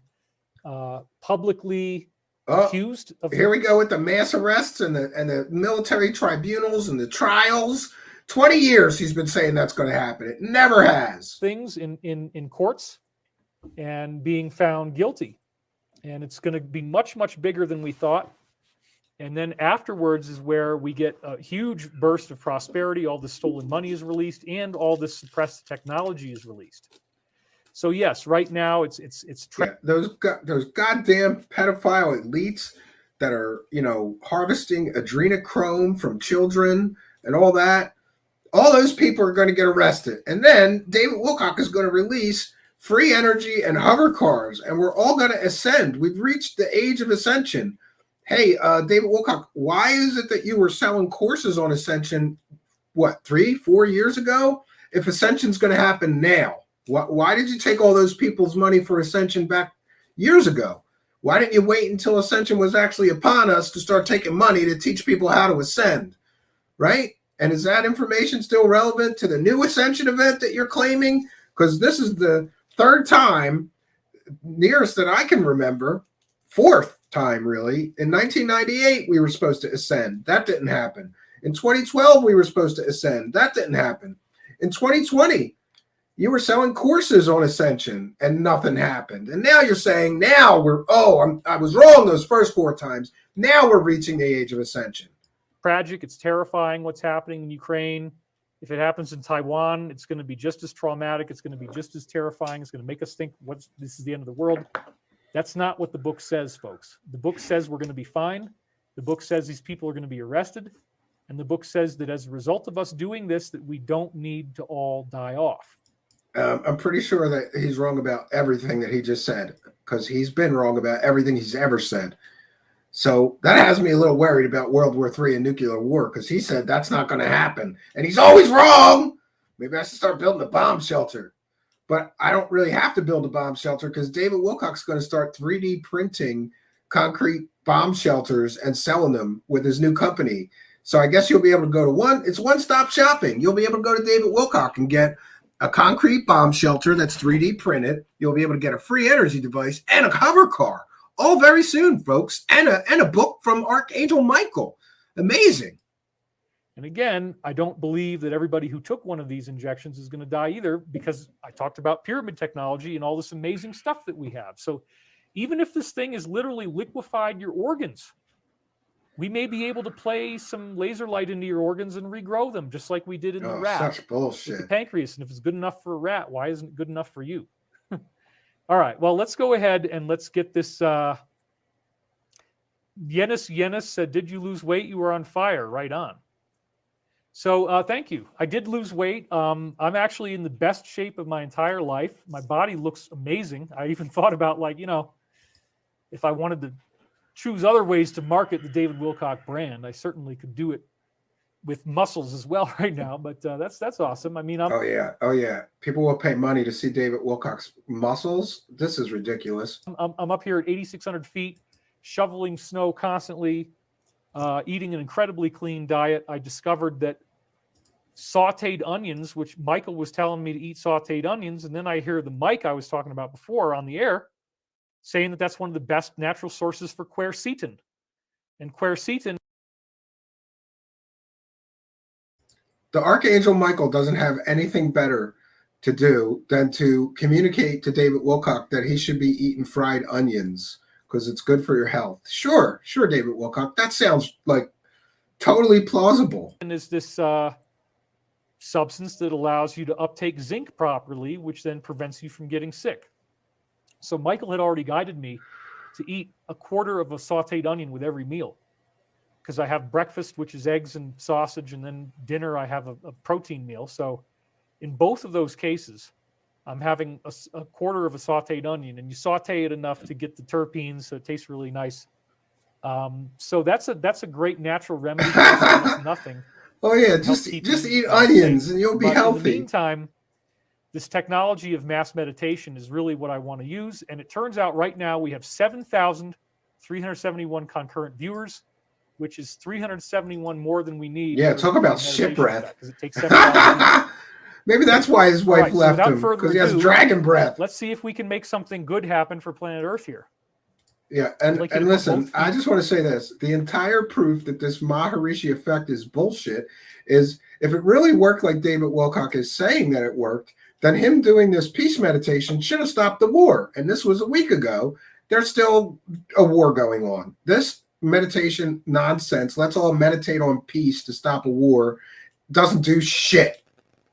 publicly accused of... Here we go with the mass arrests and the military tribunals and the trials. 20 years he's been saying that's going to happen. It never has. Things in courts and being found guilty. And it's going to be much, much bigger than we thought. And then afterwards is where we get a huge burst of prosperity. All the stolen money is released and all this suppressed technology is released. So yes, right now it's those goddamn pedophile elites that are, harvesting adrenochrome from children and all that. All those people are going to get arrested. And then David Wilcock is going to release free energy and hover cars, and we're all going to ascend. We've reached the age of ascension. Hey, David Wilcock, why is it that you were selling courses on ascension, 3-4 years ago? If ascension's going to happen now, why did you take all those people's money for ascension back years ago? Why didn't you wait until ascension was actually upon us to start taking money to teach people how to ascend, right? And is that information still relevant to the new ascension event that you're claiming? Because this is the third time, nearest that I can remember, fourth time really. In 1998, we were supposed to ascend. That didn't happen. In 2012, we were supposed to ascend. That didn't happen. In 2020, you were selling courses on ascension and nothing happened. And now you're saying now I was wrong those first 4 times. Now we're reaching the age of ascension. Tragic. It's terrifying what's happening in Ukraine. If it happens in Taiwan, it's going to be just as traumatic. It's going to be just as terrifying. It's going to make us think this is the end of the world. That's not what the book says, folks. The book says we're going to be fine. The book says these people are going to be arrested. And the book says that as a result of us doing this, that we don't need to all die off. I'm pretty sure that he's wrong about everything that he just said, because he's been wrong about everything he's ever said. So that has me a little worried about World War III and nuclear war, because he said that's not going to happen. And he's always wrong. Maybe I should start building a bomb shelter. but I don't really have to build a bomb shelter because David Wilcock's going to start 3D printing concrete bomb shelters and selling them with his new company. So I guess you'll be able to go to it's one-stop shopping. You'll be able to go to David Wilcock and get a concrete bomb shelter that's 3D printed. You'll be able to get a free energy device and a hover car. All very soon, folks. And a book from Archangel Michael. Amazing. And again, I don't believe that everybody who took one of these injections is going to die either, because I talked about pyramid technology and all this amazing stuff that we have. So even if this thing is literally liquefied your organs, we may be able to play some laser light into your organs and regrow them, just like we did in the rat. Such bullshit. With the pancreas. And if it's good enough for a rat, why isn't it good enough for you? All right. Well, let's go ahead and let's get this. Yenis said, "Did you lose weight? You were on fire." Right on. So thank you. I did lose weight. I'm actually in the best shape of my entire life. My body looks amazing. I even thought about, like, if I wanted to choose other ways to market the David Wilcock brand, I certainly could do it with muscles as well right now. But that's awesome. I mean, oh yeah. People will pay money to see David Wilcock's muscles. This is ridiculous. I'm up here at 8,600 feet, shoveling snow constantly, eating an incredibly clean diet. I discovered that sauteed onions, which Michael was telling me to eat sauteed onions, and then I hear the Mike I was talking about before on the air saying that that's one of the best natural sources for quercetin. And quercetin. The Archangel Michael doesn't have anything better to do than to communicate to David Wilcock that he should be eating fried onions because it's good for your health. Sure, David Wilcock. That sounds like totally plausible. And is this substance that allows you to uptake zinc properly, which then prevents you from getting sick. So Michael had already guided me to eat a quarter of a sauteed onion with every meal, because I have breakfast, which is eggs and sausage, and then dinner I have a protein meal. So in both of those cases, I'm having a quarter of a sauteed onion, and you saute it enough to get the terpenes, so it tastes really nice. So that's a great natural remedy. It's nothing. Oh yeah, just eat onions and you'll be healthy. In the meantime, this technology of mass meditation is really what I want to use. And it turns out right now we have 7,371 concurrent viewers, which is 371 more than we need. Yeah, talk about shit breath. Because it takes 7,000. Maybe that's why his wife left him, because he has dragon breath. Let's see if we can make something good happen for planet Earth here. Yeah, and listen, I just want to say this. The entire proof that this Maharishi effect is bullshit is, if it really worked like David Wilcock is saying that it worked, then him doing this peace meditation should have stopped the war. And this was a week ago. There's still a war going on. This meditation nonsense, let's all meditate on peace to stop a war, doesn't do shit.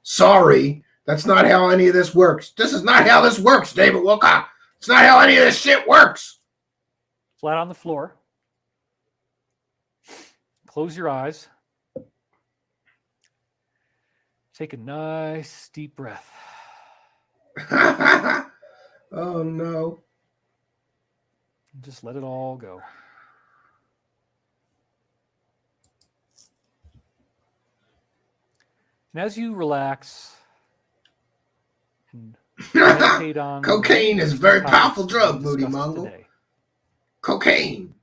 Sorry, that's not how any of this works. This is not how this works, David Wilcock. It's not how any of this shit works. Flat on the floor. Close your eyes. Take a nice deep breath. Oh no. Just let it all go. And as you relax and meditate on cocaine is a very powerful drug, Moody Mongol. Today. Cocaine.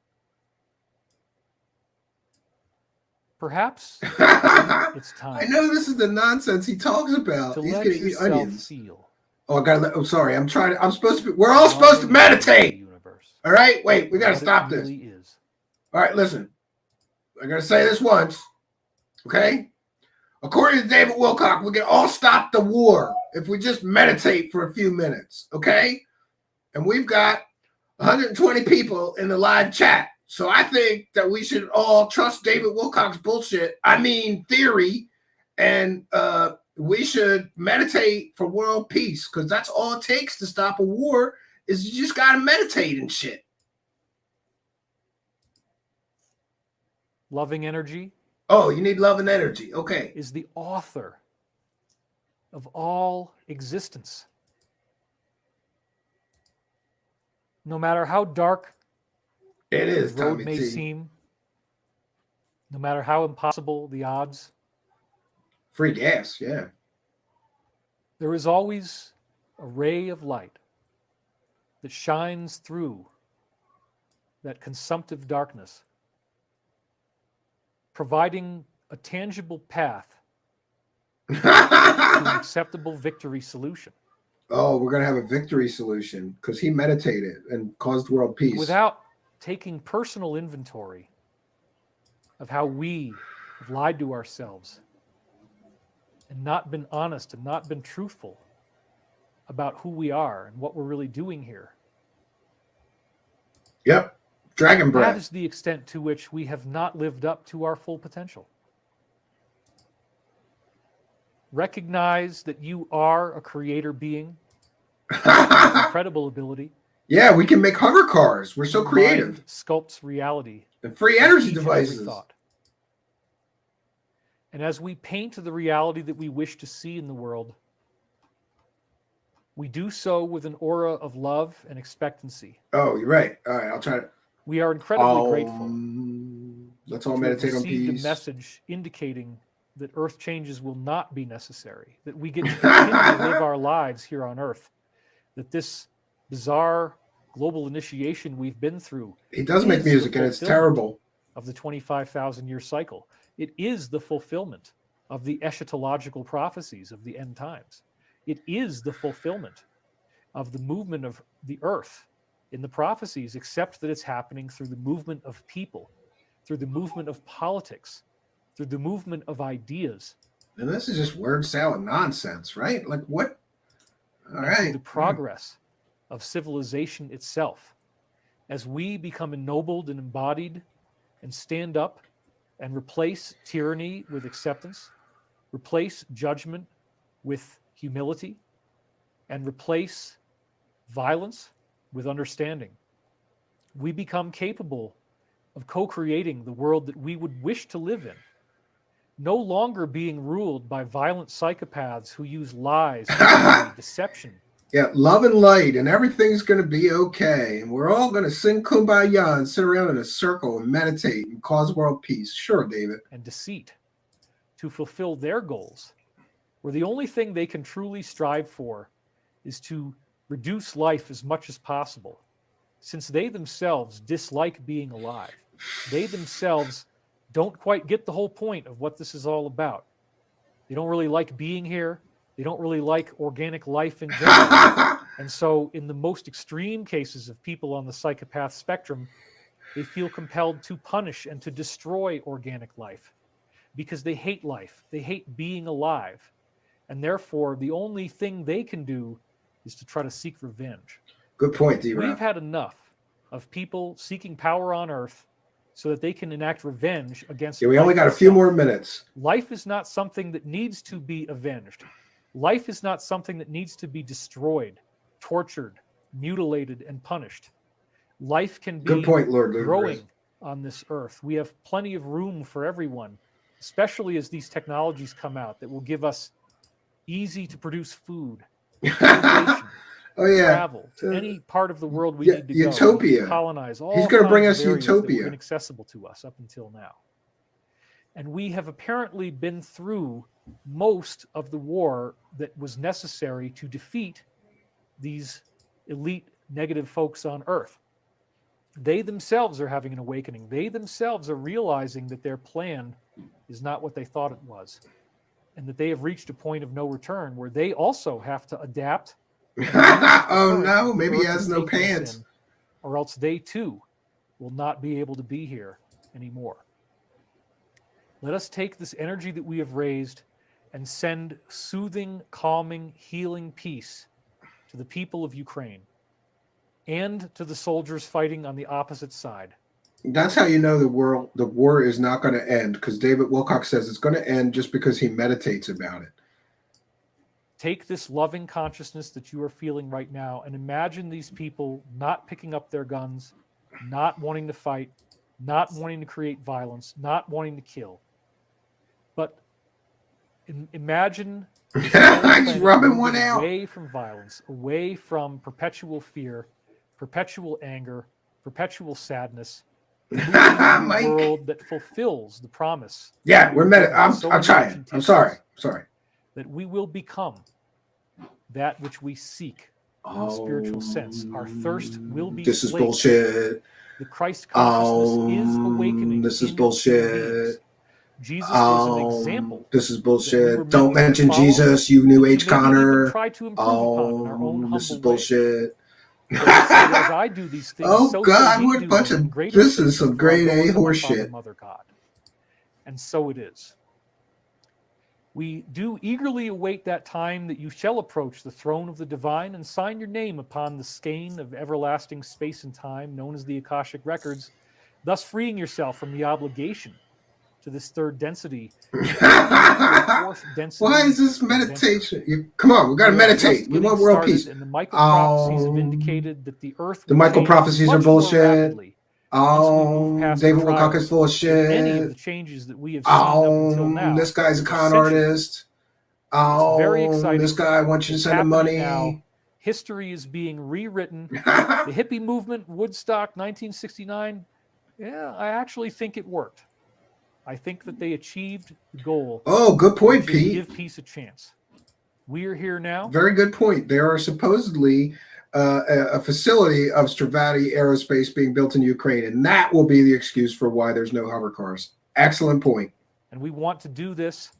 Perhaps it's time. I know this is the nonsense he talks about. He's going to eat onions. Feel. Oh, I got to. Oh, sorry. I'm supposed to. We're all supposed to meditate. All right. Wait. We got to stop this. All right. Listen. I got to say this once. Okay. According to David Wilcock, we can all stop the war if we just meditate for a few minutes. Okay. And we've got 120 people in the live chat. So I think that we should all trust David Wilcock's bullshit. I mean, theory. And we should meditate for world peace, because that's all it takes to stop a war, is you just got to meditate and shit. Loving energy. Oh, you need love and energy. Okay. Is the author of all existence. No matter how dark it is, the road Tommy may T. seem, no matter how impossible the odds, free gas, yeah. there is always a ray of light that shines through that consumptive darkness, providing a tangible path to an acceptable victory solution. Oh, we're going to have a victory solution because he meditated and caused world peace. Without taking personal inventory of how we have lied to ourselves and not been honest and not been truthful about who we are and what we're really doing here. Yep. Dragon breath. That is the extent to which we have not lived up to our full potential. Recognize that you are a creator being with incredible ability. Yeah, we can make hover cars. We're so creative. Mind sculpts reality. And free energy each and every devices. thought. And as we paint the reality that we wish to see in the world, we do so with an aura of love and expectancy. Oh, you're right. All right, I'll try to. We are incredibly grateful. Let's all to meditate on receive peace. the message indicating that earth changes will not be necessary, that we get to continue to live our lives here on earth, that this bizarre global initiation we've been through. He does make is music the and it's fulfillment terrible. Of the 25,000 year cycle. It is the fulfillment of the eschatological prophecies of the end times. It is the fulfillment of the movement of the earth in the prophecies, except that it's happening through the movement of people, through the movement of politics, through the movement of ideas. And this is just word salad nonsense, right? Like what? All and right. through the progress of civilization itself. As we become ennobled and embodied and stand up and replace tyranny with acceptance, replace judgment with humility, and replace violence with understanding, we become capable of co-creating the world that we would wish to live in, no longer being ruled by violent psychopaths who use lies, deception. Yeah, love and light, and everything's going to be okay. And we're all going to sing Kumbaya and sit around in a circle and meditate and cause world peace. Sure, David. And deceit to fulfill their goals, where the only thing they can truly strive for is to reduce life as much as possible, since they themselves dislike being alive. They themselves don't quite get the whole point of what this is all about. They don't really like being here. They don't really like organic life in general. And so in the most extreme cases of people on the psychopath spectrum, they feel compelled to punish and to destroy organic life because they hate life. They hate being alive. And therefore, the only thing they can do is to try to seek revenge. Good point, D-Rob. We've had enough of people seeking power on Earth so that they can enact revenge against. Yeah, we only got a few more minutes. Life is not something that needs to be avenged. Life is not something that needs to be destroyed, tortured, mutilated, and punished. Life can be Good point, Lord growing on this earth. We have plenty of room for everyone, especially as these technologies come out that will give us easy to produce food, education, Oh yeah, travel to any part of the world we yeah, need to utopia. go. Colonize all He's going to bring kinds us of areas that utopia. were inaccessible to us up until now. And we have apparently been through most of the war that was necessary to defeat these elite negative folks on Earth. They themselves are having an awakening. They themselves are realizing that their plan is not what they thought it was, and that they have reached a point of no return where they also have to adapt. Oh no, maybe he has no pants. Or else they too will not be able to be here anymore. Let us take this energy that we have raised and send soothing, calming, healing peace to the people of Ukraine and to the soldiers fighting on the opposite side. That's how you know the war is not going to end, because David Wilcock says it's going to end just because he meditates about it. Take this loving consciousness that you are feeling right now and imagine these people not picking up their guns, not wanting to fight, not wanting to create violence, not wanting to kill. But imagine He's rubbing one out. Away from violence, away from perpetual fear, perpetual anger, perpetual sadness. A world that fulfills the promise. Yeah, we're I'm trying. I'm sorry. That we will become that which we seek in the spiritual sense. Our thirst will be This is slaked. bullshit. The Christ consciousness is awakening. This is in bullshit. human beings. Jesus was an example. This is that we bullshit. were Don't meant to mention follow, Jesus, you New and to Age maybe even Connor. try to improve upon in our own humble This is way. bullshit. But as I do these things, Oh so God, shall ye what do a bunch them in of greater this measure, is some for I grade go A unto my horse Father, shit. Mother God. And so it is. We do eagerly await that time that you shall approach the throne of the divine and sign your name upon the skein of everlasting space and time known as the Akashic Records, thus freeing yourself from the obligation to this third density. Fourth density. Why is this meditation? Come on, we gotta meditate. We want world peace. And the Michael prophecies have indicated that the earth. The Michael prophecies are bullshit. David Wilcock is full of shit. Any of the changes that we have seen up until now. This guy's a con artist. Very exciting. This guy wants you to send him money. Now. History is being rewritten. The hippie movement, Woodstock, 1969. Yeah, I actually think it worked. I think that they achieved the goal. Oh, good point, Pete. Give peace a chance. We are here now. Very good point. There are supposedly a facility of Stravati Aerospace being built in Ukraine, and that will be the excuse for why there's no hover cars. Excellent point. And we want to do this,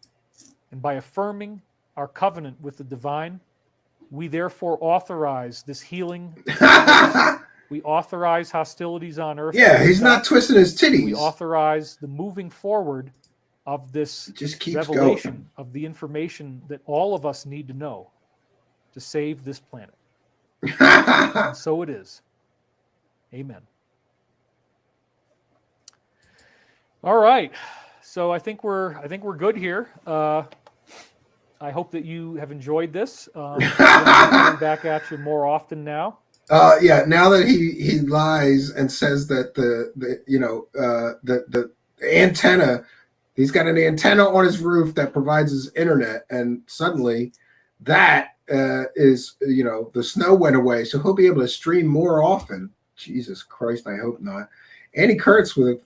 and by affirming our covenant with the divine, we therefore authorize this healing. We authorize hostilities on earth. Yeah, he's not twisting his titties. We authorize the moving forward of this revelation of the information that all of us need to know to save this planet. And so it is. Amen. All right. So I think we're good here. I hope that you have enjoyed this. Coming back at you more often now. Yeah, now that he lies and says that the antenna, he's got an antenna on his roof that provides his internet, and suddenly that is the snow went away, so he'll be able to stream more often. Jesus Christ, I hope not. Andy Kurtz with a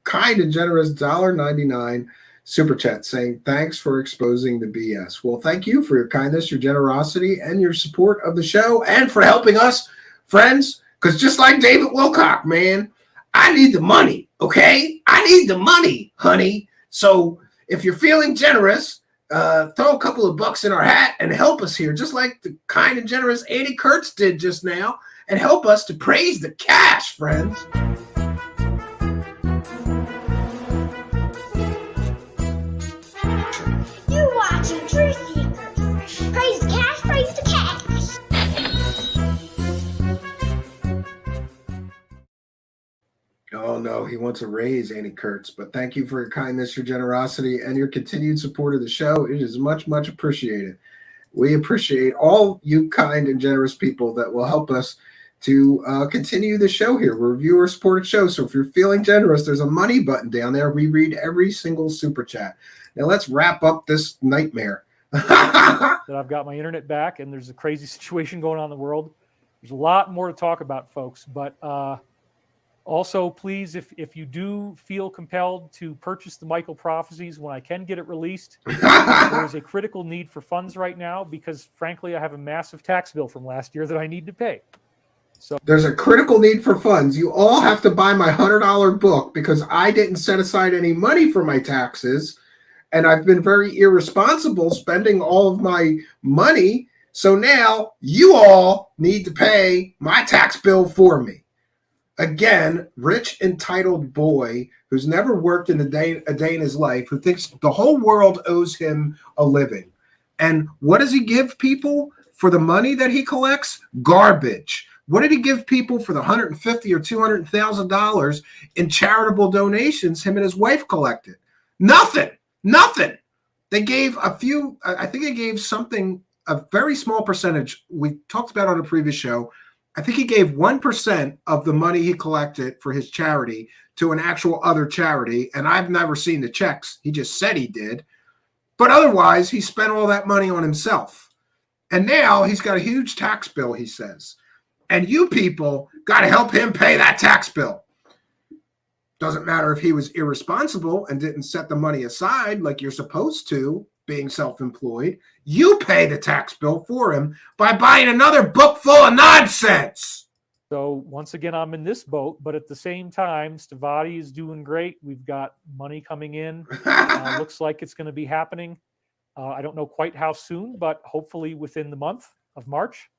kind and generous $1.99 super chat saying, thanks for exposing the BS. Well, thank you for your kindness, your generosity, and your support of the show, and for helping us, friends, because just like David Wilcock, man, I need the money, okay? I need the money, honey. So if you're feeling generous, throw a couple of bucks in our hat and help us here, just like the kind and generous Andy Kurtz did just now, and help us to praise the cash, friends. You're watching Truthseekers. Praise the cash, praise the cash. Oh, no, he wants a raise, Andy Kurtz. But thank you for your kindness, your generosity, and your continued support of the show. It is much, much appreciated. We appreciate all you kind and generous people that will help us to continue the show here. We're a viewer-supported show, so if you're feeling generous, there's a money button down there. We read every single super chat. Now let's wrap up this nightmare. That I've got my internet back, and there's a crazy situation going on in the world. There's a lot more to talk about, folks, but also, please, if you do feel compelled to purchase the Michael Prophecies when I can get it released, there is a critical need for funds right now because, frankly, I have a massive tax bill from last year that I need to pay. So there's a critical need for funds. You all have to buy my $100 book because I didn't set aside any money for my taxes, and I've been very irresponsible spending all of my money. So now you all need to pay my tax bill for me. Again, rich, entitled boy who's never worked in a day in his life, who thinks the whole world owes him a living. And what does he give people for the money that he collects? Garbage. What did he give people for the $150,000 or $200,000 in charitable donations him and his wife collected? Nothing. They gave a few, I think they gave something, a very small percentage. We talked about on a previous show. I think he gave 1% of the money he collected for his charity to an actual other charity, and I've never seen the checks. He just said he did. But otherwise, he spent all that money on himself. And now he's got a huge tax bill, he says. And you people got to help him pay that tax bill. Doesn't matter if he was irresponsible and didn't set the money aside like you're supposed to, being self-employed. You pay the tax bill for him by buying another book full of nonsense. So once again, I'm in this boat, but at the same time, Stavati is doing great. We've got money coming in. Looks like it's going to be happening. I don't know quite how soon, but hopefully within the month of March.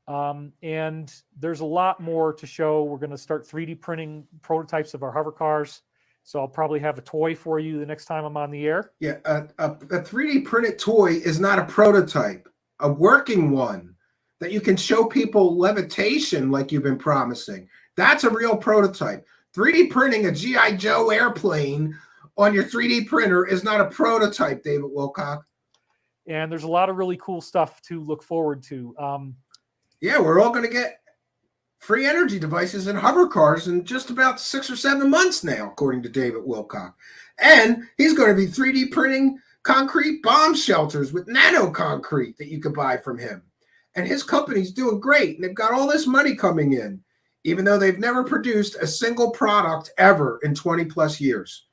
And there's a lot more to show. We're going to start 3D printing prototypes of our hover cars. So I'll probably have a toy for you the next time I'm on the air. Yeah, a 3D printed toy is not a prototype, a working one that you can show people levitation like you've been promising. That's a real prototype. 3D printing a G.I. Joe airplane on your 3D printer is not a prototype, David Wilcock. And there's a lot of really cool stuff to look forward to. Yeah, we're all going to get free energy devices and hover cars in just about 6 or 7 months now, according to David Wilcock. And he's going to be 3D printing concrete bomb shelters with nano concrete that you could buy from him. And his company's doing great, and they've got all this money coming in, even though they've never produced a single product ever in 20 plus years.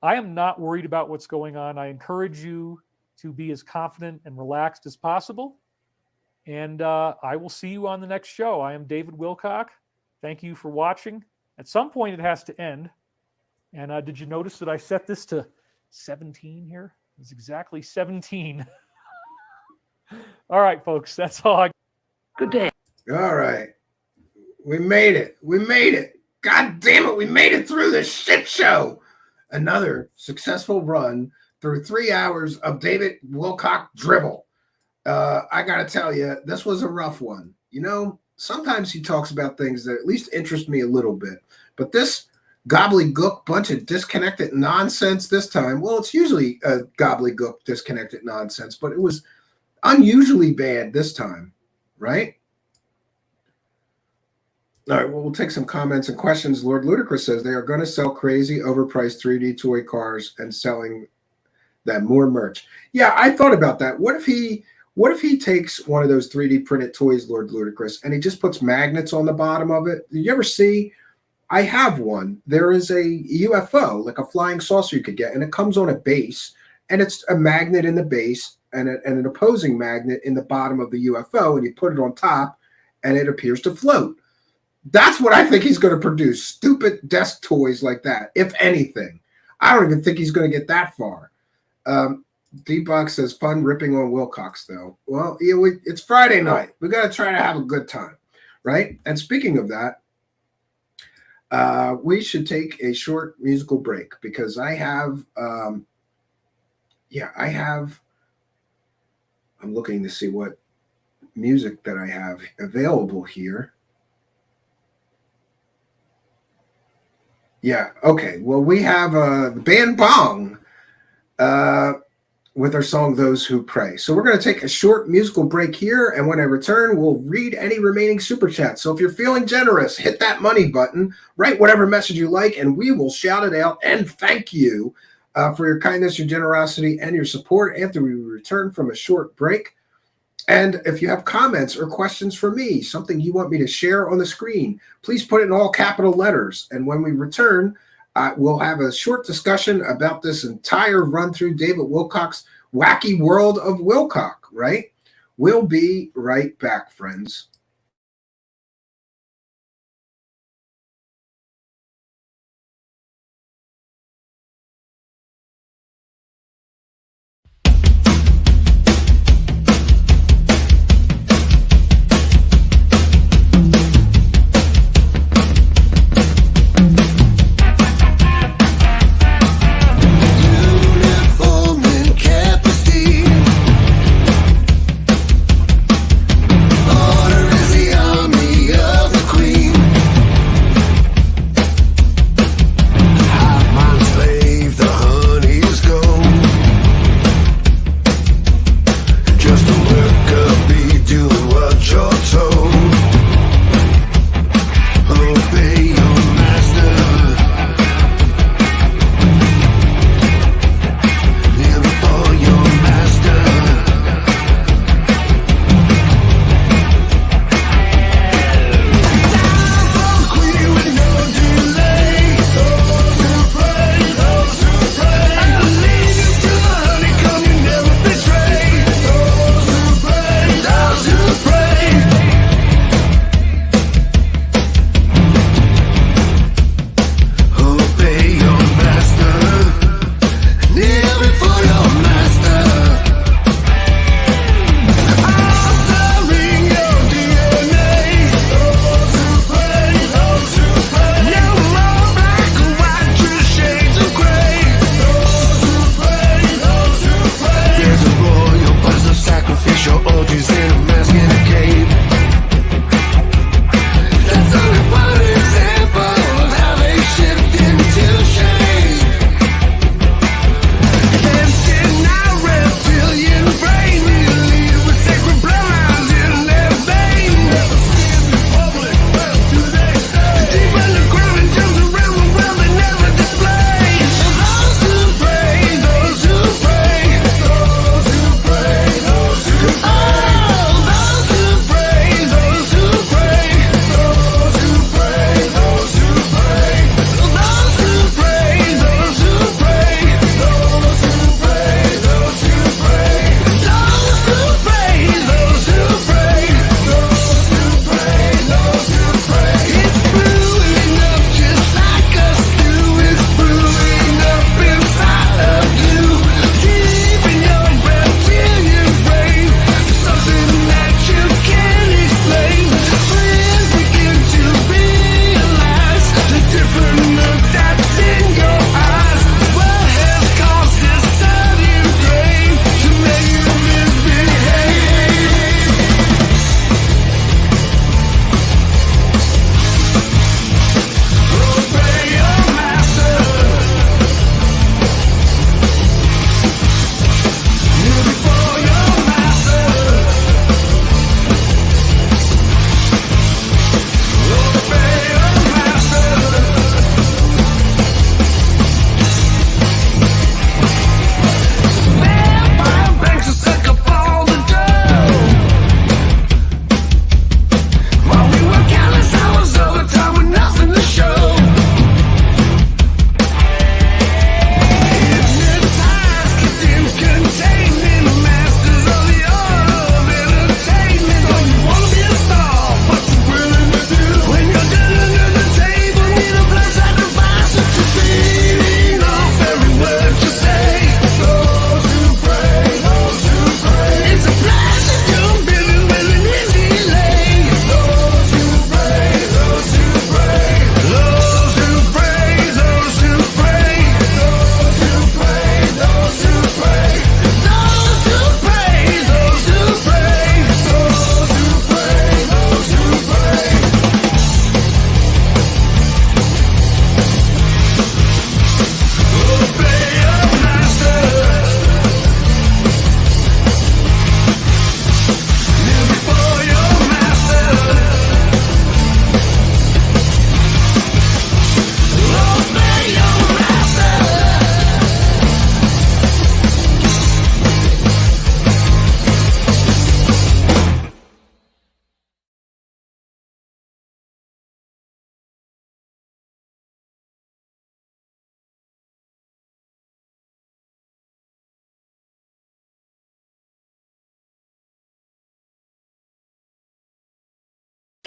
I am not worried about what's going on. I encourage you to be as confident and relaxed as possible. And I will see you on the next show. I am David Wilcock. Thank you for watching. At some point, it has to end. And did you notice that I set this to 17 here? It's exactly 17. All right, folks, that's all I. Good day. All right. We made it. We made it. God damn it. We made it through this shit show. Another successful run through 3 hours of David Wilcock dribble. I got to tell you, this was a rough one. You know, sometimes he talks about things that at least interest me a little bit. But this gobbledygook bunch of disconnected nonsense this time, well, it's usually a gobbledygook disconnected nonsense, but it was unusually bad this time, right? All right, well, we'll take some comments and questions. Lord Ludicrous says they are going to sell crazy, overpriced 3D toy cars and selling them more merch. Yeah, I thought about that. What if he takes one of those 3D printed toys, Lord Ludicrous, and he just puts magnets on the bottom of it? Did you ever see? I have one. There is a UFO, like a flying saucer you could get, and it comes on a base, and it's a magnet in the base and an opposing magnet in the bottom of the UFO, and you put it on top, and it appears to float. That's what I think he's going to produce, stupid desk toys like that, if anything. I don't even think he's going to get that far. D-Box says, fun ripping on Wilcox, though. Well, yeah, it's Friday night. We got to try to have a good time, right? And speaking of that, we should take a short musical break because I have, I'm looking to see what music that I have available here. Yeah, okay. Well, we have the band Bong with our song Those Who Pray. So we're going to take a short musical break here, and when I return, we'll read any remaining super chats. So if you're feeling generous, hit that money button, write whatever message you like, and we will shout it out and thank you for your kindness, your generosity, and your support after we return from a short break. And if you have comments or questions for me, something you want me to share on the screen, please put it in all capital letters. And when we return, we'll have a short discussion about this entire run through David Wilcock's Wacky World of Wilcock, right? We'll be right back, friends. Order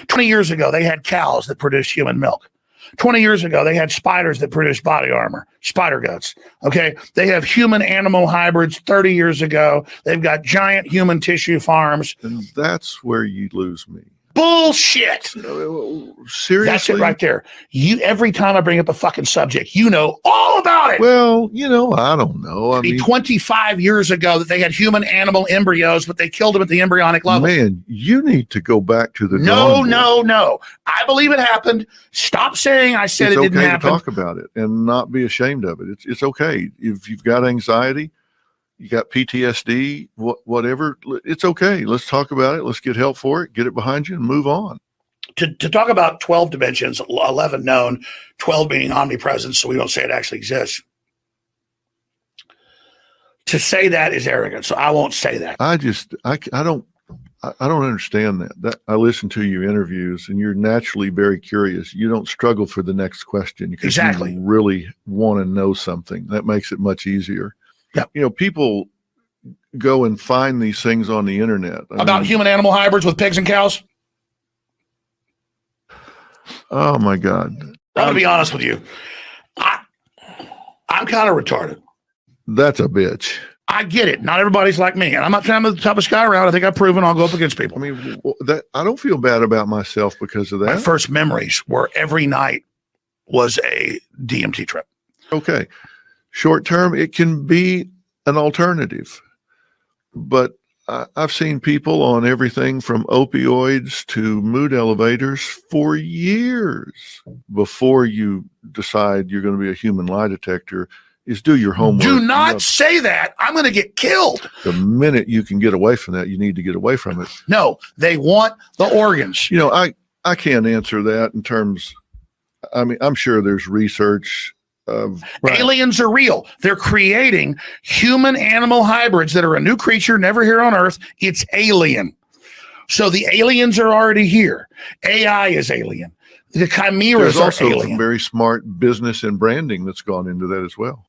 20 years ago, they had cows that produced human milk. 20 years ago, they had spiders that produced body armor, spider guts. Okay. They have human animal hybrids 30 years ago. They've got giant human tissue farms. And that's where you lose me. Bullshit. Seriously? That's it right there. Every time I bring up a fucking subject, you know all about it. Well, I don't know. I mean, 25 years ago that they had human animal embryos, but they killed them at the embryonic level. Man, you need to go back to the No. I believe it happened. Stop saying I said it didn't happen. It's okay to talk about it and not be ashamed of it. It's okay. If you've got anxiety, you got PTSD, whatever, it's okay. Let's talk about it. Let's get help for it, get it behind you, and move on. To talk about 12 dimensions, 11 known, 12 being omnipresent, so we don't say it actually exists. To say that is arrogant, so I won't say that. I don't understand that. I listen to your interviews, and you're naturally very curious. You don't struggle for the next question because exactly. You really want to know something. That makes it much easier. Yeah. People go and find these things on the internet. About human animal hybrids with pigs and cows? Oh, my God. I'm going to be honest with you. I'm kind of retarded. That's a bitch. I get it. Not everybody's like me. And I'm not trying to be the toughest guy around. I think I've proven I'll go up against people. I mean, I don't feel bad about myself because of that. My first memories were every night was a DMT trip. Okay. Short term, it can be an alternative. But I've seen people on everything from opioids to mood elevators for years before you decide you're going to be a human lie detector. Is do your homework. Do not say that. I'm going to get killed. The minute you can get away from that, you need to get away from it. No, they want the organs. I can't answer that in terms. I mean, I'm sure there's research. Aliens are real. They're creating human animal hybrids that are a new creature never here on Earth. It's alien. So the aliens are already here. AI is alien. The chimeras are also alien. Some very smart business and branding that's gone into that as well.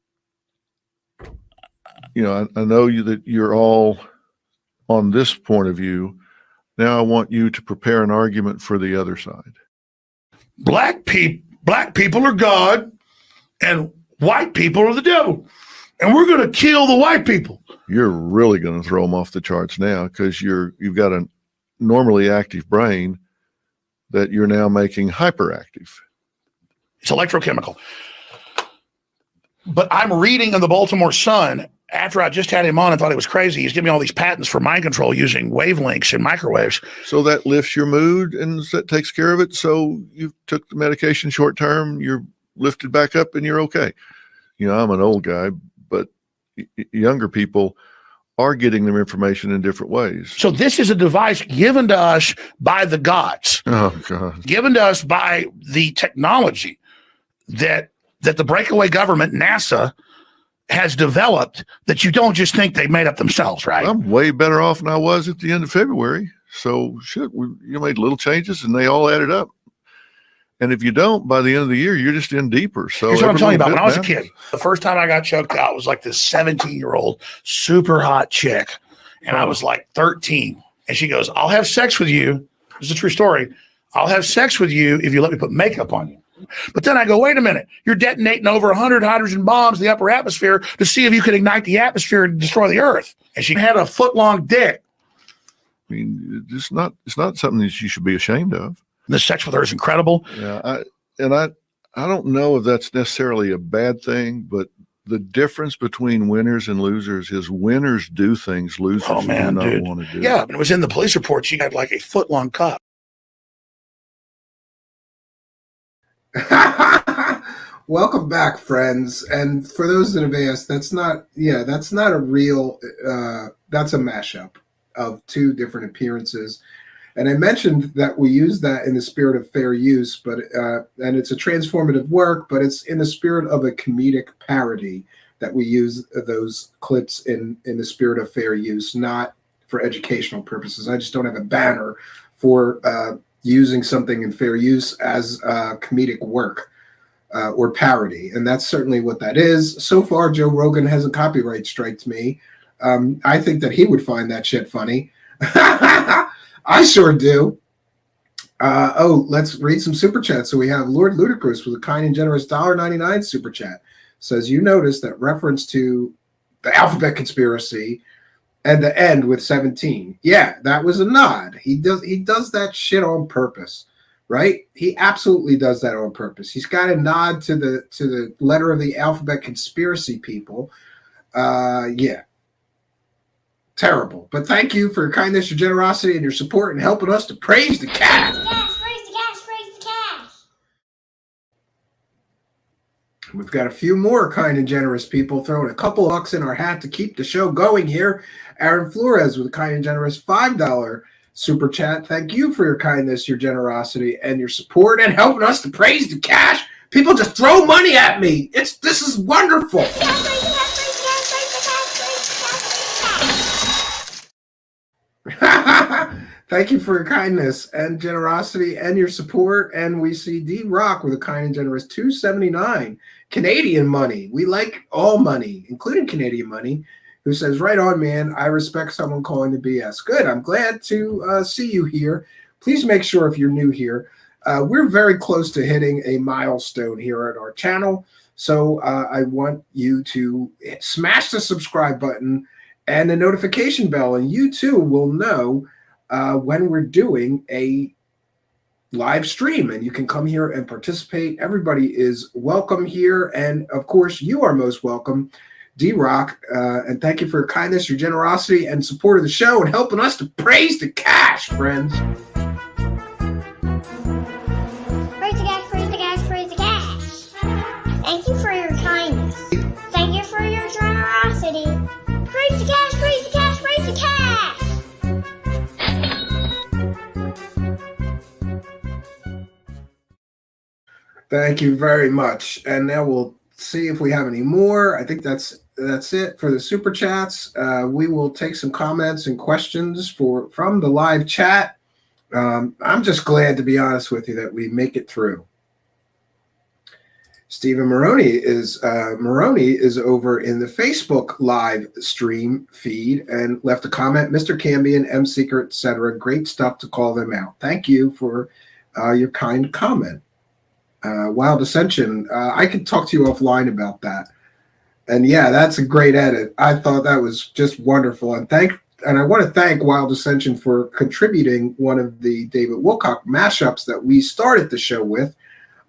I know that you're all on this point of view. Now I want you to prepare an argument for the other side. Black people are God. And white people are the devil. And we're going to kill the white people. You're really going to throw them off the charts now because you've got a normally active brain that you're now making hyperactive. It's electrochemical. But I'm reading in the Baltimore Sun after I just had him on and thought he was crazy. He's giving me all these patents for mind control using wavelengths and microwaves. So that lifts your mood and that takes care of it. So you took the medication short term, you're lifted back up and you're okay. I'm an old guy, but younger people are getting their information in different ways. So this is a device given to us by the gods. Oh, God. Given to us by the technology that the breakaway government, NASA, has developed that you don't just think they made up themselves, right? I'm way better off than I was at the end of February. So you made little changes and they all added up. And if you don't, by the end of the year, you're just in deeper. So here's what I'm telling you about. When I was a kid, the first time I got choked out was like this 17-year-old super hot chick. And I was like 13. And she goes, I'll have sex with you. This is a true story. I'll have sex with you if you let me put makeup on you. But then I go, wait a minute. You're detonating over 100 hydrogen bombs in the upper atmosphere to see if you could ignite the atmosphere and destroy the Earth. And she had a foot-long dick. I mean, it's not something that you should be ashamed of. The sex with her is incredible. Yeah, I don't know if that's necessarily a bad thing, but the difference between winners and losers is winners do things losers do not want to do. Yeah, but it was in the police report. She had like a foot-long cock. Welcome back, friends. And for those that have asked, that's not a real, that's a mashup of two different appearances. And I mentioned that we use that in the spirit of fair use, but and it's a transformative work, but it's in the spirit of a comedic parody that we use those clips in the spirit of fair use, not for educational purposes. I just don't have a banner for using something in fair use as comedic work or parody. And that's certainly what that is. So far, Joe Rogan hasn't copyright striked me. I think that he would find that shit funny. I sure do. Let's read some super chats. So we have Lord Ludicrous with a kind and generous $1.99 super chat. Says, you notice that reference to the alphabet conspiracy and the end with 17. Yeah, that was a nod. He does that shit on purpose, right? He absolutely does that on purpose. He's got a nod to the letter of the alphabet conspiracy people. Yeah. Terrible. But thank you for your kindness, your generosity, and your support in helping us to praise the cat. Praise the cash, praise the cash, praise the cash. We've got a few more kind and generous people throwing a couple of bucks in our hat to keep the show going here. Aaron Flores with a kind and generous $5 super chat. Thank you for your kindness, your generosity, and your support and helping us to praise the cash. People just throw money at me. This is wonderful. Praise the cash, praise the cash, praise the cash, praise the cash, praise the cash, praise the cash. Thank you for your kindness and generosity and your support. And we see D Rock with a kind and generous $2.79 Canadian money. We like all money, including Canadian money, who says, right on, man. I respect someone calling the BS. Good. I'm glad to see you here. Please make sure if you're new here, we're very close to hitting a milestone here at our channel. So I want you to smash the subscribe button and the notification bell, and you too will know when we're doing a live stream, and you can come here and participate. Everybody is welcome here, and of course you are most welcome, D-Rock, and thank you for your kindness, your generosity, and support of the show, and helping us to praise the cash, friends. Praise the cash, praise the cash, praise the cash. Thank you for your kindness. Thank you for your generosity. Praise the cash, praise the cash, praise the cash. Thank you very much. And now we'll see if we have any more. I think that's it for the super chats. We will take some comments and questions from the live chat. I'm just glad, to be honest with you, that we make it through. Stephen Maroney is over in the Facebook live stream feed and left a comment. Mr. Cambian, M Secret, etc. Great stuff to call them out. Thank you for your kind comment. Wild Ascension, I could talk to you offline about that. And yeah, that's a great edit. I thought that was just wonderful. And I want to thank Wild Ascension for contributing one of the David Wilcock mashups that we started the show with.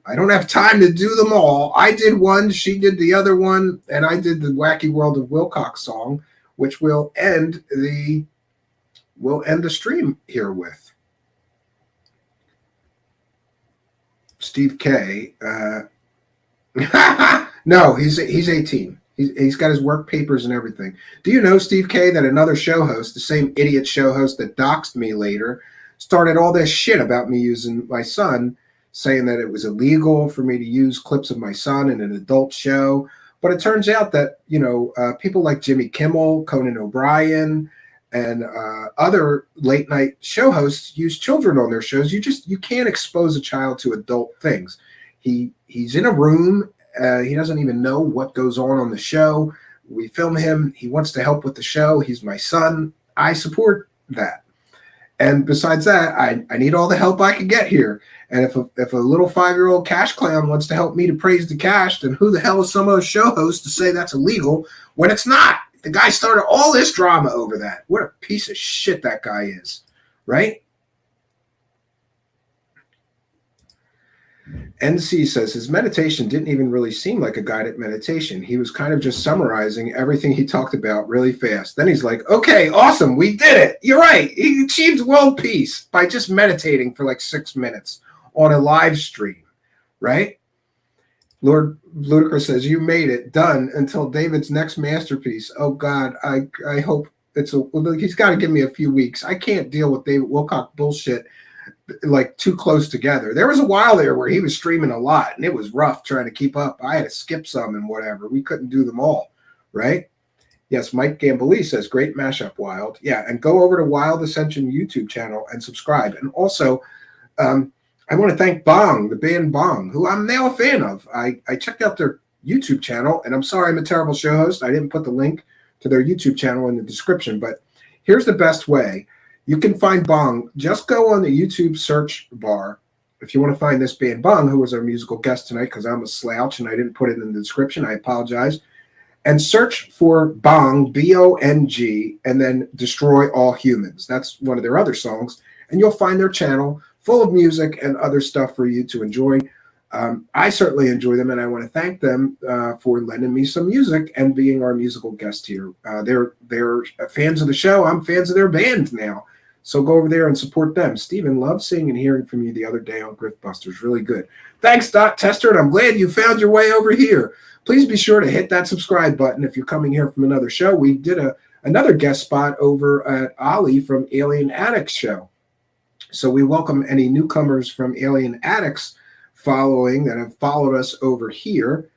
I don't have time to do them all. I did one, she did the other one, and I did the Wacky World of Wilcock song, which we'll end the stream here with. Steve K. No, he's 18. He's got his work papers and everything. Do you know, Steve K., that another show host, the same idiot show host that doxed me later, started all this shit about me using my son, saying that it was illegal for me to use clips of my son in an adult show. But it turns out that, people like Jimmy Kimmel, Conan O'Brien, and other late night show hosts use children on their shows. You can't expose a child to adult things. He's in a room. He doesn't even know what goes on the show. We film him. He wants to help with the show. He's my son. I support that. And besides that, I need all the help I can get here. And if a little 5-year-old cash clown wants to help me to praise the cash, then who the hell is some other show host to say that's illegal when it's not? The guy started all this drama over that. What a piece of shit that guy is, right? NC says his meditation didn't even really seem like a guided meditation. He was kind of just summarizing everything he talked about really fast. Then he's like, okay, awesome, we did it. You're right. He achieved world peace by just meditating for like 6 minutes on a live stream, right? Lord Ludicrous says, you made it, done until David's next masterpiece. Oh, God, I hope he's got to give me a few weeks. I can't deal with David Wilcock bullshit like too close together. There was a while there where he was streaming a lot, and it was rough trying to keep up. I had to skip some and whatever. We couldn't do them all, right? Yes, Mike Gamboli says, great mashup, Wild. Yeah, and go over to Wild Ascension YouTube channel and subscribe. And also, I want to thank Bong, the band Bong, who I'm now a fan of. I checked out their YouTube channel, and I'm sorry I'm a terrible show host. I didn't put the link to their YouTube channel in the description, but here's the best way. You can find Bong. Just go on the YouTube search bar. If you want to find this band, Bong, who was our musical guest tonight, because I'm a slouch and I didn't put it in the description, I apologize. And search for Bong, B-O-N-G, and then Destroy All Humans. That's one of their other songs. And you'll find their channel full of music and other stuff for you to enjoy. I certainly enjoy them, and I want to thank them for lending me some music and being our musical guest here. They're fans of the show. I'm fans of their band now. So go over there and support them. Stephen, loved seeing and hearing from you the other day on Griftbusters. Really good. Thanks, Dot Tester, and I'm glad you found your way over here. Please be sure to hit that subscribe button if you're coming here from another show. We did another guest spot over at Ollie from Alien Addicts show. So we welcome any newcomers from Alien Addicts following that have followed us over here.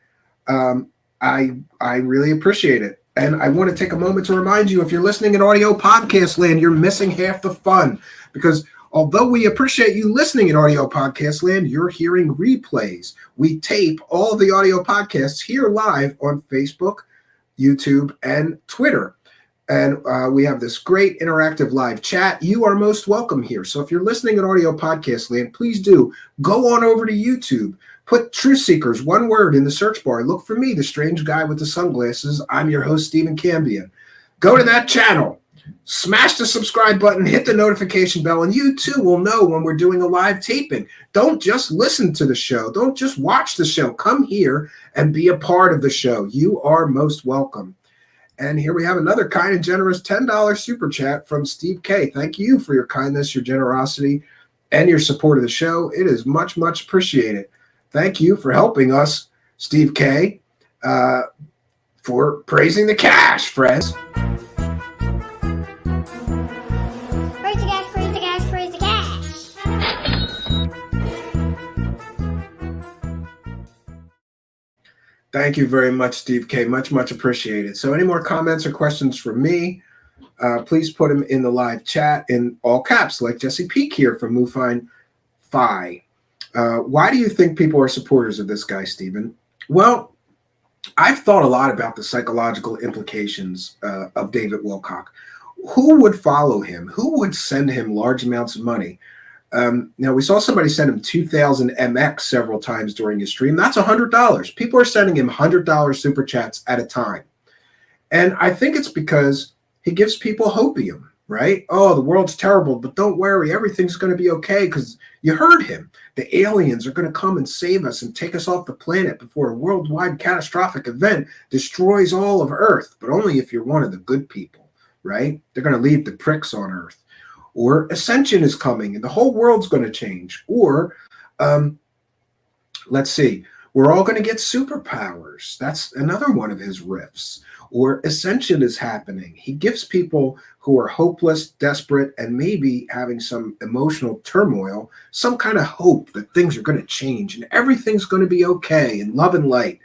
I really appreciate it. And I want to take a moment to remind you, if you're listening in audio podcast land, you're missing half the fun. Because although we appreciate you listening in audio podcast land, you're hearing replays. We tape all the audio podcasts here live on Facebook, YouTube, and Twitter. And we have this great interactive live chat. You are most welcome here. So if you're listening in audio podcast land, please do go on over to YouTube. Put Truthseekers, one word, in the search bar. Look for me, the strange guy with the sunglasses. I'm your host, Stephen Cambion. Go to that channel. Smash the subscribe button, hit the notification bell, and you too will know when we're doing a live taping. Don't just listen to the show. Don't just watch the show. Come here and be a part of the show. You are most welcome. And here we have another kind and generous $10 super chat from Steve K. Thank you for your kindness, your generosity, and your support of the show. It is much, much appreciated. Thank you for helping us, Steve K, for praising the cash, friends. Praise the cash, praise the cash, praise the cash. Thank you very much, Steve K. Much, much appreciated. So any more comments or questions from me, please put them in the live chat in all caps, like Jesse Peak here from Mufine Phi. Why do you think people are supporters of this guy, Stephen? Well, I've thought a lot about the psychological implications of David Wilcock. Who would follow him? Who would send him large amounts of money? Now, we saw somebody send him 2,000 MX several times during his stream. That's $100. People are sending him $100 super chats at a time. And I think it's because he gives people hopium, right? Oh, the world's terrible, but don't worry. Everything's going to be okay, because you heard him. The aliens are going to come and save us and take us off the planet before a worldwide catastrophic event destroys all of Earth, but only if you're one of the good people, right? They're going to leave the pricks on Earth. Or ascension is coming and the whole world's going to change. Or, let's see, we're all going to get superpowers. That's another one of his riffs. Or ascension is happening. He gives people who are hopeless, desperate, and maybe having some emotional turmoil, some kind of hope that things are going to change and everything's going to be okay and love and light.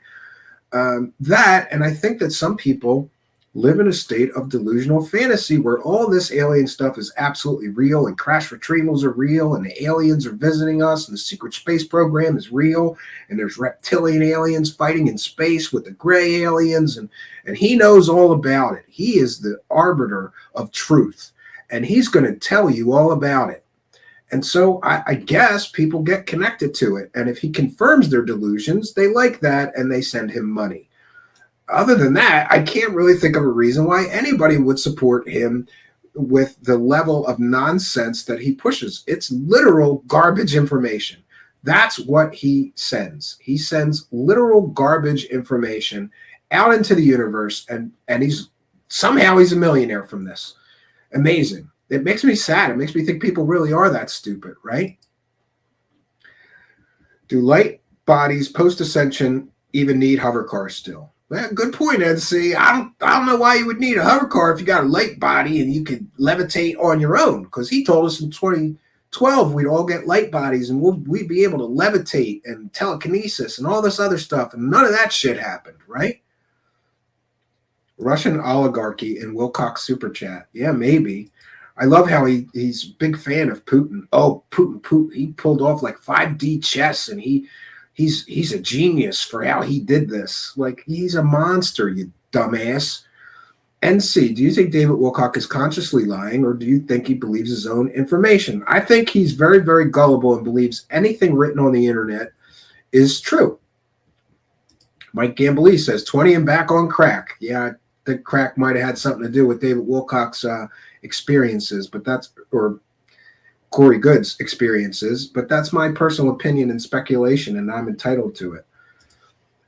And I think that some people live in a state of delusional fantasy where all this alien stuff is absolutely real, and crash retrievals are real, and the aliens are visiting us, and the secret space program is real, and there's reptilian aliens fighting in space with the gray aliens, and he knows all about it. He is the arbiter of truth, and he's going to tell you all about it. And so I guess people get connected to it, and if he confirms their delusions, they like that, and they send him money. Other than that, I can't really think of a reason why anybody would support him with the level of nonsense that he pushes. It's literal garbage information. That's what he sends. He sends literal garbage information out into the universe, and he's a millionaire from this. Amazing. It makes me sad. It makes me think people really are that stupid, right? Do light bodies post-ascension even need hover cars still? Well, good point, Ed. See, I don't know why you would need a hover car if you got a light body and you could levitate on your own. Because he told us in 2012 we'd all get light bodies and we'd be able to levitate and telekinesis and all this other stuff, and none of that shit happened, right? Russian oligarchy in Wilcock super chat. Yeah, maybe. I love how he's a big fan of Putin. Oh, Putin. He pulled off like 5D chess, and he's a genius for how he did this. Like, he's a monster, you dumbass. NC, do you think David Wilcock is consciously lying, or do you think he believes his own information? I think he's very, very gullible and believes anything written on the internet is true. Mike Gamblee says 20 and back on crack. Yeah, I think crack might have had something to do with David Wilcock's experiences, but that's, or Corey Good's experiences, but that's my personal opinion and speculation, and I'm entitled to it.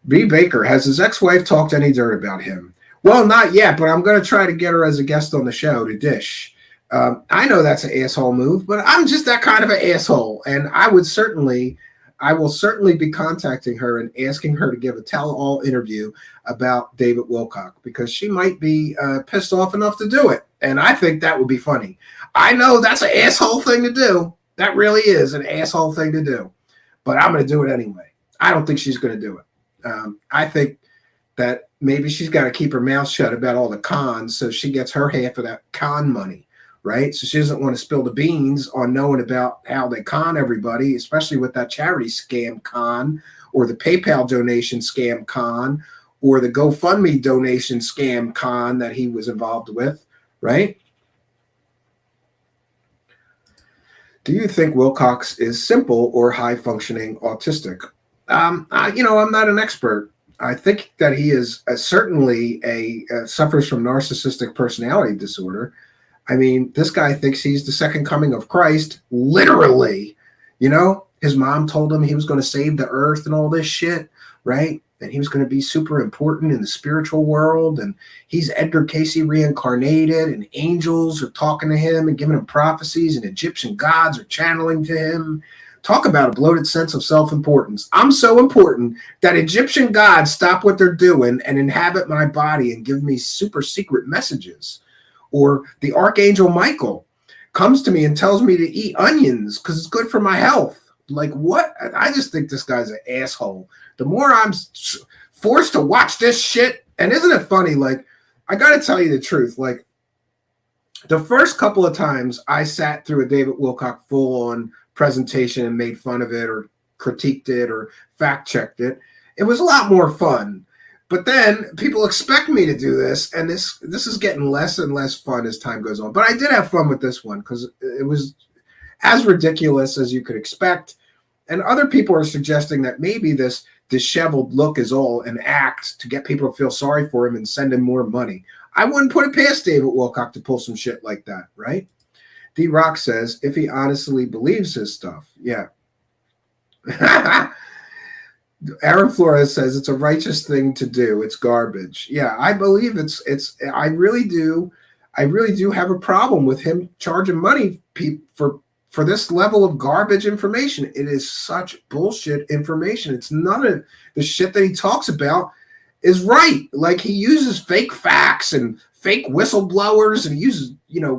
B. Baker, has his ex-wife talked any dirt about him? Well, not yet, but I'm going to try to get her as a guest on the show to dish. I know that's an asshole move, but I'm just that kind of an asshole, and I will certainly be contacting her and asking her to give a tell-all interview about David Wilcock, because she might be pissed off enough to do it, and I think that would be funny. I know that's an asshole thing to do. That really is an asshole thing to do, but I'm going to do it anyway. I don't think she's going to do it. I think that maybe she's got to keep her mouth shut about all the cons so she gets her half of that con money, right? So she doesn't want to spill the beans on knowing about how they con everybody, especially with that charity scam con, or the PayPal donation scam con, or the GoFundMe donation scam con that he was involved with, right? Do you think Wilcox is simple or high-functioning autistic? I'm not an expert. I think that he is certainly suffers from narcissistic personality disorder. I mean, this guy thinks he's the second coming of Christ, literally. His mom told him he was going to save the earth and all this shit, right? And he was going to be super important in the spiritual world. And he's Edgar Casey reincarnated, and angels are talking to him and giving him prophecies, and Egyptian gods are channeling to him. Talk about a bloated sense of self-importance. I'm so important that Egyptian gods stop what they're doing and inhabit my body and give me super secret messages. Or the Archangel Michael comes to me and tells me to eat onions because it's good for my health. Like, what? I just think this guy's an asshole. The more I'm forced to watch this shit, and isn't it funny? Like, I got to tell you the truth. Like, the first couple of times I sat through a David Wilcock full-on presentation and made fun of it or critiqued it or fact-checked it, it was a lot more fun. But then people expect me to do this, and this is getting less and less fun as time goes on. But I did have fun with this one because it was as ridiculous as you could expect. And other people are suggesting that maybe this disheveled look is all an act to get people to feel sorry for him and send him more money. I wouldn't put it past David Wilcock to pull some shit like that, right? D-Rock says, if he honestly believes his stuff. Yeah. Aaron Flores says it's a righteous thing to do. It's garbage. Yeah, I believe I really do have a problem with him charging money for this level of garbage information. It is such bullshit information. It's none of the shit that he talks about is right. Like, he uses fake facts and fake whistleblowers, and he uses,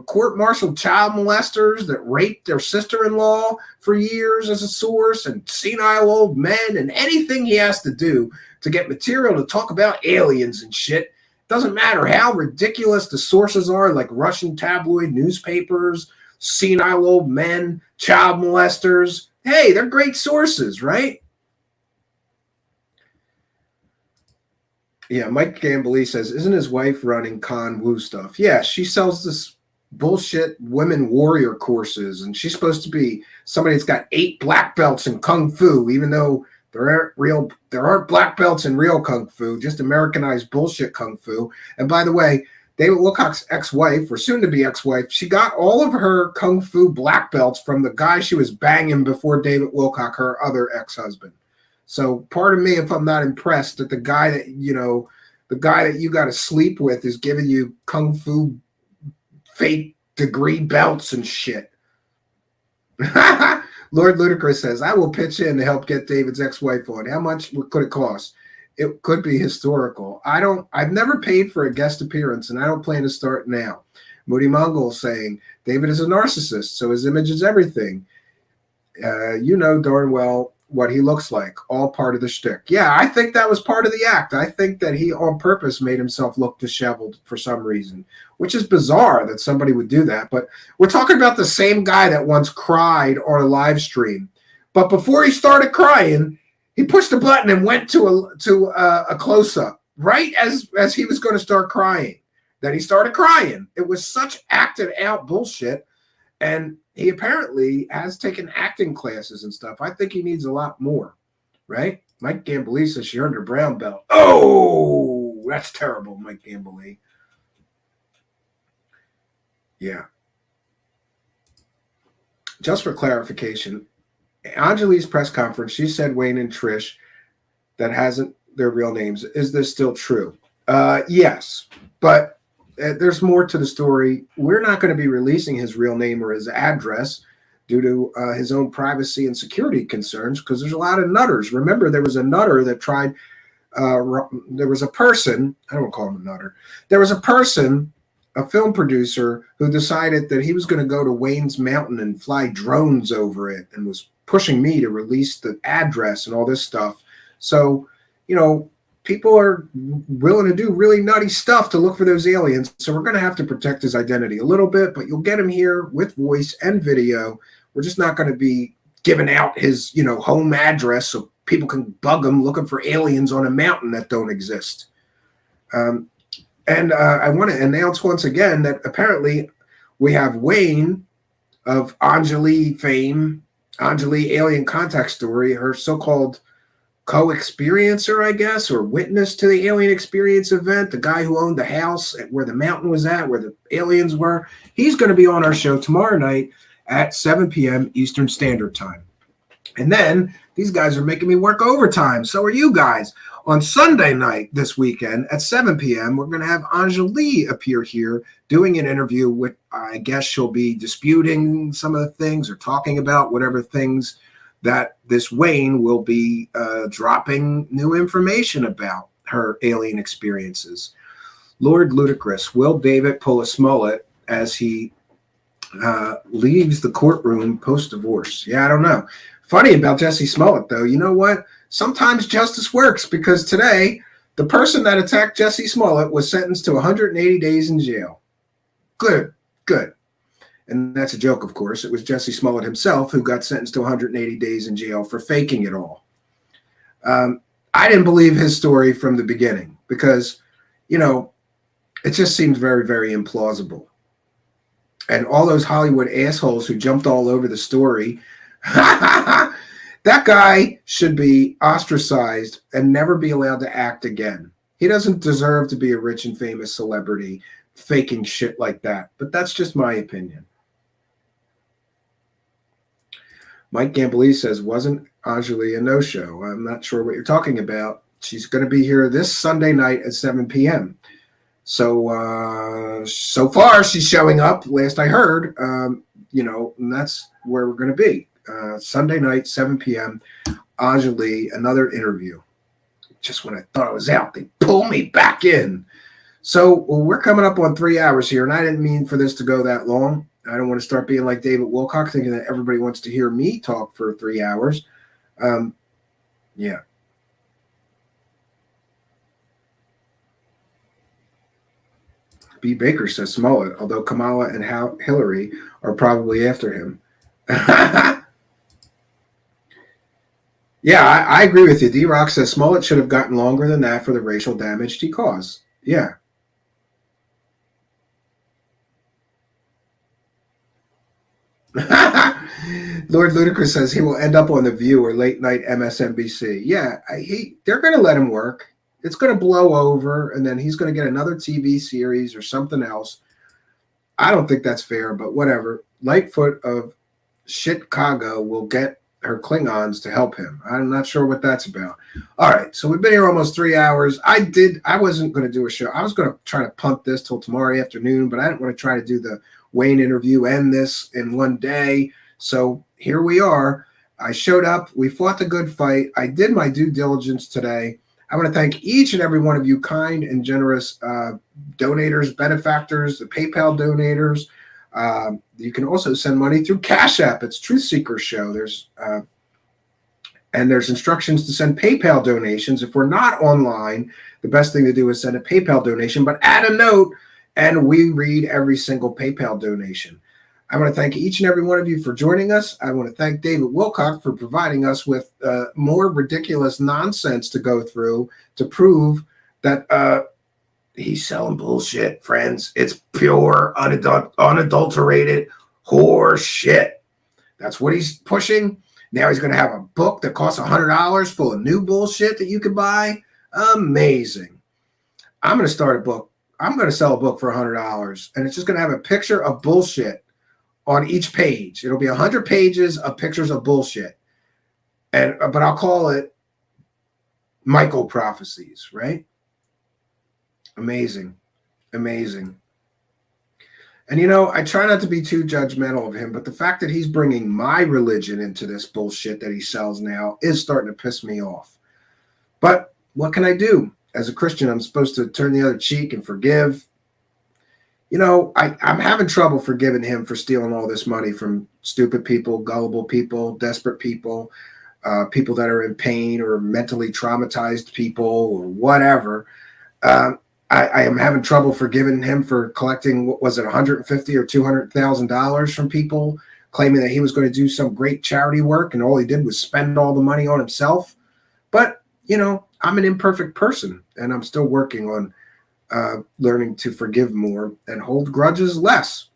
court-martialed child molesters that raped their sister-in-law for years as a source, and senile old men, and anything he has to do to get material to talk about aliens and shit. Doesn't matter how ridiculous the sources are, like Russian tabloid newspapers, senile old men, child molesters. Hey, they're great sources, right? Yeah, Mike Gamblee says, isn't his wife running con woo stuff? Yeah, she sells this bullshit women warrior courses, and she's supposed to be somebody that's got 8 black belts in Kung Fu, even though there aren't black belts in real Kung Fu, just Americanized bullshit Kung Fu. And by the way, David Wilcock's ex-wife, or soon-to-be ex-wife, she got all of her Kung Fu black belts from the guy she was banging before David Wilcock, her other ex-husband. So pardon me if I'm not impressed that the guy that you got to sleep with is giving you Kung Fu fake degree belts and shit. Lord Ludacris says, I will pitch in to help get David's ex-wife on. How much could it cost? It could be historical. I've never paid for a guest appearance, and I don't plan to start now. Moody Mongol saying, David is a narcissist, so his image is everything. You know darn well what he looks like, all part of the shtick. Yeah, I think that was part of the act. I think that he on purpose made himself look disheveled for some reason, which is bizarre that somebody would do that. But we're talking about the same guy that once cried on a live stream. But before he started crying, he pushed a button and went to a close-up right as he was going to start crying. Then he started crying. It was such acted out bullshit. And he apparently has taken acting classes and stuff. I think he needs a lot more, right? Mike Gamblee says she earned her brown belt. Oh, that's terrible, Mike Gamblee. Yeah. Just for clarification, Anjali's press conference, she said Wayne and Trish, that hasn't their real names. Is this still true? Yes, but there's more to the story. We're not going to be releasing his real name or his address due to his own privacy and security concerns, because there's a lot of nutters. Remember, there was a nutter that tried, there was a person, I don't call him a nutter, there was a person, a film producer, who decided that he was going to go to Wayne's Mountain and fly drones over it, and was pushing me to release the address and all this stuff. So, you know, people are willing to do really nutty stuff to look for those aliens. So we're going to have to protect his identity a little bit, but you'll get him here with voice and video. We're just not going to be giving out his, you know, home address so people can bug him looking for aliens on a mountain that don't exist. And I want to announce once again that apparently we have Wayne of Anjali fame, Anjali alien contact story, her so-called co-experiencer, I guess, or witness to the alien experience event, the guy who owned the house where the mountain was at, where the aliens were. He's going to be on our show tomorrow night at 7 p.m. Eastern Standard Time. And then these guys are making me work overtime. So are you guys. On Sunday night this weekend at 7 p.m., we're going to have Anjali appear here doing an interview with, I guess she'll be disputing some of the things or talking about whatever things that this Wayne will be dropping new information about her alien experiences. Lord Ludicrous, will David pull a Smollett as he leaves the courtroom post-divorce? Yeah, I don't know. Funny about Jesse Smollett, though, you know what? Sometimes justice works, because today, the person that attacked Jesse Smollett was sentenced to 180 days in jail. Good, good. And that's a joke, of course. It was Jesse Smollett himself who got sentenced to 180 days in jail for faking it all. I didn't believe his story from the beginning because, you know, it just seems very, very implausible. And all those Hollywood assholes who jumped all over the story, that guy should be ostracized and never be allowed to act again. He doesn't deserve to be a rich and famous celebrity faking shit like that. But that's just my opinion. Mike Gamblee says, wasn't Anjali a no-show? I'm not sure what you're talking about. She's going to be here this Sunday night at 7 p.m. So, so far she's showing up, last I heard, you know, and that's where we're going to be. Sunday night, 7 p.m., Anjali, another interview. Just when I thought I was out, they pull me back in. So we're coming up on 3 hours here, and I didn't mean for this to go that long. I don't want to start being like David Wilcock, thinking that everybody wants to hear me talk for 3 hours. Yeah. B. Baker says Smollett, although Kamala and Hillary are probably after him. Yeah, I agree with you. D-Rock says Smollett should have gotten longer than that for the racial damage he caused. Yeah. Lord Ludicrous says he will end up on The View or late night MSNBC. Yeah, they're going to let him work. It's going to blow over, and then he's going to get another TV series or something else. I don't think that's fair, but whatever. Lightfoot of Chicago will get her Klingons to help him. I'm not sure what that's about. All right, so we've been here almost 3 hours. I wasn't going to do a show. I was going to try to punt this till tomorrow afternoon, but I didn't want to try to do the Wayne interview and this in one day. So here we are. I showed up. We fought the good fight. I did my due diligence today. I want to thank each and every one of you kind and generous donators, benefactors, the PayPal donators. You can also send money through Cash App. It's Truthseekers Show. There's instructions to send PayPal donations. If we're not online, the best thing to do is send a PayPal donation, but add a note, and we read every single PayPal donation. I want to thank each and every one of you for joining us. I want to thank David Wilcock for providing us with more ridiculous nonsense to go through to prove that He's selling bullshit, friends. It's pure, unadulterated horse shit. That's what he's pushing. Now he's going to have a book that costs $100 full of new bullshit that you can buy. Amazing. I'm going to start a book. I'm going to sell a book for $100, and it's just going to have a picture of bullshit on each page. It'll be 100 pages of pictures of bullshit. But I'll call it Michael Prophecies, right? Amazing. Amazing. And, you know, I try not to be too judgmental of him, but the fact that he's bringing my religion into this bullshit that he sells now is starting to piss me off. But what can I do? As a Christian, I'm supposed to turn the other cheek and forgive. You know, I'm having trouble forgiving him for stealing all this money from stupid people, gullible people, desperate people, people that are in pain or mentally traumatized people or whatever. I am having trouble forgiving him for collecting, what was it, $150,000 or $200,000 from people, claiming that he was going to do some great charity work, and all he did was spend all the money on himself. But, you know, I'm an imperfect person, and I'm still working on learning to forgive more and hold grudges less.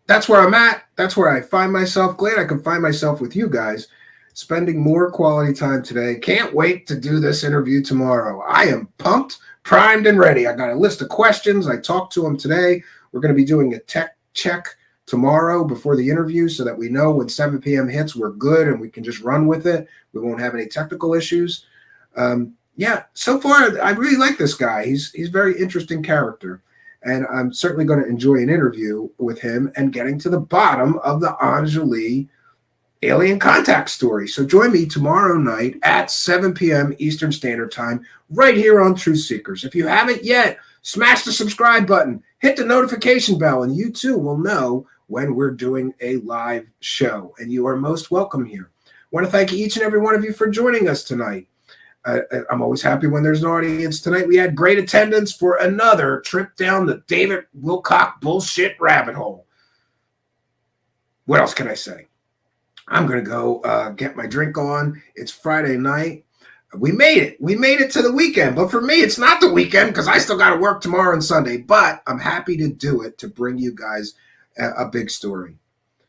That's where I'm at. That's where I find myself. Glad I can find myself with you guys, spending more quality time today. Can't wait to do this interview tomorrow. I am pumped, primed, and ready. I got a list of questions. I talked to him today. We're going to be doing a tech check tomorrow before the interview so that we know when 7 p.m. hits, we're good and we can just run with it. We won't have any technical issues. Yeah, so far, I really like this guy. He's a very interesting character. And I'm certainly going to enjoy an interview with him and getting to the bottom of the Anjali alien contact story. So join me tomorrow night at 7 p.m. Eastern Standard Time right here on Truthseekers. If you haven't yet, smash the subscribe button, hit the notification bell, and you too will know when we're doing a live show. And you are most welcome here. I want to thank each and every one of you for joining us tonight. I'm always happy when there's an audience. Tonight we had great attendance for another trip down the David Wilcock bullshit rabbit hole. What else can I say? I'm going to go get my drink on. It's Friday night. We made it. We made it to the weekend. But for me, it's not the weekend because I still got to work tomorrow and Sunday. But I'm happy to do it to bring you guys a big story.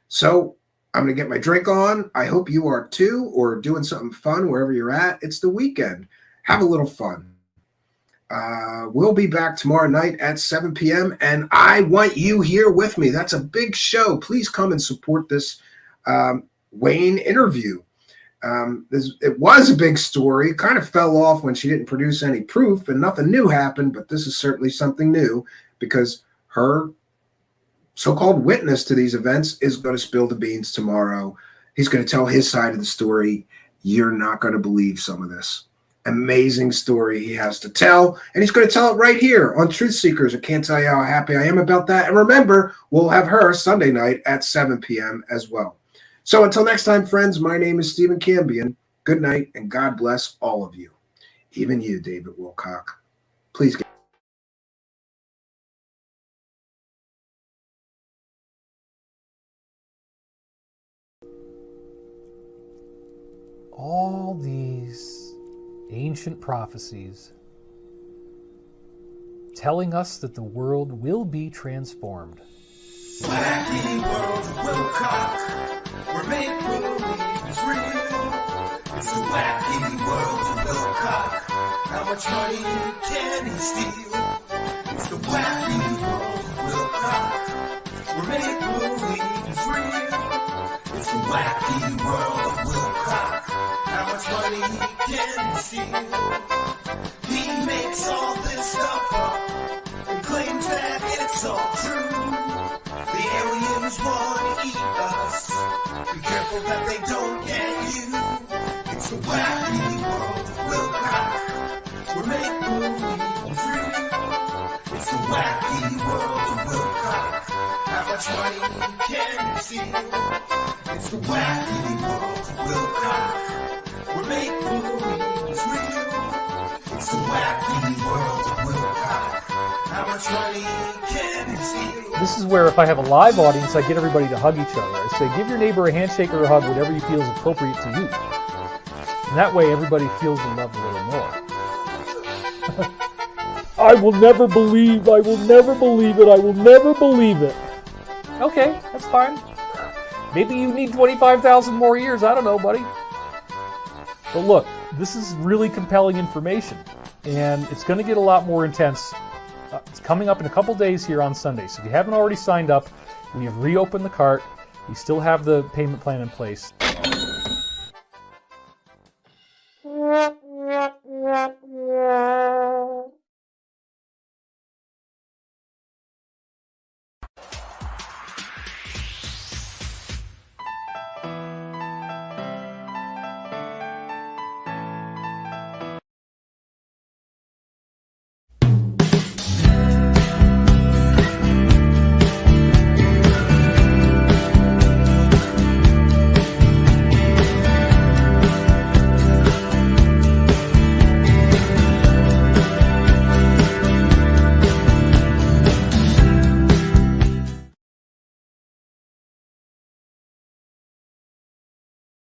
So I'm going to get my drink on. I hope you are too, or doing something fun wherever you're at. It's the weekend. Have a little fun. We'll be back tomorrow night at 7 p.m. And I want you here with me. That's a big show. Please come and support this Wayne interview. It was a big story. It kind of fell off when she didn't produce any proof and nothing new happened. But this is certainly something new because her so-called witness to these events is going to spill the beans tomorrow. He's going to tell his side of the story. You're not going to believe some of this. Amazing story he has to tell, and he's going to tell it right here on Truthseekers. I can't tell you how happy I am about that. And remember, we'll have her Sunday night at 7 p.m. as well. So until next time, friends, my name is Stephen Cambion. Good night, and God bless all of you. Even you, David Wilcock. Please get all these ancient prophecies telling us that the world will be transformed. Wacky World of Wilcock, where make-believe is real. It's the Wacky World of Wilcock. How much money can he steal? It's the Wacky World of Wilcock, where make-believe is real. It's the Wacky World of Wilcock. How much money can he steal? He makes all this stuff up and claims that it's all true. The aliens want to eat us. Be careful that they don't get you. It's the Wacky World of Wilcock, where make-believe is real. It's the Wacky World of Wilcock. How much money can you steal? It's the Wacky World of Wilcock, where make-believe is real. It's the Wacky World of Wilcock. How much money can you steal? This is where if I have a live audience, I get everybody to hug each other. I say, give your neighbor a handshake or a hug, whatever you feel is appropriate to you. And that way everybody feels the love a little more. I will never believe it. I will never believe it. Okay, that's fine. Maybe you need 25,000 more years. I don't know, buddy. But look, this is really compelling information, and it's going to get a lot more intense. It's coming up in a couple days here on Sunday. So if you haven't already signed up, we have reopened the cart. We still have the payment plan in place.